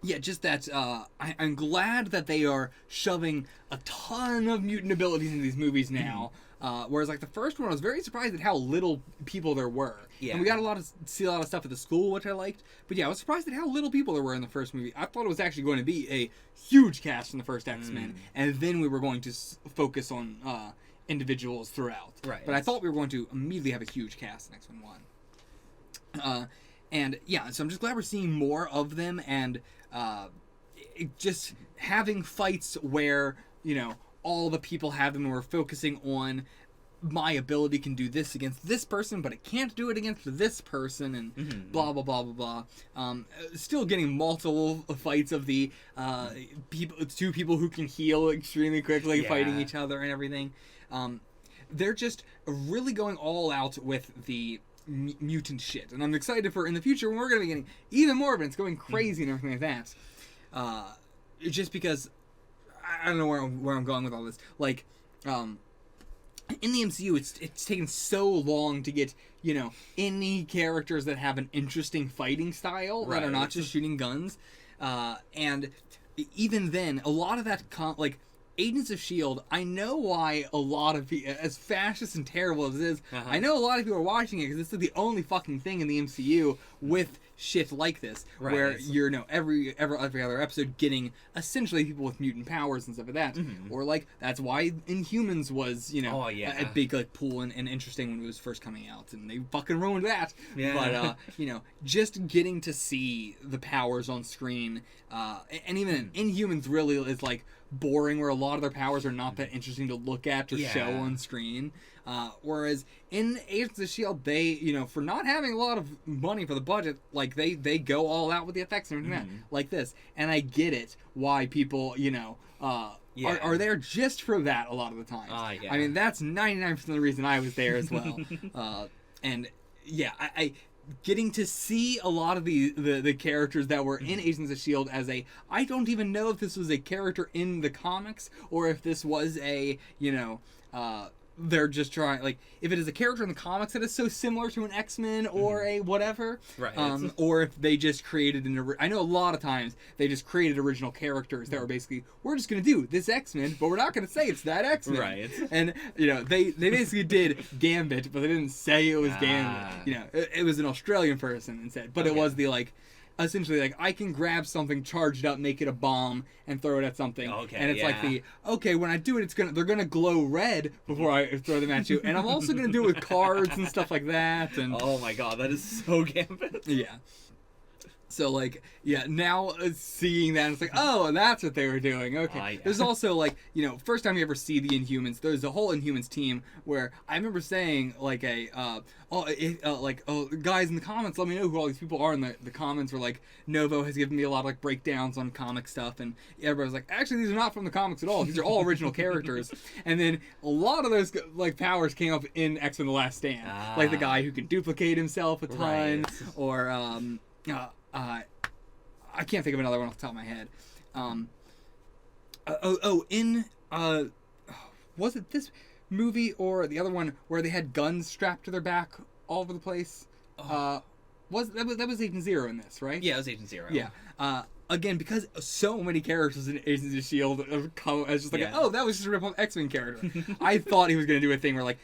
A: Just that I'm glad that they are shoving a ton of mutant abilities into these movies now. Whereas like the first one, I was very surprised at how little people there were. Yeah. And we got to see a lot of stuff at the school, which I liked. But yeah, I was surprised at how little people there were in the first movie. I thought it was actually going to be a huge cast in the first X-Men, and then we were going to focus on individuals throughout.
B: Right.
A: But I thought we were going to immediately have a huge cast in X-Men 1. And yeah, so I'm just glad we're seeing more of them, and just having fights where all the people have them, and we're focusing on my ability can do this against this person, but it can't do it against this person, and blah blah blah blah blah. Still getting multiple fights of the two people who can heal extremely quickly, fighting each other and everything. They're just really going all out with the mutant shit, and I'm excited for in the future when we're going to be getting even more of it. It's going crazy and everything like that. Just because I don't know where I'm going with all this. Like, in the MCU, it's taken so long to get any characters that have an interesting fighting style that are not just shooting guns, and even then, a lot of that like Agents of S.H.I.E.L.D., I know why a lot of people, as fascist and terrible as it is, I know a lot of people are watching it because this is the only fucking thing in the MCU with shit like this, where you're every other episode getting essentially people with mutant powers and stuff like that, or like that's why Inhumans was a big like pool and interesting when it was first coming out, and they fucking ruined that. But just getting to see the powers on screen, and even Inhumans really is like boring, where a lot of their powers are not that interesting to look at or show on screen. Whereas in Agents of S.H.I.E.L.D., they, you know, for not having a lot of money for the budget, like, they go all out with the effects and everything like this. And I get it, why people, you know, are there just for that a lot of the time. I mean, that's 99% of the reason I was there as well. And, yeah, I getting to see a lot of the characters that were in Agents of S.H.I.E.L.D. as I don't even know if this was a character in the comics or if this was a, you know, they're just trying, like, if it is a character in the comics that is so similar to an X-Men or a whatever,
B: right?
A: Or if they just created I know a lot of times they just created original characters that were basically, we're just gonna do this X-Men, but we're not gonna say it's that X-Men,
B: right?
A: And you know, they basically did Gambit, but they didn't say it was Gambit. You know, it was an Australian person instead, but it was the, like, essentially, like, I can grab something charged up, make it a bomb, and throw it at something. And it's like when I do it, they're gonna glow red before I throw them at you. And I'm also gonna do it with cards and stuff like that. And
B: oh my god, that is so Gambit.
A: Yeah. So, like, yeah, now seeing that, it's like, oh, that's what they were doing. Okay. There's also, like, you know, first time you ever see the Inhumans, there's a whole Inhumans team where I remember saying, like, guys in the comments, let me know who all these people are. And the comments were like, Novo has given me a lot of, like, breakdowns on comic stuff. And everybody was like, actually, these are not from the comics at all. These are all original characters. And then a lot of those, like, powers came up in X-Men The Last Stand. Like the guy who can duplicate himself a ton, or, I can't think of another one off the top of my head. Was it this movie or the other one where they had guns strapped to their back all over the place? That was Agent Zero in this, right?
B: Yeah, it was Agent Zero.
A: Yeah. Again, because so many characters in Agents of S.H.I.E.L.D. come as just like, oh, that was just a rip-off X-Men character. I thought he was going to do a thing where, like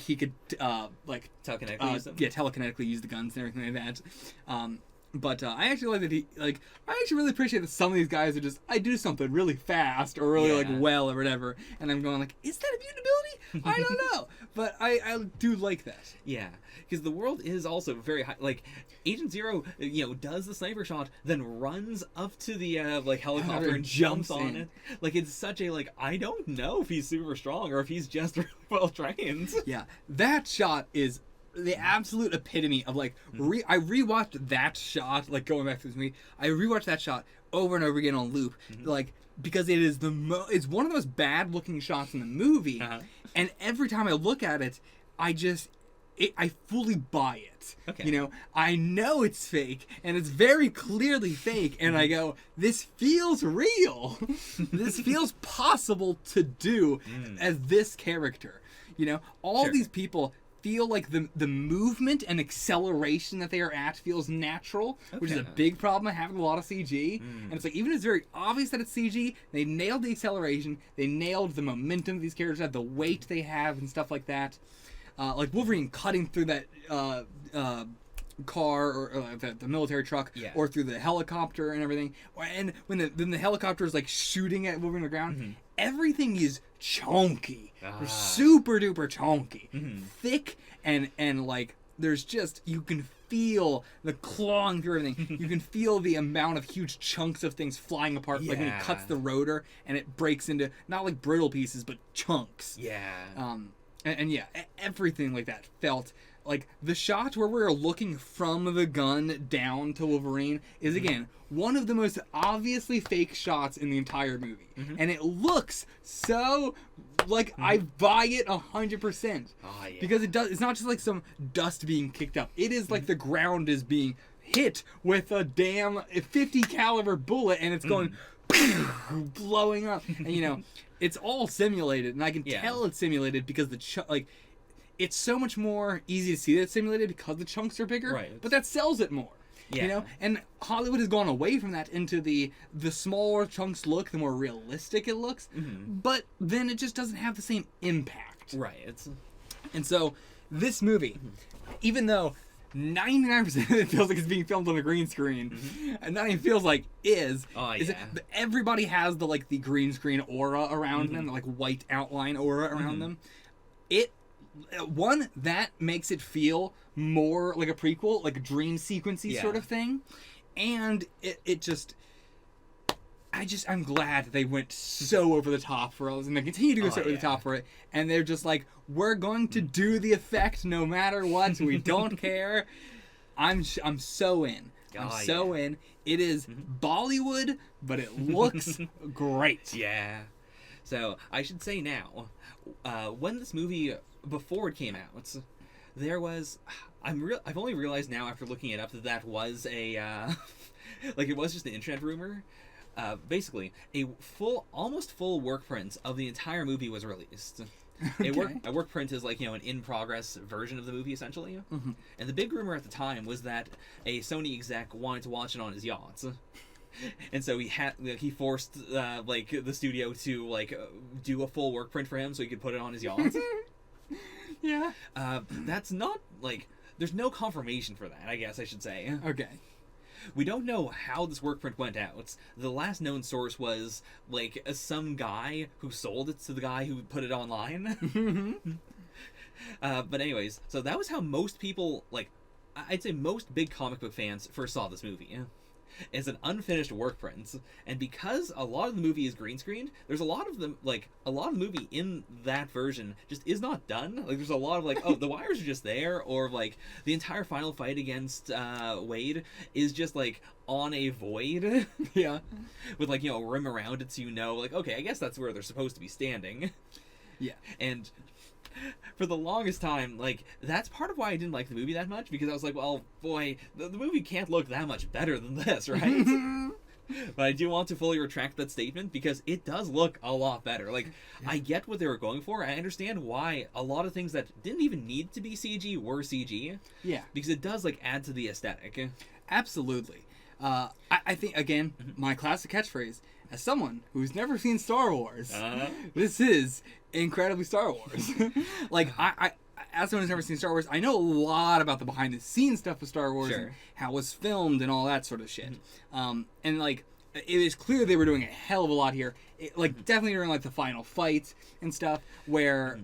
A: he could,
B: telekinetically use them?
A: Yeah, telekinetically use the guns and everything like that. But I actually like that I actually really appreciate that some of these guys are just, I do something really fast or really well or whatever, and I'm going like, is that a mutant ability? I don't know, but I do like that.
B: Yeah, because the world is also very high. Like, Agent Zero, you know, does the sniper shot, then runs up to the helicopter and jumps on it. Like, it's such a, like, I don't know if he's super strong or if he's just really well trained.
A: Yeah, that shot is the absolute epitome of, like, I rewatched that shot, like, going back to this movie, I rewatched that shot over and over again on loop, like, because it is it's one of the most bad looking shots in the movie, and every time I look at it, I fully buy it. You know, I know it's fake, and it's very clearly fake, and I go, this feels real. This feels possible to do as this character. You know, all these people feel like the movement and acceleration that they are at feels natural, which is a big problem of having a lot of CG. And it's like, even if it's very obvious that it's CG, they nailed the acceleration, they nailed the momentum these characters have, the weight they have, and stuff like that. Like Wolverine cutting through that car or the military truck, or through the helicopter and everything. And when the helicopter is like shooting at Wolverine on the ground, everything is chunky, super duper chunky, thick, and like there's just, you can feel the clawing through everything. You can feel the amount of huge chunks of things flying apart, like when he cuts the rotor and it breaks into not like brittle pieces but chunks. And yeah, everything like that felt like the shot where we're looking from the gun down to Wolverine is, again, one of the most obviously fake shots in the entire movie. And it looks so, like, I buy it 100%. Because it's not just like some dust being kicked up. It is like the ground is being hit with a damn 50 caliber bullet, and it's going blowing up. And, you know, it's all simulated, and I can tell it's simulated because it's so much more easy to see that it's simulated because the chunks are bigger, but that sells it more. You know, and Hollywood has gone away from that into the smaller chunks look, the more realistic it looks, but then it just doesn't have the same impact. And so this movie, even though 99% of it feels like it's being filmed on a green screen, and not even feels like everybody has the green screen aura around them, the like white outline aura around them. That makes it feel more like a prequel, like a dream sequency sort of thing, and it just, I'm glad they went so over the top for all this, and they continue to go so over the top for it. And they're just like, we're going to do the effect no matter what. We don't care. I'm so in. I'm so in. It is Bollywood, but it looks great.
B: Yeah. So I should say now, when this movie, before it came out, there was, I've only realized now after looking it up that was a, like it was just an internet rumor. Basically, almost full work print of the entire movie was released. Okay. A work print is like, an in-progress version of the movie, essentially. Mm-hmm. And the big rumor at the time was that a Sony exec wanted to watch it on his yacht. And so he forced the studio to do a full work print for him so he could put it on his yacht.
A: Yeah.
B: That's not there's no confirmation for that, I guess I should say.
A: Okay.
B: We don't know how this work print went out. The last known source was some guy who sold it to the guy who put it online. But anyways, so that was how most people, I'd say most big comic book fans first saw this movie. It's an unfinished work print, and because a lot of the movie is green screened, there's a lot of the movie in that version just is not done. There's a lot of the wires are just there, or the entire final fight against Wade is just on a void.
A: Yeah.
B: With a rim around it, so okay, I guess that's where they're supposed to be standing.
A: Yeah.
B: And for the longest time, that's part of why I didn't like the movie that much, because I was like, well, boy, the movie can't look that much better than this, right? But I do want to fully retract that statement, because it does look a lot better. I get what they were going for. I understand why a lot of things that didn't even need to be CG were CG.
A: Yeah.
B: Because it does, add to the aesthetic.
A: Absolutely. I think, again, my classic catchphrase, as someone who's never seen Star Wars, this is incredibly Star Wars. I as someone who's never seen Star Wars, I know a lot about the behind-the-scenes stuff of Star Wars, and how it was filmed and all that sort of shit. And it is clear they were doing a hell of a lot here. Definitely during the final fight and stuff, where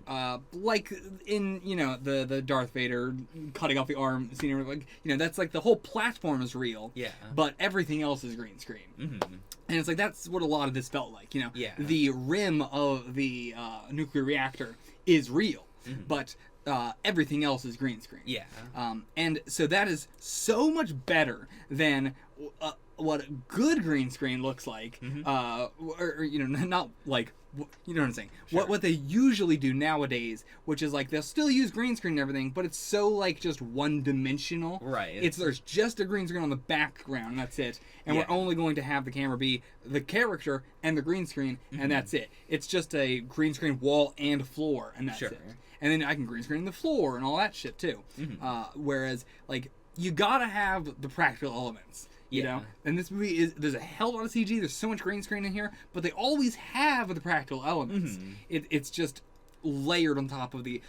A: in the Darth Vader cutting off the arm scene, that's the whole platform is real.
B: Yeah.
A: But everything else is green screen. Mm-hmm. And it's that's what a lot of this felt like.
B: Yeah.
A: The rim of the nuclear reactor is real, but everything else is green screen.
B: Yeah.
A: And so that is so much better than what good green screen looks like. Or not you know what I'm saying.
B: Sure.
A: What they usually do nowadays, which is they'll still use green screen and everything, but it's so just one dimensional.
B: Right.
A: There's just a green screen on the background, and that's it. And we're only going to have the camera be the character and the green screen, and that's it. It's just a green screen wall and floor, and that's it. And then I can green screen the floor and all that shit too. Whereas you gotta have the practical elements. You know? And this movie there's a hell of a lot of CG, there's so much green screen in here, but they always have the practical elements. It's just layered on top of the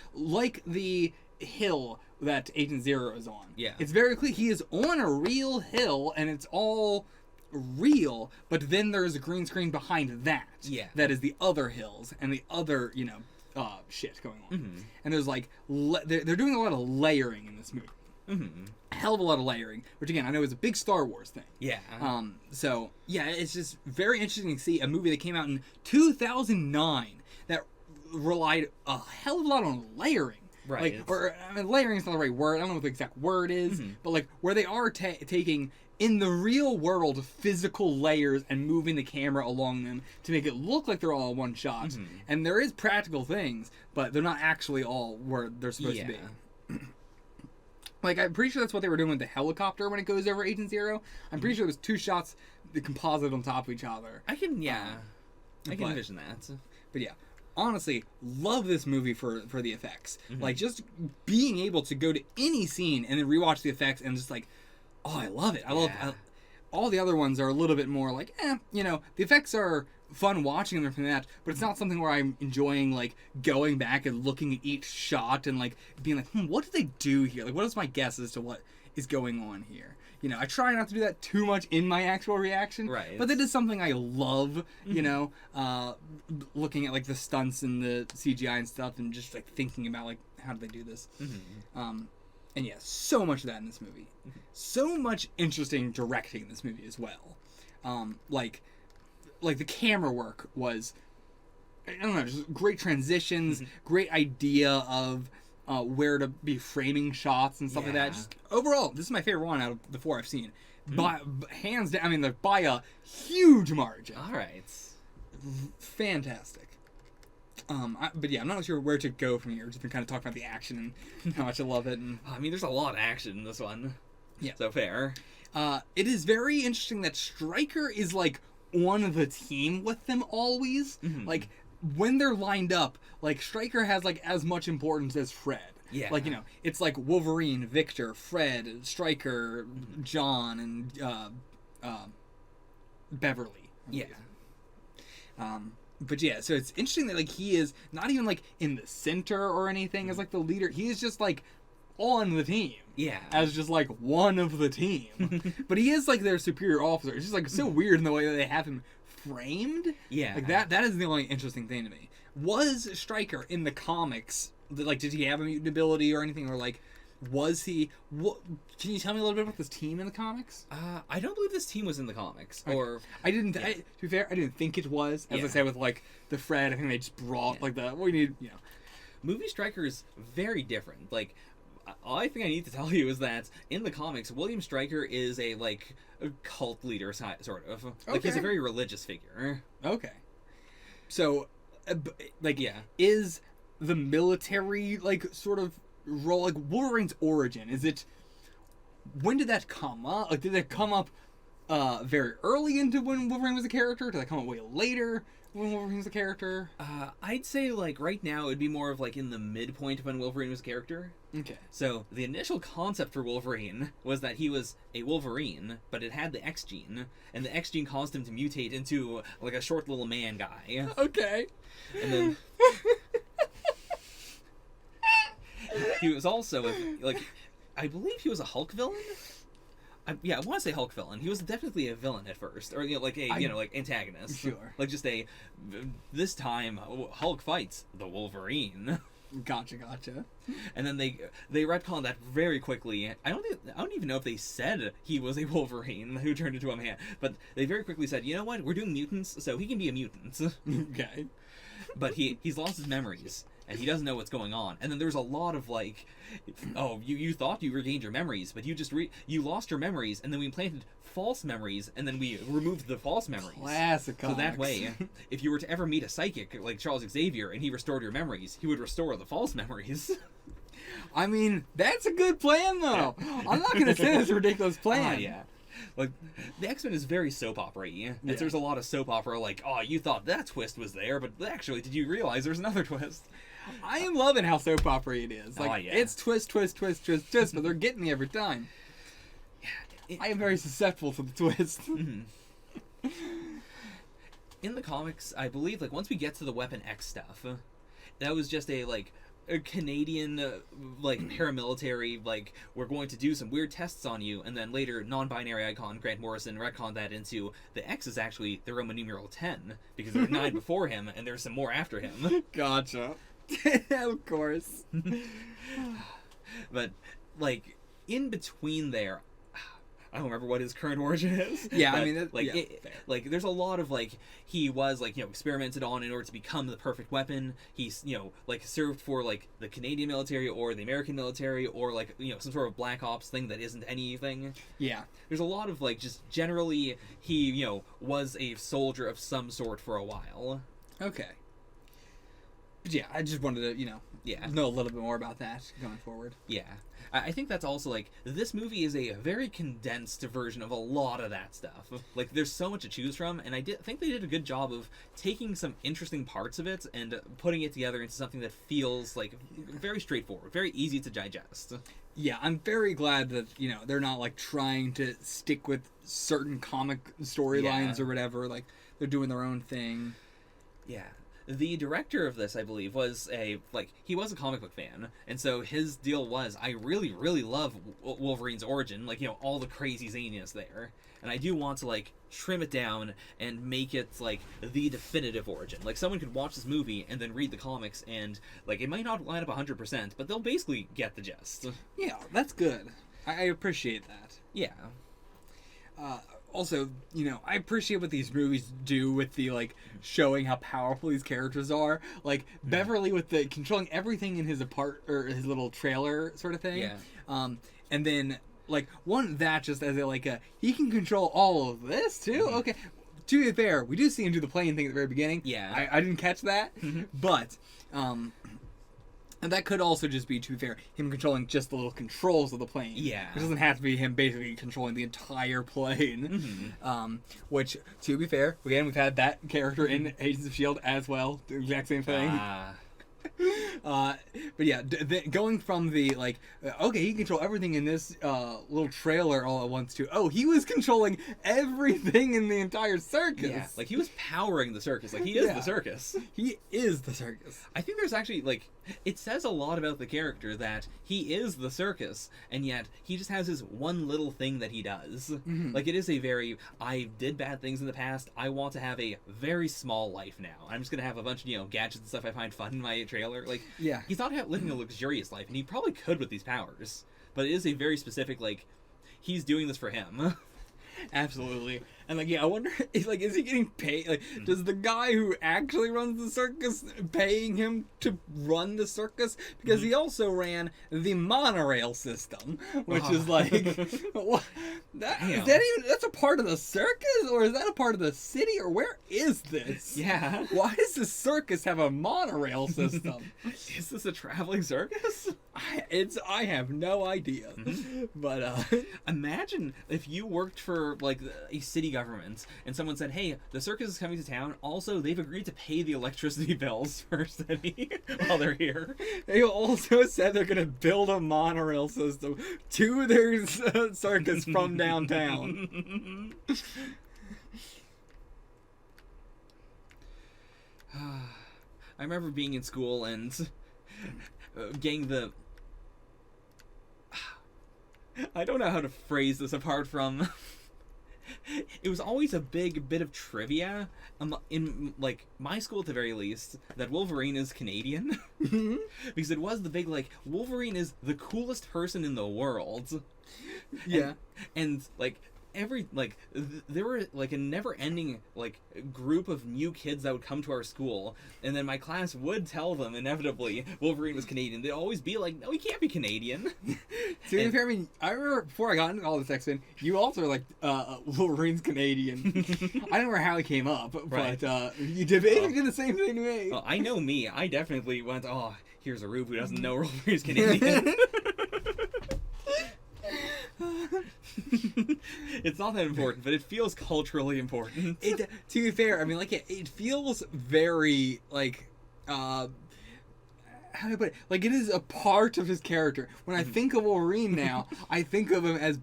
A: hill that Agent Zero is on.
B: Yeah.
A: It's very clear he is on a real hill, and it's all real, but then there's a green screen behind that.
B: Yeah.
A: That is the other hills and the other, shit going on. And there's they're doing a lot of layering in this movie. A hell of a lot of layering, which again I know is a big Star Wars thing.
B: Yeah.
A: So yeah, it's just very interesting to see a movie that came out in 2009 that relied a hell of a lot on layering.
B: Right.
A: Layering is not the right word. I don't know what the exact word is, but where they are taking in the real world physical layers and moving the camera along them to make it look like they're all one shot. And there is practical things, but they're not actually all where they're supposed to be. I'm pretty sure that's what they were doing with the helicopter when it goes over Agent Zero. I'm pretty sure it was two shots that composite on top of each other.
B: I can envision that.
A: But yeah, honestly, love this movie for the effects. Just being able to go to any scene and then rewatch the effects and just oh, I love it. I love all the other ones are a little bit more the effects are fun watching them from that, but it's not something where I'm enjoying going back and looking at each shot and being what did they do here? What is my guess as to what is going on here? I try not to do that too much in my actual reaction,
B: right?
A: But that is something I love, looking at the stunts and the CGI and stuff, and just thinking about how do they do this? And yeah, so much of that in this movie, so much interesting directing in this movie as well. like the camera work was, I don't know, just great transitions, great idea of where to be framing shots and stuff like that. Just overall, this is my favorite one out of the 4 I've seen. By hands down, I mean, by a huge margin.
B: All right.
A: Fantastic. But yeah, I'm not sure where to go from here. Just been kind of talking about the action and how much I love it. And
B: I mean, there's a lot of action in this one.
A: Yeah.
B: So fair.
A: It is very interesting that Stryker is like on the team with them always. Like when they're lined up, like Stryker has like as much importance as Fred.
B: Yeah.
A: Like, you know, it's like Wolverine, Victor, Fred, Stryker, John, and Beverly.
B: Yeah.
A: But yeah, so it's interesting that like he is not even like in the center or anything as like the leader. He is just like on the team.
B: Yeah.
A: As just like one of the team. But he is like their superior officer. It's just like so weird in the way that they have him framed.
B: Yeah.
A: Like that is the only interesting thing to me. Was Stryker in the comics, like, did he have a mutant ability or anything, or like was he can you tell me a little bit about this team in the comics?
B: I don't believe this team was in the comics.
A: Okay.
B: Or
A: I didn't to be fair, I didn't think it was. As I said with like the Fred, I think they just brought like the we need, you know.
B: Movie Stryker is very different. Like, all I think I need to tell you is that in the comics, William Stryker is a like a cult leader sort of. Like he's a very religious figure.
A: Okay. So like is the military like sort of role, like Wolverine's origin, is it, when did that come up? Like, did it come up very early into when Wolverine was a character? Did that come up way later when Wolverine was a character?
B: I'd say like right now it'd be more of like in the midpoint of when Wolverine was a character.
A: Okay.
B: So the initial concept for Wolverine was that he was a Wolverine, but it had the X gene, and the X gene caused him to mutate into like a short little man guy.
A: Okay.
B: And then he was also like, I believe he was a Hulk villain. I want to say Hulk villain. He was definitely a villain at first, or like a like antagonist.
A: Sure.
B: Like just this time Hulk fights the Wolverine.
A: Gotcha.
B: And then they retconned that very quickly. I don't even know if they said he was a Wolverine who turned into a man, but they very quickly said, you know what, we're doing mutants, so he can be a mutant.
A: Okay.
B: But he's lost his memories, and he doesn't know what's going on. And then there's a lot of like, oh, you thought you regained your memories, but you just you lost your memories, and then we implanted false memories, and then we removed the false memories.
A: Classic comics.
B: So that way, if you were to ever meet a psychic like Charles Xavier and he restored your memories, he would restore the false memories.
A: I mean, that's a good plan, though. I'm not going to say that's a ridiculous plan.
B: Yeah. Like, the X-Men is very soap opera-y. And there's a lot of soap opera like, oh, you thought that twist was there, but actually, did you realize there's another twist?
A: I am loving how soap opera it is. Like, it's twist, but they're getting me every time. I am very susceptible to the twist.
B: In the comics, I believe, like, once we get to the Weapon X stuff, that was just a Canadian, paramilitary, like, we're going to do some weird tests on you, and then later, non-binary icon Grant Morrison retconned that into the X is actually the Roman numeral 10, because there were 9 before him, and there's some more after him.
A: Gotcha. Of course.
B: But, like, in between there, I don't remember what his current origin is.
A: Yeah,
B: but,
A: I mean,
B: there's a lot of he was experimented on in order to become the perfect weapon. He's served for the Canadian military or the American military or some sort of black ops thing that isn't anything.
A: Yeah,
B: there's a lot of just generally he was a soldier of some sort for a while.
A: Okay. Yeah, I just wanted to know a little bit more about that going forward.
B: Yeah. I think that's also, this movie is a very condensed version of a lot of that stuff. There's so much to choose from, and I think they did a good job of taking some interesting parts of it and putting it together into something that feels, very straightforward, very easy to digest.
A: Yeah, I'm very glad that, they're not, trying to stick with certain comic storylines or whatever. They're doing their own thing.
B: Yeah. The director of this, I believe, was he was a comic book fan, and so his deal was, I really, really love Wolverine's origin, all the crazy zaniness there, and I do want to, trim it down and make it, the definitive origin. Someone could watch this movie and then read the comics, and, it might not line up 100%, but they'll basically get the gist.
A: Yeah, that's good. I appreciate that.
B: Yeah.
A: also, you know, I appreciate what these movies do with the, like, showing how powerful these characters are. Like, Beverly with the controlling everything in his or his little trailer sort of thing.
B: Yeah.
A: And then, like, that just as he can control all of this, too?
B: Mm-hmm.
A: Okay. To be fair, we do see him do the plane thing at the very beginning.
B: Yeah.
A: I didn't catch that.
B: Mm-hmm.
A: But, and that could also just be, to be fair, him controlling just the little controls of the plane.
B: Yeah.
A: It doesn't have to be him basically controlling the entire plane.
B: Mm-hmm.
A: Which, to be fair, again, we've had that character in Agents of S.H.I.E.L.D. as well. The exact same thing. But yeah, going from the, like, okay, he can control everything in this little trailer all at once to, oh, he was controlling everything in the entire circus.
B: Yeah, like, he was powering the circus. Like, he is the circus.
A: He is the circus.
B: I think there's actually, like, it says a lot about the character that he is the circus, and yet he just has his one little thing that he does.
A: Mm-hmm.
B: Like, it is a very, I did bad things in the past, I want to have a very small life now. I'm just gonna have a bunch of, you know, gadgets and stuff I find fun in my trailer. Like,
A: yeah,
B: he's not living a luxurious life, and he probably could with these powers. But it is a very specific, like, he's doing this for him.
A: Absolutely. And, like, yeah, I wonder, is he getting paid? Like, does the guy who actually runs the circus paying him to run the circus? Because he also ran the monorail system, which is like, what? That's a part of the circus? Or is that a part of the city? Or where is this?
B: Yeah.
A: Why does the circus have a monorail system?
B: Is this a traveling circus?
A: I have no idea.
B: Mm-hmm.
A: But,
B: imagine if you worked for, like, a city government and someone said, hey, the circus is coming to town, also they've agreed to pay the electricity bills for city while they're here.
A: They also said they're gonna build a monorail system to their circus from downtown.
B: I remember being in school and getting the... I don't know how to phrase this apart from... It was always a big bit of trivia, in, like, my school at the very least, that Wolverine is Canadian. Because it was the big, like, Wolverine is the coolest person in the world.
A: Yeah.
B: And like, there were, like, a never-ending, like, group of new kids that would come to our school, and then my class would tell them, inevitably, Wolverine was Canadian. They'd always be like, no, he can't be Canadian.
A: To be fair, I mean, I remember before I got into all this X-Men, you also were like, Wolverine's Canadian. I don't remember how it came up, but you did the same thing to me.
B: Well, I know me. I definitely went, oh, here's a rube who doesn't know Wolverine's Canadian. It's not that important, but it feels culturally important.
A: To be fair, I mean, like, it feels very, like, how do I put it? Like, it is a part of his character. When I think of Wolverine now, I think of him as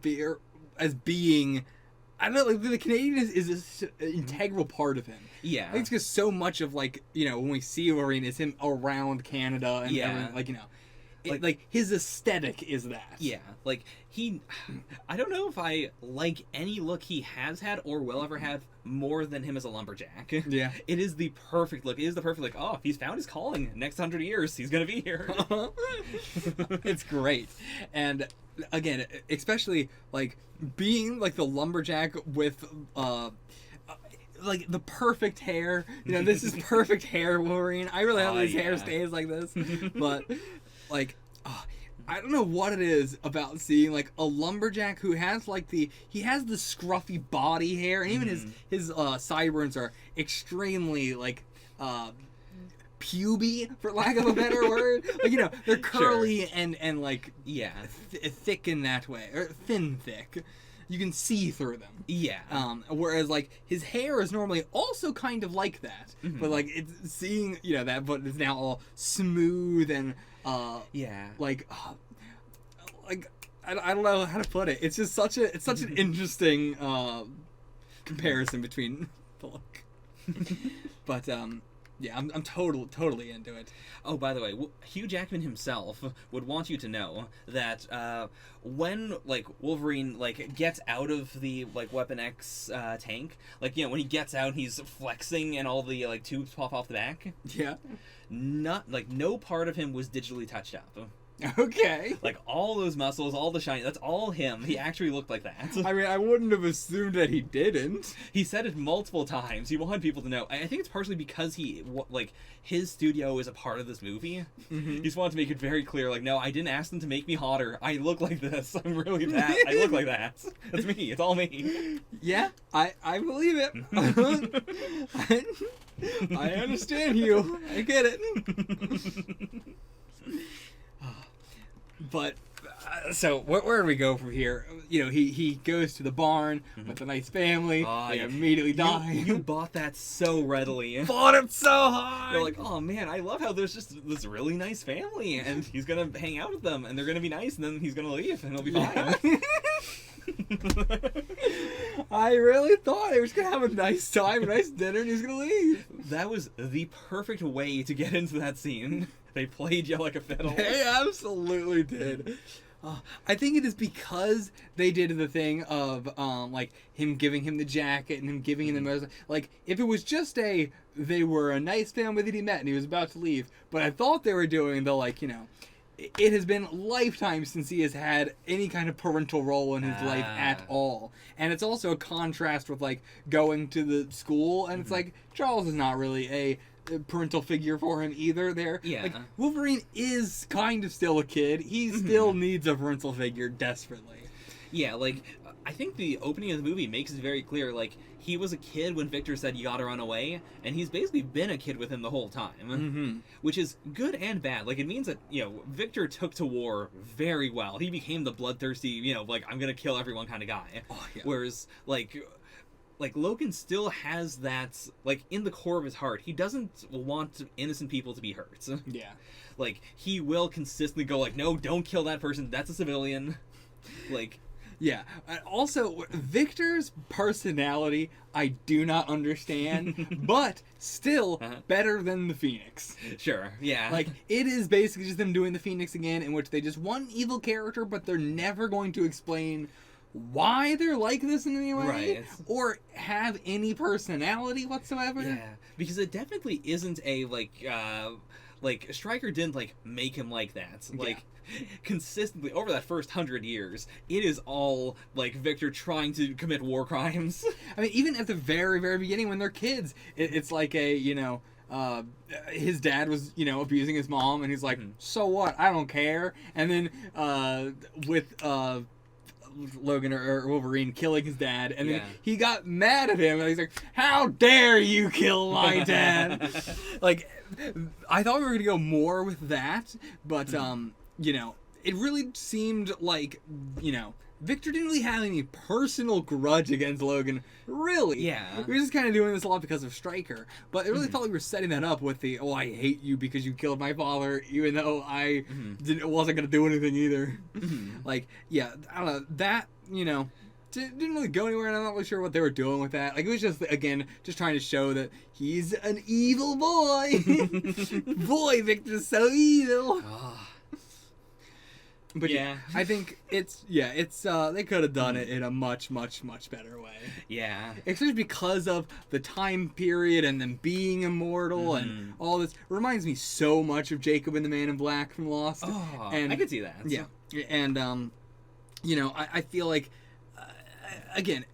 A: being, I don't know, like, the Canadian is an integral part of him.
B: Yeah.
A: I think it's because so much of, like, you know, when we see Wolverine, it's him around Canada and everything, like, you know. Like, his aesthetic is that.
B: Yeah, like, I don't know if I like any look he has had or will ever have more than him as a lumberjack.
A: Yeah.
B: It is the perfect look. It is the perfect, like, oh, if he's found his calling, next 100 years, he's gonna be here.
A: It's great. And, again, especially, like, being, like, the lumberjack with, like, the perfect hair. You know, this is perfect hair, Wolverine. I really hope his hair stays like this. But... like, I don't know what it is about seeing, like, a lumberjack who has, like, he has the scruffy body hair, and even his sideburns are extremely, like, puby, for lack of a better word. Like, you know, they're curly and like, thick in that way, or thick. You can see through them.
B: Yeah.
A: Whereas, like, his hair is normally also kind of like that. Mm-hmm. But, like, it's seeing, you know, that, but it's now all smooth and, like, I don't know how to put it. It's just such an interesting, comparison between the look. But, yeah, I'm totally into it.
B: Oh, by the way, Hugh Jackman himself would want you to know that when, like, Wolverine, like, gets out of the, like, Weapon X tank, like, you know, when he gets out, he's flexing and all the, like, tubes pop off the back.
A: Yeah.
B: No part of him was digitally touched up.
A: Okay.
B: Like, all those muscles, all the shine, that's all him. He actually looked like that.
A: I mean, I wouldn't have assumed that he didn't.
B: He said it multiple times. He wanted people to know. I think it's partially because his studio is a part of this movie. Mm-hmm. He just wanted to make it very clear, like, no, I didn't ask them to make me hotter. I look like this. I'm really that. I look like that. That's me. It's all me.
A: Yeah, I believe it. I understand you. I get it. But so where do we go from here? You know, he goes to the barn with a nice family. They immediately die.
B: You bought that so readily.
A: Bought it so hard.
B: You're like, oh man, I love how there's just this really nice family, and he's gonna hang out with them, and they're gonna be nice, and then he's gonna leave, and he'll be fine.
A: I really thought he was gonna have a nice time, a nice dinner, and he's gonna leave.
B: That was the perfect way to get into that scene. They played you like a fiddle.
A: They absolutely did. I think it is because they did the thing of like him giving him the jacket and him giving him the like if it was just they were a nice family that he met and he was about to leave, but I thought they were doing the like, you know, it has been lifetimes since he has had any kind of parental role in his life at all. And it's also a contrast with like going to the school and it's like Charles is not really a parental figure for him either there.
B: Yeah.
A: Like, Wolverine is kind of still a kid. He still needs a parental figure desperately.
B: Yeah, like, I think the opening of the movie makes it very clear, like, he was a kid when Victor said you gotta run away, and he's basically been a kid with him the whole time. Which is good and bad. Like, it means that, you know, Victor took to war very well. He became the bloodthirsty, you know, like, I'm gonna kill everyone kind of guy.
A: Oh, yeah.
B: Whereas, like, Logan still has that, like, in the core of his heart, he doesn't want innocent people to be hurt.
A: Yeah.
B: Like, he will consistently go, like, no, don't kill that person, that's a civilian. Like...
A: Yeah. Also, Victor's personality, I do not understand, but still better than the Phoenix.
B: Sure, yeah.
A: Like, it is basically just them doing the Phoenix again, in which they just want an evil character, but they're never going to explain why they're like this in any way,
B: right.
A: Or have any personality whatsoever.
B: Yeah, because it definitely isn't a, like, Stryker didn't, like, make him like that. Like, consistently, over that first 100 years, it is all, like, Victor trying to commit war crimes.
A: I mean, even at the very, very beginning when they're kids, it's like a, you know... his dad was, you know, abusing his mom, and he's like, so what? I don't care. And then, with, Logan or Wolverine killing his dad, and then he got mad at him, and he's like, how dare you kill my dad? Like, I thought we were gonna go more with that, but, you know, it really seemed like, you know, Victor didn't really have any personal grudge against Logan, really.
B: Yeah.
A: We were just kind of doing this a lot because of Stryker. But it really felt like we were setting that up with the, oh, I hate you because you killed my father, even though I wasn't going to do anything either. Like, yeah, I don't know, that, you know, didn't really go anywhere, and I'm not really sure what they were doing with that. Like, it was just, again, just trying to show that he's an evil boy. Boy, Victor's so evil. But yeah, I think it's they could have done it in a much, much, much better way.
B: Yeah.
A: Especially because of the time period and them being immortal and all this. It reminds me so much of Jacob and the Man in Black from Lost.
B: Oh,
A: and,
B: I could see that.
A: Yeah. And, you know, I feel like, again...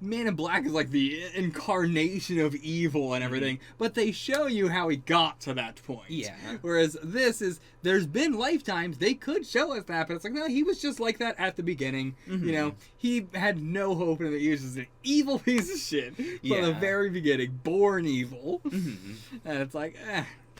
A: Man in Black is like the incarnation of evil and everything, but they show you how he got to that point.
B: Yeah.
A: Whereas this is, there's been lifetimes, they could show us that, but it's like, no, he was just like that at the beginning. You know, he had no hope in it. He was just an evil piece of shit from the very beginning, born evil. And it's like,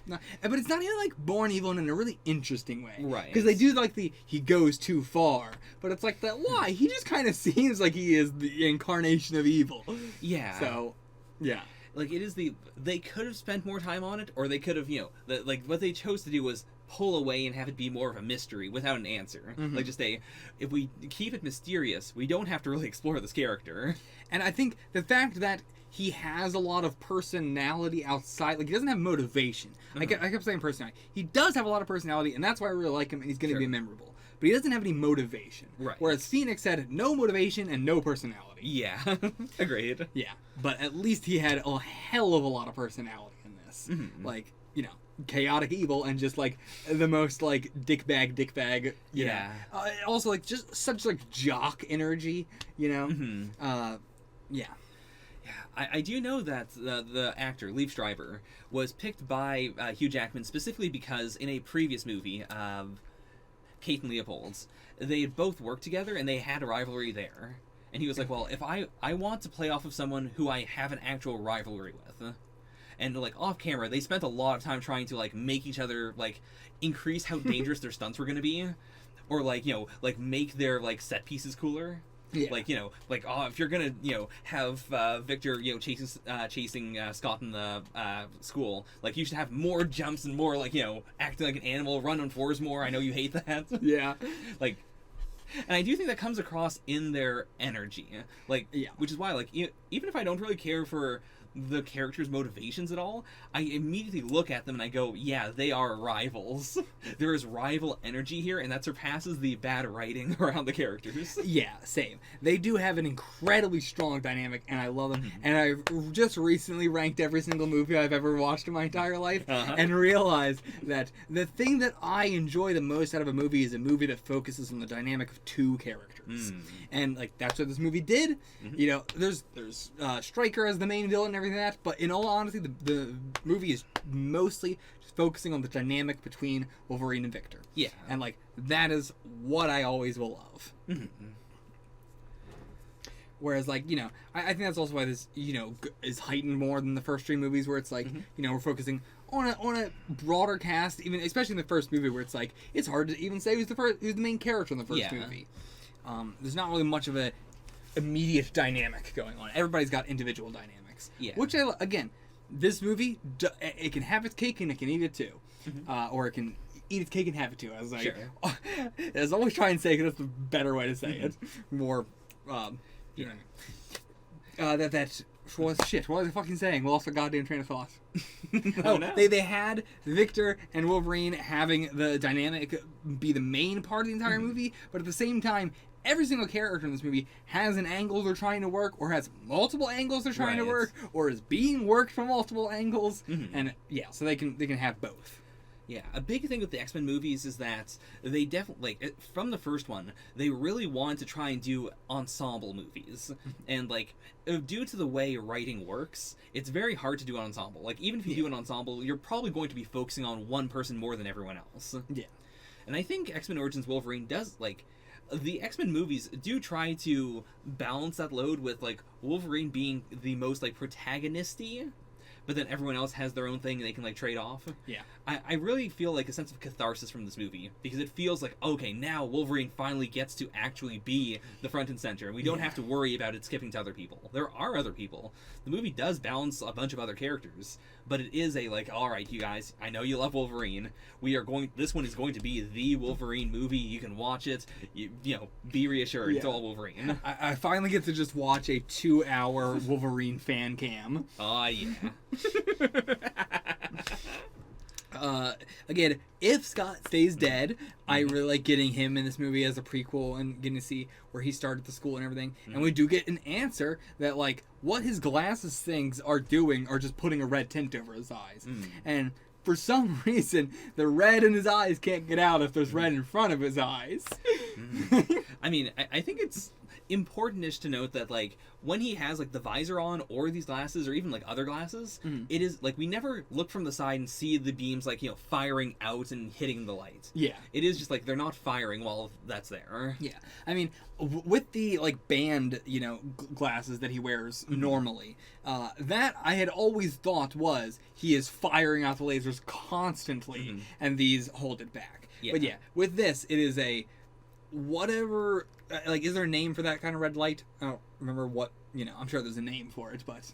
A: no, but it's not even like born evil in a really interesting way,
B: right?
A: Because they do like he goes too far, but it's like that. Why? He just kind of seems like he is the incarnation of evil.
B: Yeah.
A: So, yeah.
B: Like, it is they could have spent more time on it, or they could have, you know, like what they chose to do was pull away and have it be more of a mystery without an answer. Like, just if we keep it mysterious, we don't have to really explore this character.
A: And I think the fact that he has a lot of personality outside, like, he doesn't have motivation. I kept saying personality. He does have a lot of personality, and that's why I really like him, and he's going to be memorable. But he doesn't have any motivation.
B: Right.
A: Whereas Phoenix had no motivation and no personality.
B: Yeah. Agreed.
A: Yeah. But at least he had a hell of a lot of personality in this. Like, chaotic evil and just like the most like dickbag, you know. Also like just such like jock energy, you know. Yeah.
B: I do know that the actor Liev Schreiber was picked by Hugh Jackman specifically because in a previous movie, Kate and Leopold's, they had both worked together and they had a rivalry there. And he was like, well, if I want to play off of someone who I have an actual rivalry with. And, like, off camera, they spent a lot of time trying to, like, make each other, like, increase how dangerous their stunts were going to be. Or, like, you know, like, make their, like, set pieces cooler. Yeah. Like, you know, like, oh, if you're going to, you know, have Victor, you know, chasing Scott in the school, like, you should have more jumps and more, like, you know, acting like an animal, run on fours more. I know you hate that.
A: Yeah.
B: Like... And I do think that comes across in their energy. Like, which is why, like, even if I don't really care for the characters' motivations at all, I immediately look at them and I go, yeah, they are rivals. There is rival energy here, and that surpasses the bad writing around the characters.
A: Yeah, same. They do have an incredibly strong dynamic, and I love them. And I've just recently ranked every single movie I've ever watched in my entire life, and realized that the thing that I enjoy the most out of a movie is a movie that focuses on the dynamic of two characters. And, like, that's what this movie did. You know, there's Stryker as the main villain and everything like that, but in all honesty, the movie is mostly just focusing on the dynamic between Wolverine and Victor.
B: Yeah.
A: And, like, that is what I always will love. Whereas, like, you know, I think that's also why this, you know, is heightened more than the first three movies, where it's like, you know, we're focusing on a broader cast, even especially in the first movie, where it's like it's hard to even say who's the main character in the first movie. There's not really much of a immediate dynamic going on. Everybody's got individual dynamics.
B: Yeah.
A: Which, again, this movie, it can have its cake and it can eat it too. Or it can eat its cake and have it too. I was like, I was always trying to say, because that's the better way to say it. More, you know. That was shit. What was I fucking saying? We lost a goddamn train of thought.
B: No.
A: They had Victor and Wolverine having the dynamic be the main part of the entire movie, but at the same time, every single character in this movie has an angle they're trying to work, or has multiple angles they're trying to work, or is being worked from multiple angles, and so they can have both.
B: Yeah, a big thing with the X-Men movies is that they definitely, like, from the first one, they really wanted to try and do ensemble movies. And, like, due to the way writing works, it's very hard to do an ensemble. Like, even if you do an ensemble, you're probably going to be focusing on one person more than everyone else.
A: Yeah. And
B: I think X-Men Origins Wolverine does, like, the X-Men movies do try to balance that load with, like, Wolverine being the most, like, protagonist-y, but then everyone else has their own thing and they can, like, trade off.
A: Yeah.
B: I really feel, like, a sense of catharsis from this movie, because it feels like, okay, now Wolverine finally gets to actually be the front and center, and we don't have to worry about it skipping to other people. There are other people. The movie does balance a bunch of other characters, but it is a, like, alright, you guys, I know you love Wolverine. This one is going to be the Wolverine movie. You can watch it. You know, be reassured. It's all Wolverine.
A: I finally get to just watch a 2-hour Wolverine fan cam.
B: Oh, yeah.
A: Again, if Scott stays dead, I really like getting him in this movie as a prequel and getting to see where he started the school and everything. And we do get an answer that, like, what his glasses things are doing are just putting a red tint over his eyes. And for some reason, the red in his eyes can't get out if there's red in front of his eyes.
B: I mean, I think it's important-ish to note that, like, when he has, like, the visor on, or these glasses, or even, like, other glasses, it is, like, we never look from the side and see the beams, like, you know, firing out and hitting the light.
A: Yeah.
B: It is just, like, they're not firing while that's there.
A: Yeah. I mean, with the, like, band, you know, glasses that he wears normally, that I had always thought was he is firing out the lasers constantly, and these hold it back. Yeah. But yeah, with this, it is a whatever... like, is there a name for that kind of red light? I don't remember what, you know, I'm sure there's a name for it, but...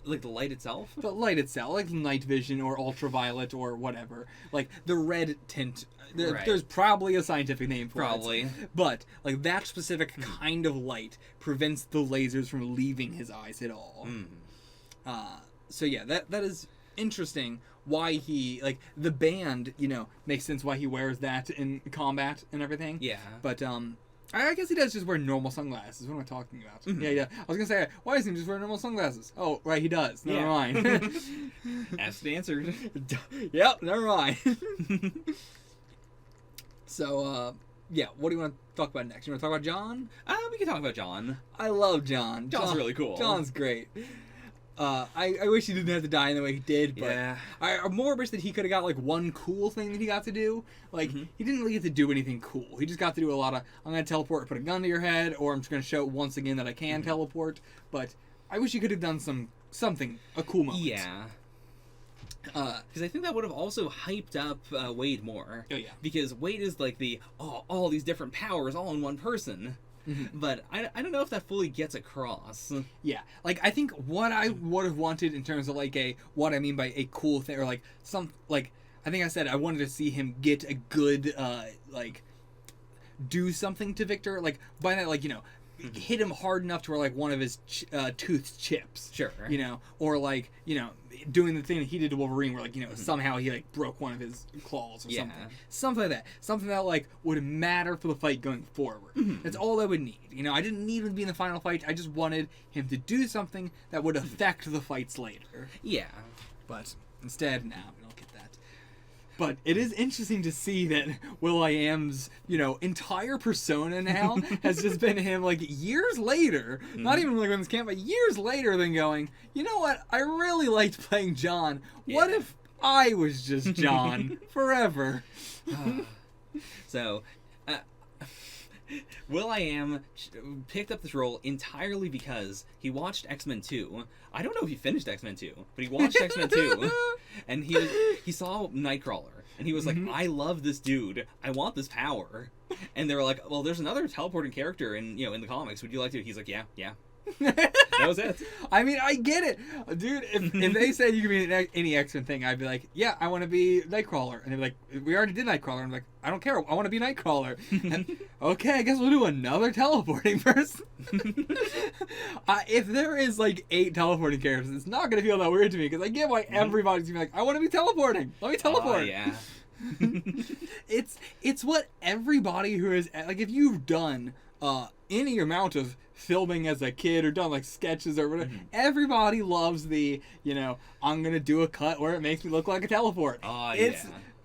B: like the light itself?
A: The light itself, like night vision or ultraviolet or whatever. Like, the red tint, there's probably a scientific name for it. But, like, that specific kind of light prevents the lasers from leaving his eyes at all. So yeah, that is interesting. Why he, like, the band, you know, makes sense why he wears that in combat and everything.
B: Yeah.
A: But, I guess he does just wear normal sunglasses. What am I talking about?
B: Mm-hmm.
A: Yeah. I was gonna say, why doesn't he just wear normal sunglasses? Oh, right, he does. Never mind.
B: Asked and answered.
A: Yep, never mind. So, yeah, what do you want to talk about next? You want to talk about John?
B: We can talk about John.
A: I love John.
B: John's really cool.
A: John's great. I wish he didn't have to die in the way he did, but I more wish that he could have got like one cool thing that he got to do. Like he didn't really get to do anything cool. He just got to do a lot of I'm gonna teleport or put a gun to your head, or I'm just gonna show once again that I can teleport. But I wish he could have done something a cool moment.
B: Yeah. Because I think that would have also hyped up Wade more.
A: Oh yeah.
B: Because Wade is like all these different powers all in one person. But I don't know if that fully gets across.
A: Yeah, like I think what I would have wanted in terms of like what I mean by a cool thing, or like I think I said I wanted to see him get a good like do something to Victor, like by that, like, you know, hit him hard enough to where like one of his tooth chips,
B: Sure.
A: you know, or like, you know, doing the thing that he did to Wolverine where like, you know, somehow he like broke one of his claws or something like that, something that like would matter for the fight going forward. That's all I would need. You know, I didn't need him to be in the final fight. I just wanted him to do something that would affect the fights later.
B: Yeah.
A: But instead, we don't get that. But it is interesting to see that Will.i.am's, you know, entire persona now has just been him, like, years later, not even like when this camp, but years later, than going, you know what, I really liked playing John. What if I was just John forever?
B: So, Will.i.am picked up this role entirely because he watched X-Men 2. I don't know if he finished X-Men 2, but he watched X-Men 2, and he saw Nightcrawler, and he was like, I love this dude. I want this power. And they were like, well, there's another teleporting character in the comics. Would you like to? He's like, yeah. That was it.
A: I mean, I get it. Dude, if they said you could be in any X-Men thing, I'd be like, yeah, I want to be Nightcrawler. And they'd be like, we already did Nightcrawler. I'm like, I don't care. I want to be Nightcrawler. And, okay, I guess we'll do another teleporting person. If there is like 8 teleporting characters, it's not going to feel that weird to me, because I get why everybody's going to be like, I want to be teleporting. Let me teleport.
B: Oh, yeah.
A: It's what everybody who is, like, if you've done any amount of filming as a kid or done like sketches or whatever, everybody loves the, you know, I'm gonna do a cut where it makes me look like a teleport.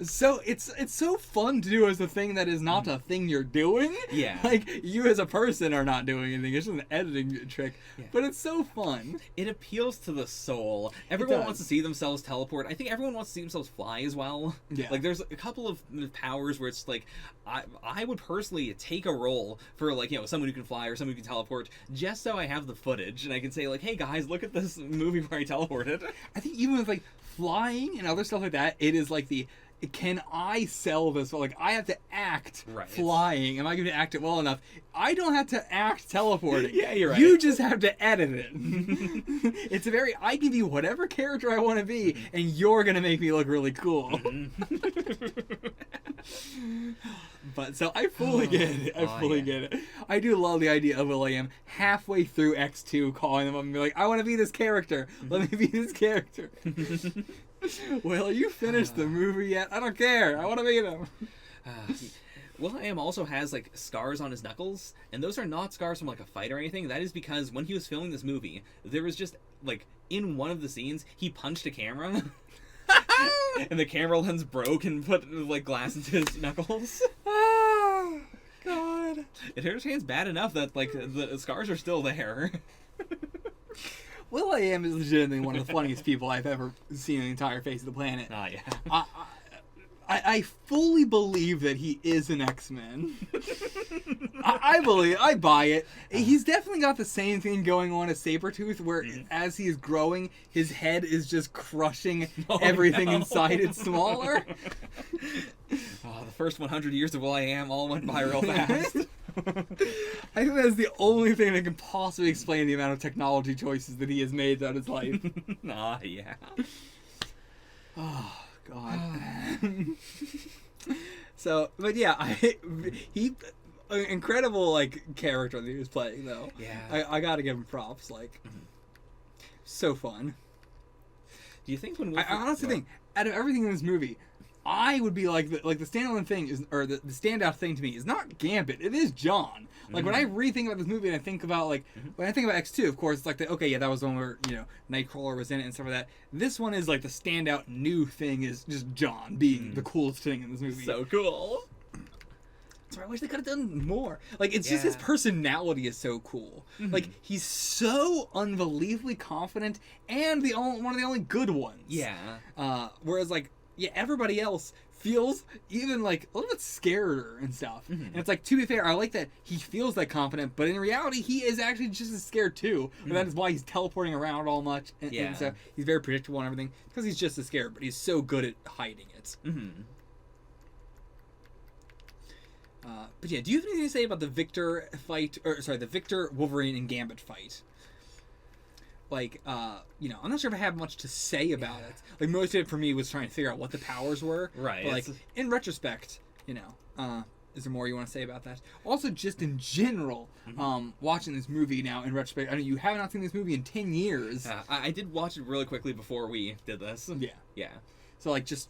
A: So it's so fun to do as a thing that is not a thing you're doing.
B: Yeah.
A: Like, you as a person are not doing anything. It's just an editing trick. Yeah. But it's so fun.
B: It appeals to the soul. Everyone wants to see themselves teleport. I think everyone wants to see themselves fly as well. Yeah. Like, there's a couple of powers where it's like, I would personally take a role for, like, you know, someone who can fly or someone who can teleport, just so I have the footage and I can say, like, hey guys, look at this movie where I teleported. I think even with like flying and other stuff like that, it is like can I sell this? Well, like, I have to act flying. Am I going to act it well enough? I don't have to act teleporting. Yeah, you're right.
A: You just have to edit it. It's I can be whatever character I want to be, and you're going to make me look really cool. But, so I fully get it. I fully get it. I do love the idea of Will.i.am halfway through X2 calling them up and be like, I want to be this character. Let me be this character. Well, you finished the movie yet? I don't care. I want to meet him.
B: Will.i.am also has, like, scars on his knuckles, and those are not scars from, like, a fight or anything. That is because when he was filming this movie, there was just, like, in one of the scenes, he punched a camera, and the camera lens broke and put, like, glass into his knuckles.
A: Oh, God.
B: It hurt his hands bad enough that, like, the scars are still there.
A: Will.i.am is legitimately one of the funniest people I've ever seen on the entire face of the planet.
B: Ah, yeah.
A: I fully believe that he is an X-Men. I buy it. He's definitely got the same thing going on as Sabretooth, where as he's growing, his head is just crushing everything inside it smaller.
B: The first 100 years of Will.i.am all went by real fast.
A: I think that's the only thing that can possibly explain the amount of technology choices that he has made throughout his life.
B: Ah, yeah.
A: Oh, God. So, but yeah, he incredible, like, character that he was playing, though.
B: Yeah.
A: I gotta give him props, like, so fun.
B: Do you think when
A: I honestly think, out of everything in this movie, I would be like the standalone thing is, or the standout thing to me is not Gambit. It is John. Like when I rethink about this movie and I think about when I think about X2, of course it's like that was the one where Nightcrawler was in it and stuff like that. This one is like the standout new thing is just John being the coolest thing in this movie.
B: So cool.
A: So I wish they could have done more. Like it's just his personality is so cool. Like he's so unbelievably confident and one of the only good ones.
B: Yeah.
A: Whereas everybody else feels even like a little bit scared and stuff. And it's like, to be fair, I like that he feels that confident, but in reality he is actually just as scared too. And that is why he's teleporting around all much and so he's very predictable and everything because he's just as scared, but he's so good at hiding it. But yeah, do you have anything to say about the Victor fight, the Victor, Wolverine, and Gambit fight? Like, I'm not sure if I have much to say about it. Like, most of it for me was trying to figure out what the powers were.
B: Right.
A: But, like, in retrospect, is there more you want to say about that? Also, just in general, watching this movie now in retrospect, I know you have not seen this movie in 10 years.
B: I did watch it really quickly before we did this.
A: Yeah.
B: Yeah.
A: So, like, just,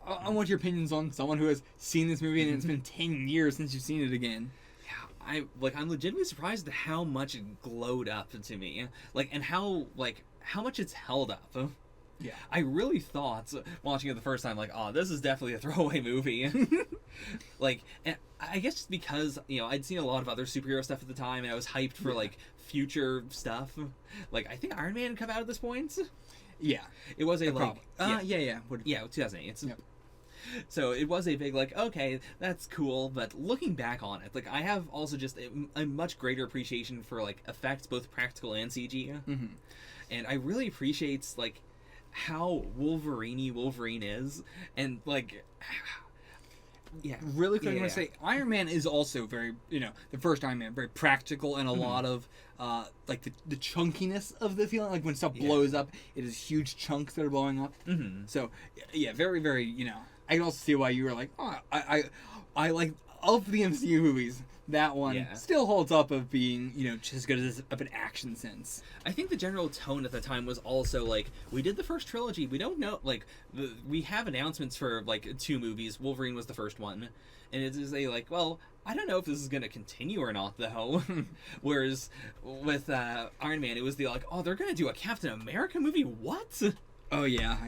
A: I want your opinions on someone who has seen this movie and it's been 10 years since you've seen it again.
B: Yeah, I'm legitimately surprised at how much it glowed up to me. And how much it's held up.
A: Yeah.
B: I really thought, watching it the first time, this is definitely a throwaway movie. And I guess just because, I'd seen a lot of other superhero stuff at the time and I was hyped for, future stuff. I think Iron Man had come out at this point.
A: Yeah.
B: It was a, 2008.
A: Yep.
B: So it was a big, okay, that's cool, but looking back on it, I have also just a much greater appreciation for, effects, both practical and CG. And I really appreciate, how Wolverine is, and, yeah.
A: Really quick, I'm going to say, Iron Man is also very, the first Iron Man, very practical and a lot of, the chunkiness of the feeling. Like, when stuff blows up, it is huge chunks that are blowing up. So, yeah, very, very, I can also see why you were like, oh, I like, of the MCU movies, that one still holds up of being, just as good as of an action sense.
B: I think the general tone at the time was also, we did the first trilogy. We don't know, we have announcements for, 2 movies. Wolverine was the first one. And it is well, I don't know if this is going to continue or not, though. Whereas with Iron Man, it was they're going to do a Captain America movie? What?
A: Oh, yeah.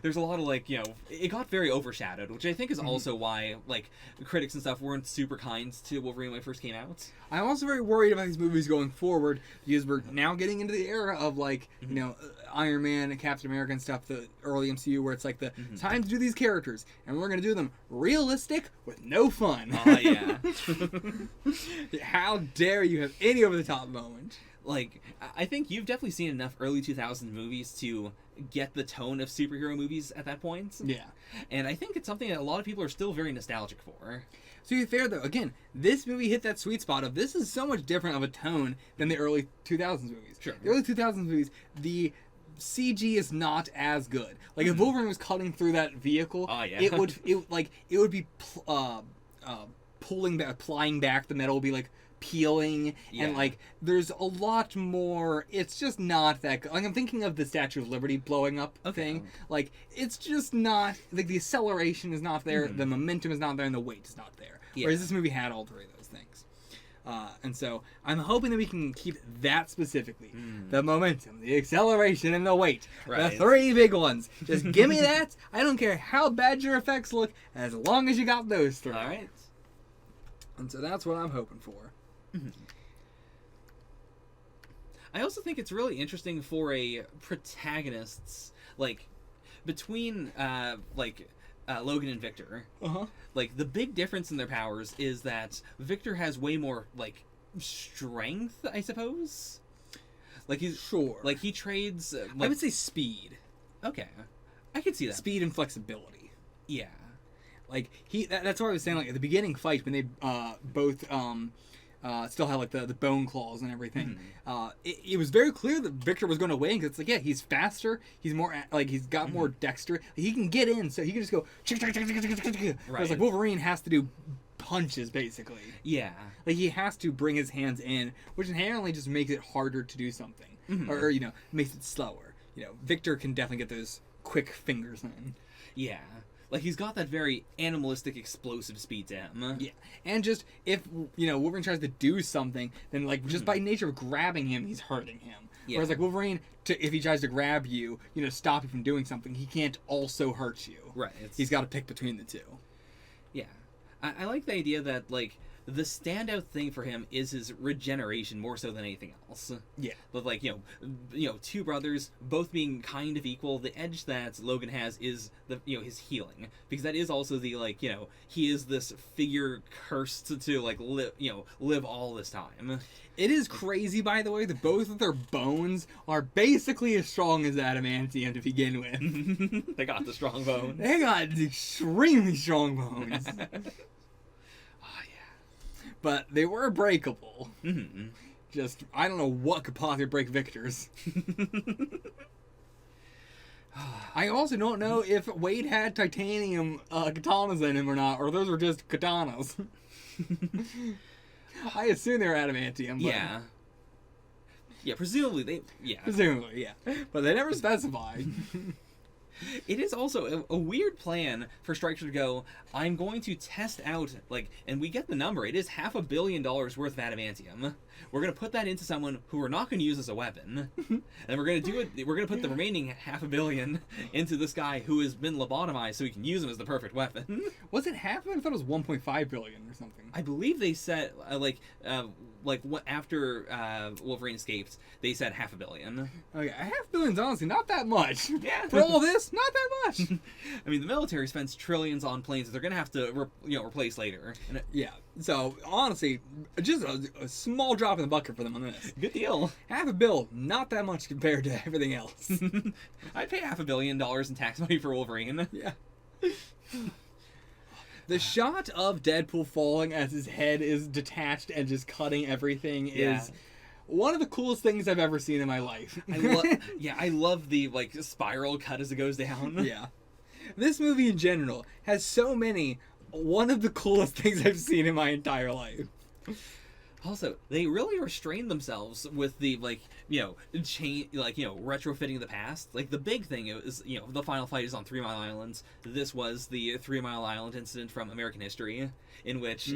B: There's a lot of, it got very overshadowed, which I think is also why, critics and stuff weren't super kind to Wolverine when it first came out.
A: I'm also very worried about these movies going forward, because we're now getting into the era of, Iron Man and Captain America and stuff, the early MCU, where it's time to do these characters, and we're going to do them realistic with no fun.
B: Oh, yeah.
A: How dare you have any over-the-top moment?
B: I think you've definitely seen enough early 2000s movies to get the tone of superhero movies at that point.
A: Yeah.
B: And I think it's something that a lot of people are still very nostalgic for.
A: To be fair, though, again, this movie hit that sweet spot of this is so much different of a tone than the early 2000s movies.
B: Sure.
A: The early 2000s movies, the CG is not as good. If Wolverine was cutting through that vehicle, it would be plying back the metal, would be peeling and there's a lot more. It's just not that good. I'm thinking of the Statue of Liberty blowing up thing. It's just not the acceleration is not there, the momentum is not there, and the weight is not there. Whereas this movie had all 3 of those things. And so I'm hoping that we can keep that specifically. The momentum, the acceleration, and the weight.
B: Right.
A: The 3 big ones. Just give me that. I don't care how bad your effects look, as long as you got those 3.
B: All right.
A: And so that's what I'm hoping for.
B: I also think it's really interesting for a protagonist's between Logan and Victor. The big difference in their powers is that Victor has way more strength, I suppose. He's he trades.
A: I would say speed.
B: Okay, I could see that.
A: Speed and flexibility.
B: Yeah.
A: That's what I was saying. At the beginning fight when they both still had the bone claws and everything. It was very clear that Victor was going to win because he's faster, he's more he's got more dexter, he can get in, so he can just go. Whereas Wolverine has to do punches basically.
B: Yeah,
A: he has to bring his hands in, which inherently just makes it harder to do something, or makes it slower. Victor can definitely get those quick fingers in.
B: Yeah. Like, he's got that very animalistic, explosive speed to him.
A: Yeah, and just, if, Wolverine tries to do something, then, like, just by nature of grabbing him, he's hurting him. Yeah. Whereas, like, Wolverine, if he tries to grab you, stop you from doing something, he can't also hurt you.
B: Right.
A: He's got to pick between the two.
B: Yeah. I like the idea that, like, the standout thing for him is his regeneration more so than anything else.
A: Yeah.
B: But, like, two brothers, both being kind of equal. The edge that Logan has is his healing, because that is also the, like, he is this figure cursed to like live all this time.
A: It is crazy, by the way, that both of their bones are basically as strong as adamantium to begin with.
B: They got the strong bones.
A: They got extremely strong bones. But they were breakable.
B: Mm-hmm.
A: Just, I don't know what could possibly break Victor's. I also don't know if Wade had titanium katanas in him or not, or those were just katanas. I assume they were adamantium. But...
B: Yeah. Yeah, presumably they... Yeah.
A: Presumably, yeah. But they never specified.
B: It is also a weird plan for Stryker to go, I'm going to test out, like, and we get the number, it is $500 million worth of adamantium. We're going to put that into someone who we're not going to use as a weapon. And we're going to do it, we're going to put the remaining $500 million into this guy who has been lobotomized so we can use him as the perfect weapon.
A: Was it half of it? I thought it was 1.5 billion or something.
B: I believe they said, after Wolverine escaped, they said $500 million.
A: Okay, $500 million's honestly not that much.
B: Yeah.
A: For all this, not that much.
B: I mean, the military spends trillions on planes that they're going to have to replace later.
A: Yeah. So, honestly, just a small drop in the bucket for them on this.
B: Good deal.
A: $500 million, not that much compared to everything else.
B: I'd pay $500 million in tax money for Wolverine.
A: Yeah. The shot of Deadpool falling as his head is detached and just cutting everything is one of the coolest things I've ever seen in my life.
B: I love the, like, spiral cut as it goes down.
A: Yeah. This movie in general has so many... One of the coolest things I've seen in my entire life.
B: Also, they really restrained themselves with the, retrofitting the past. Like, the big thing is, the final fight is on 3 Mile Island. This was the 3 Mile Island incident from American history, in which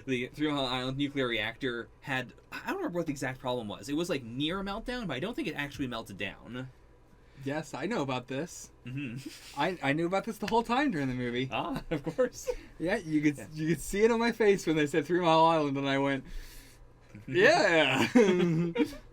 B: the 3 Mile Island nuclear reactor had... I don't remember what the exact problem was. It was, like, near a meltdown, but I don't think it actually melted down.
A: Yes, I know about this.
B: Mm-hmm.
A: I knew about this the whole time during the movie.
B: Ah, of course.
A: Yeah, you could see it on my face when they said 3 Mile Island, and I went, yeah.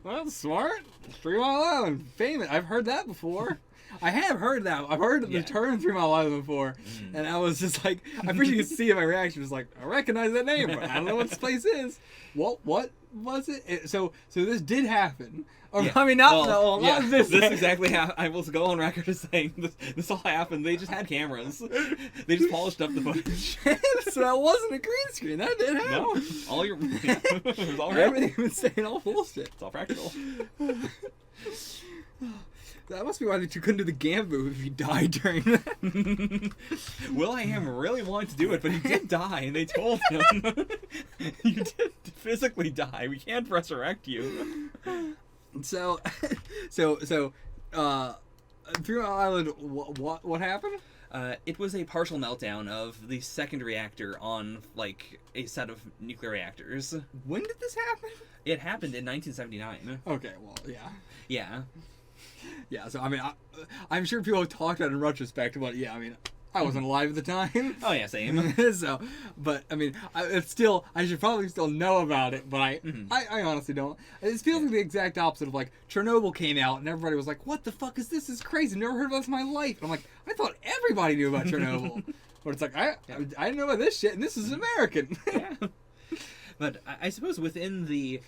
A: Well, smart. 3 Mile Island, famous. I've heard that before. I have heard that. I've heard the term 3 Mile Island before, and I was just like, I wish you could see my reaction. It was like, I recognize that name, but I don't know what this place is. What was it? So this did happen. Or, yeah. I mean, not this.
B: This exactly how I will go on record as saying this all happened. They just had cameras. They just polished up the footage.
A: So that wasn't a green screen. That did happen.
B: No, all your it was all
A: everything was saying all bullshit.
B: It's all practical.
A: That must be why you couldn't do the Gambit move if you died during that.
B: Will.i.am really wanted to do it, but he did die, and they told him, you did physically die. We can't resurrect you.
A: So, 3 Mile Island, what happened?
B: It was a partial meltdown of the second reactor on, like, a set of nuclear reactors.
A: When did this happen?
B: It happened in 1979.
A: Okay, well, yeah.
B: Yeah.
A: Yeah, so, I mean, I'm sure people have talked about it in retrospect, but, yeah, I mean, I wasn't alive at the time.
B: Oh, yeah, same.
A: So, but, I mean, I should probably still know about it, but I honestly don't. It feels like the exact opposite of, like, Chernobyl came out, and everybody was like, what the fuck is this? This is crazy. Never heard about this in my life. And I'm like, I thought everybody knew about Chernobyl. But it's like, I didn't know about this shit, and this is American.
B: Yeah. But I suppose within the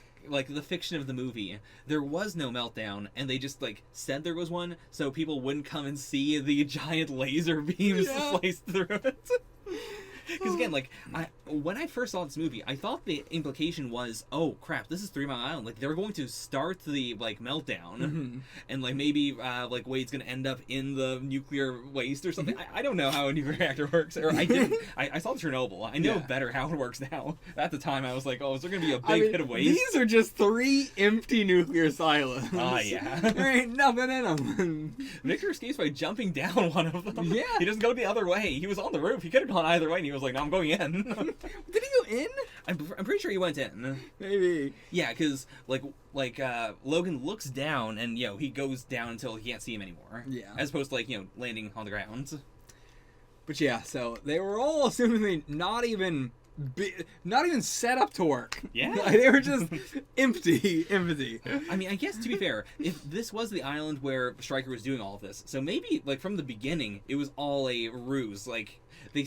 B: fiction of the movie, there was no meltdown, and they just, like, said there was one, so people wouldn't come and see the giant laser beams sliced through it. Because again, like, when I first saw this movie, I thought the implication was, oh crap, this is 3 Mile Island. Like, they're going to start the like meltdown, and like maybe like Wade's gonna end up in the nuclear waste or something. I don't know how a nuclear reactor works, or I didn't. I saw Chernobyl. I know better how it works now. At the time, I was like, oh, is there gonna be a big pit of waste?
C: These are just 3 empty nuclear silos.
B: Oh yeah,
C: there ain't nothing in them.
B: Victor escapes by jumping down one of them.
C: Yeah,
B: he doesn't go the other way. He was on the roof. He could have gone either way, and he was like, "No, I'm going in."
C: Did he go in?
B: I'm pretty sure he went in.
C: Maybe.
B: Yeah, because Logan looks down, and he goes down until he can't see him anymore.
C: Yeah.
B: As opposed to landing on the ground.
C: But yeah, so they were all assumingly not even set up to work.
B: Yeah.
C: Like, they were just empty.
B: I mean, I guess to be fair, if this was the island where Stryker was doing all of this, so maybe from the beginning it was all a ruse. Like they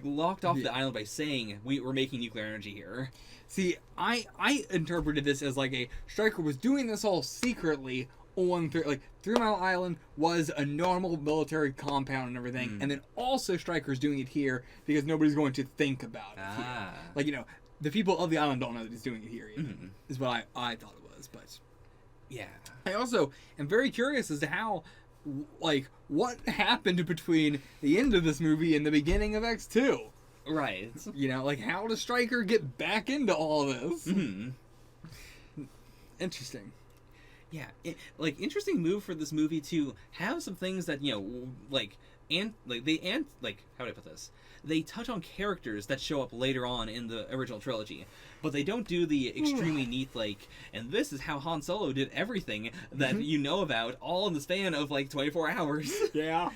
B: locked off the island by saying we're making nuclear energy here.
C: See, I interpreted this as like a Stryker was doing this all secretly on 3 Mile Island was a normal military compound and everything, and then also Stryker's doing it here because nobody's going to think about it here. Like, the people of the island don't know that he's doing it here yet, is what I thought it was. But
B: yeah, I
C: also am very curious as to how, what happened between the end of this movie and the beginning of X2.
B: Right.
C: How does Stryker get back into all this? Interesting.
B: Yeah, interesting move for this movie to have some things that how do I put this? They touch on characters that show up later on in the original trilogy, but they don't do the extremely neat and this is how Han Solo did everything that about all in the span of 24 hours.
C: Yeah.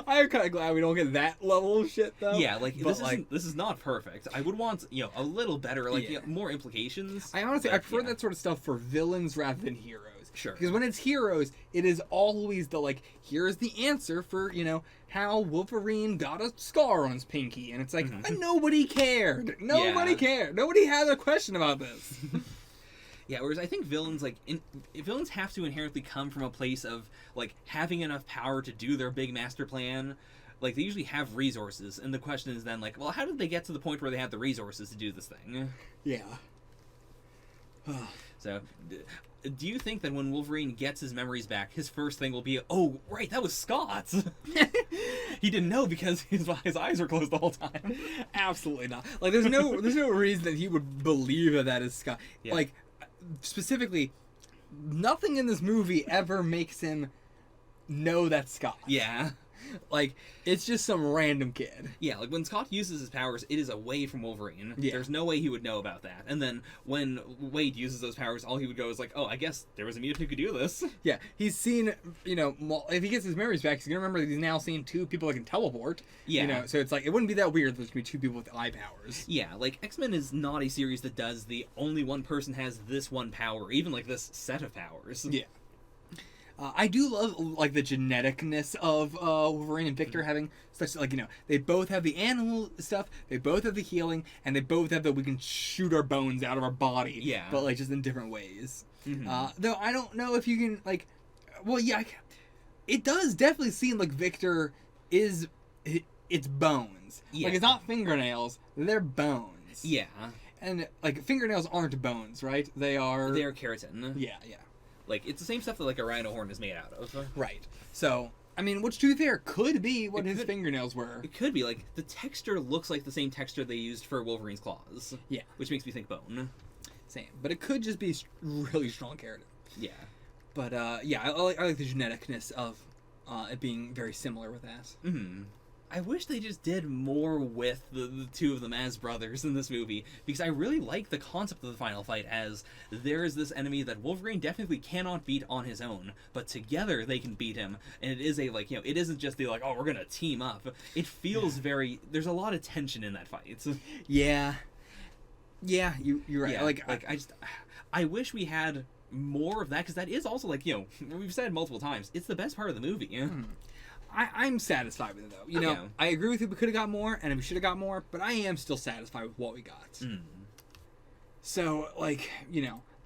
C: I'm kind of glad we don't get that level of shit though.
B: Yeah, this is not perfect. I would want a little better, more implications.
C: I honestly I prefer that sort of stuff for villains rather than heroes.
B: Sure.
C: Because when it's heroes, it is always the here's the answer for how Wolverine got a scar on his pinky, and it's nobody cared. Nobody cared. Nobody had a question about this.
B: Yeah, whereas I think villains villains have to inherently come from a place of having enough power to do their big master plan. They usually have resources, and the question is then well, how did they get to the point where they have the resources to do this thing? Yeah. So, do you think that when Wolverine gets his memories back, his first thing will be, oh, right, that was Scott? He didn't know because his eyes were closed the whole time.
C: Absolutely not. There's no reason that he would believe that is Scott. Yeah. Specifically, nothing in this movie ever makes him know that's Scott.
B: Yeah.
C: It's just some random kid.
B: Yeah, when Scott uses his powers, it is away from Wolverine.
C: Yeah.
B: There's no way he would know about that. And then when Wade uses those powers, all he would go is oh, I guess there was a mutant who could do this.
C: Yeah, he's seen, if he gets his memories back, he's going to remember that he's now seen 2 people that can teleport.
B: Yeah.
C: So it's it wouldn't be that weird if there's going to be 2 people with eye powers.
B: Yeah, X-Men is not a series that does the only one person has this one power, even this set of powers.
C: Yeah. I do love the geneticness of Wolverine and Victor having such they both have the animal stuff, they both have the healing, and they both have we can shoot our bones out of our body.
B: Yeah.
C: But just in different ways. Though I don't know if you can it does definitely seem like Victor is it's bones.
B: Yeah.
C: It's not fingernails, they're bones.
B: Yeah.
C: And fingernails aren't bones, right? They are
B: keratin.
C: Yeah.
B: It's the same stuff that a rhino horn is made out of.
C: Right. So, which to be fair, could be what his fingernails were.
B: It could be. The texture looks like the same texture they used for Wolverine's claws.
C: Yeah.
B: Which makes me think bone.
C: Same. But it could just be really strong keratin.
B: Yeah.
C: But, I like the geneticness of it being very similar with that.
B: Mm-hmm. I wish they just did more with the 2 of them as brothers in this movie, because I really like the concept of the final fight as there is this enemy that Wolverine definitely cannot beat on his own, but together they can beat him, and it is it isn't just the oh, we're gonna team up. It feels very, there's a lot of tension in that fight.
C: Yeah. Yeah, you're right.
B: Yeah, I wish we had more of that, because that is also we've said multiple times, it's the best part of the movie.
C: I'm satisfied with it, though.
B: Yeah.
C: I agree with you. We could have got more, and we should have got more, but I am still satisfied with what we got. So,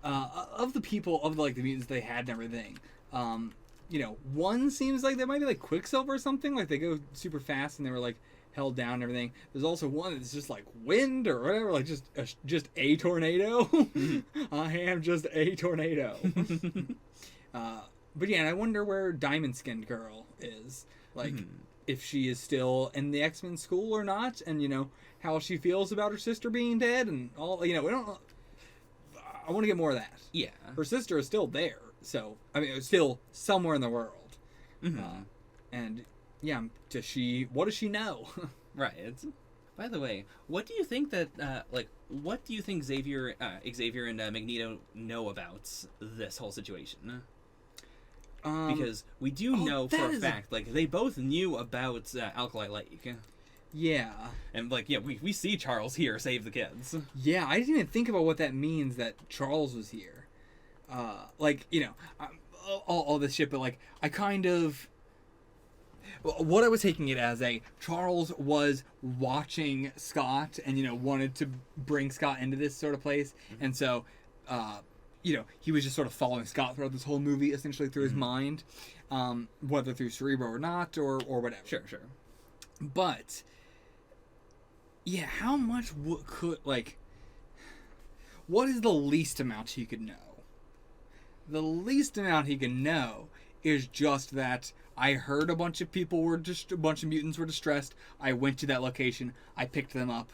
C: of the people, of the mutants they had and everything, one seems like they might be Quicksilver or something. They go super fast, and they were held down and everything. There's also one that's just like wind or whatever, like just a tornado. I am just a tornado. But yeah, and I wonder where Diamond Skinned Girl is. Like, if she is still in the X-Men school or not, and, you know, how she feels about her sister being dead and all, you know, we don't... I want to get more of that.
B: Yeah.
C: Her sister is still there, so, I mean, it's still somewhere in the world. And, yeah, what does she know?
B: Right. By the way, what do you think that, what do you think Xavier and Magneto know about this whole situation? Because we do know for a fact, like, they both knew about Alkali Lake.
C: Yeah.
B: And, like, yeah, we see Charles here save the kids.
C: Yeah, I didn't even think about what that means that Charles was here. Like, you know, all this shit, but, like, I kind of... What I was taking it as Charles was watching Scott and, you know, wanted to bring Scott into this sort of place. And so, you know, he was just sort of following Scott throughout this whole movie, essentially through his mind, whether through Cerebro or not, or whatever.
B: Sure.
C: But, yeah, how much what is the least amount he could know? The least amount he can know is just that I heard a bunch of mutants were distressed. I went to that location. I picked them up.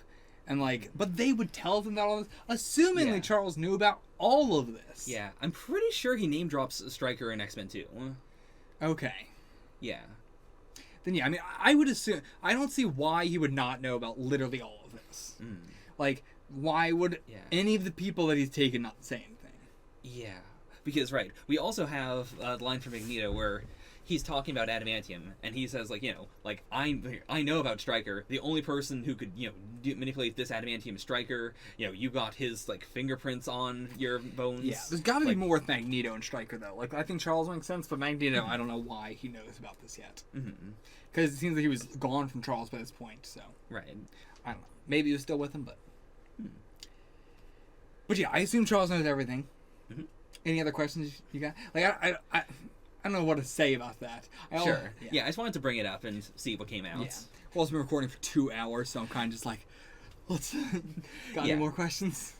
C: And, like, but they would tell them that all this. Assumingly, Charles knew about all of this.
B: Yeah, I'm pretty sure he name drops Stryker in X-Men 2.
C: Okay.
B: Yeah.
C: Then, yeah, I mean, I would assume... I don't see why he would not know about literally all of this. Like, why would any of the people that he's taken not say anything?
B: Yeah. Because, right, we also have the line from Magneto where... he's talking about adamantium, and he says, like, you know, like, I know about Stryker. The only person who could, you know, manipulate this adamantium is Stryker. You know, you got his, like, fingerprints on your bones.
C: Yeah, there's got to be more with Magneto and Stryker, though. Like, I think Charles makes sense, but Magneto, I don't know why he knows about this yet. Because it seems like he was gone from Charles by this point, so...
B: Right.
C: I don't know. Maybe he was still with him, but... But yeah, I assume Charles knows everything. Any other questions you got? Like, I don't know what to say about that.
B: Sure. Yeah, I just wanted to bring it up and see what came out.
C: Yeah. Well, it's been recording for 2 hours, so I'm kind of just like, let's... Got any more questions?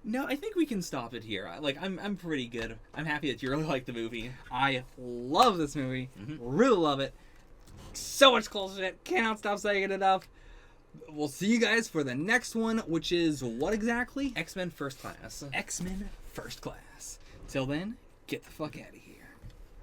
B: No, I think we can stop it here. Like, I'm pretty good. I'm happy that you really like the movie.
C: I love this movie. Really love it. So much cool shit. Cannot stop saying it enough. We'll see you guys for the next one, which is what exactly?
B: X-Men First Class.
C: X-Men First Class. Till then, get the fuck out of here.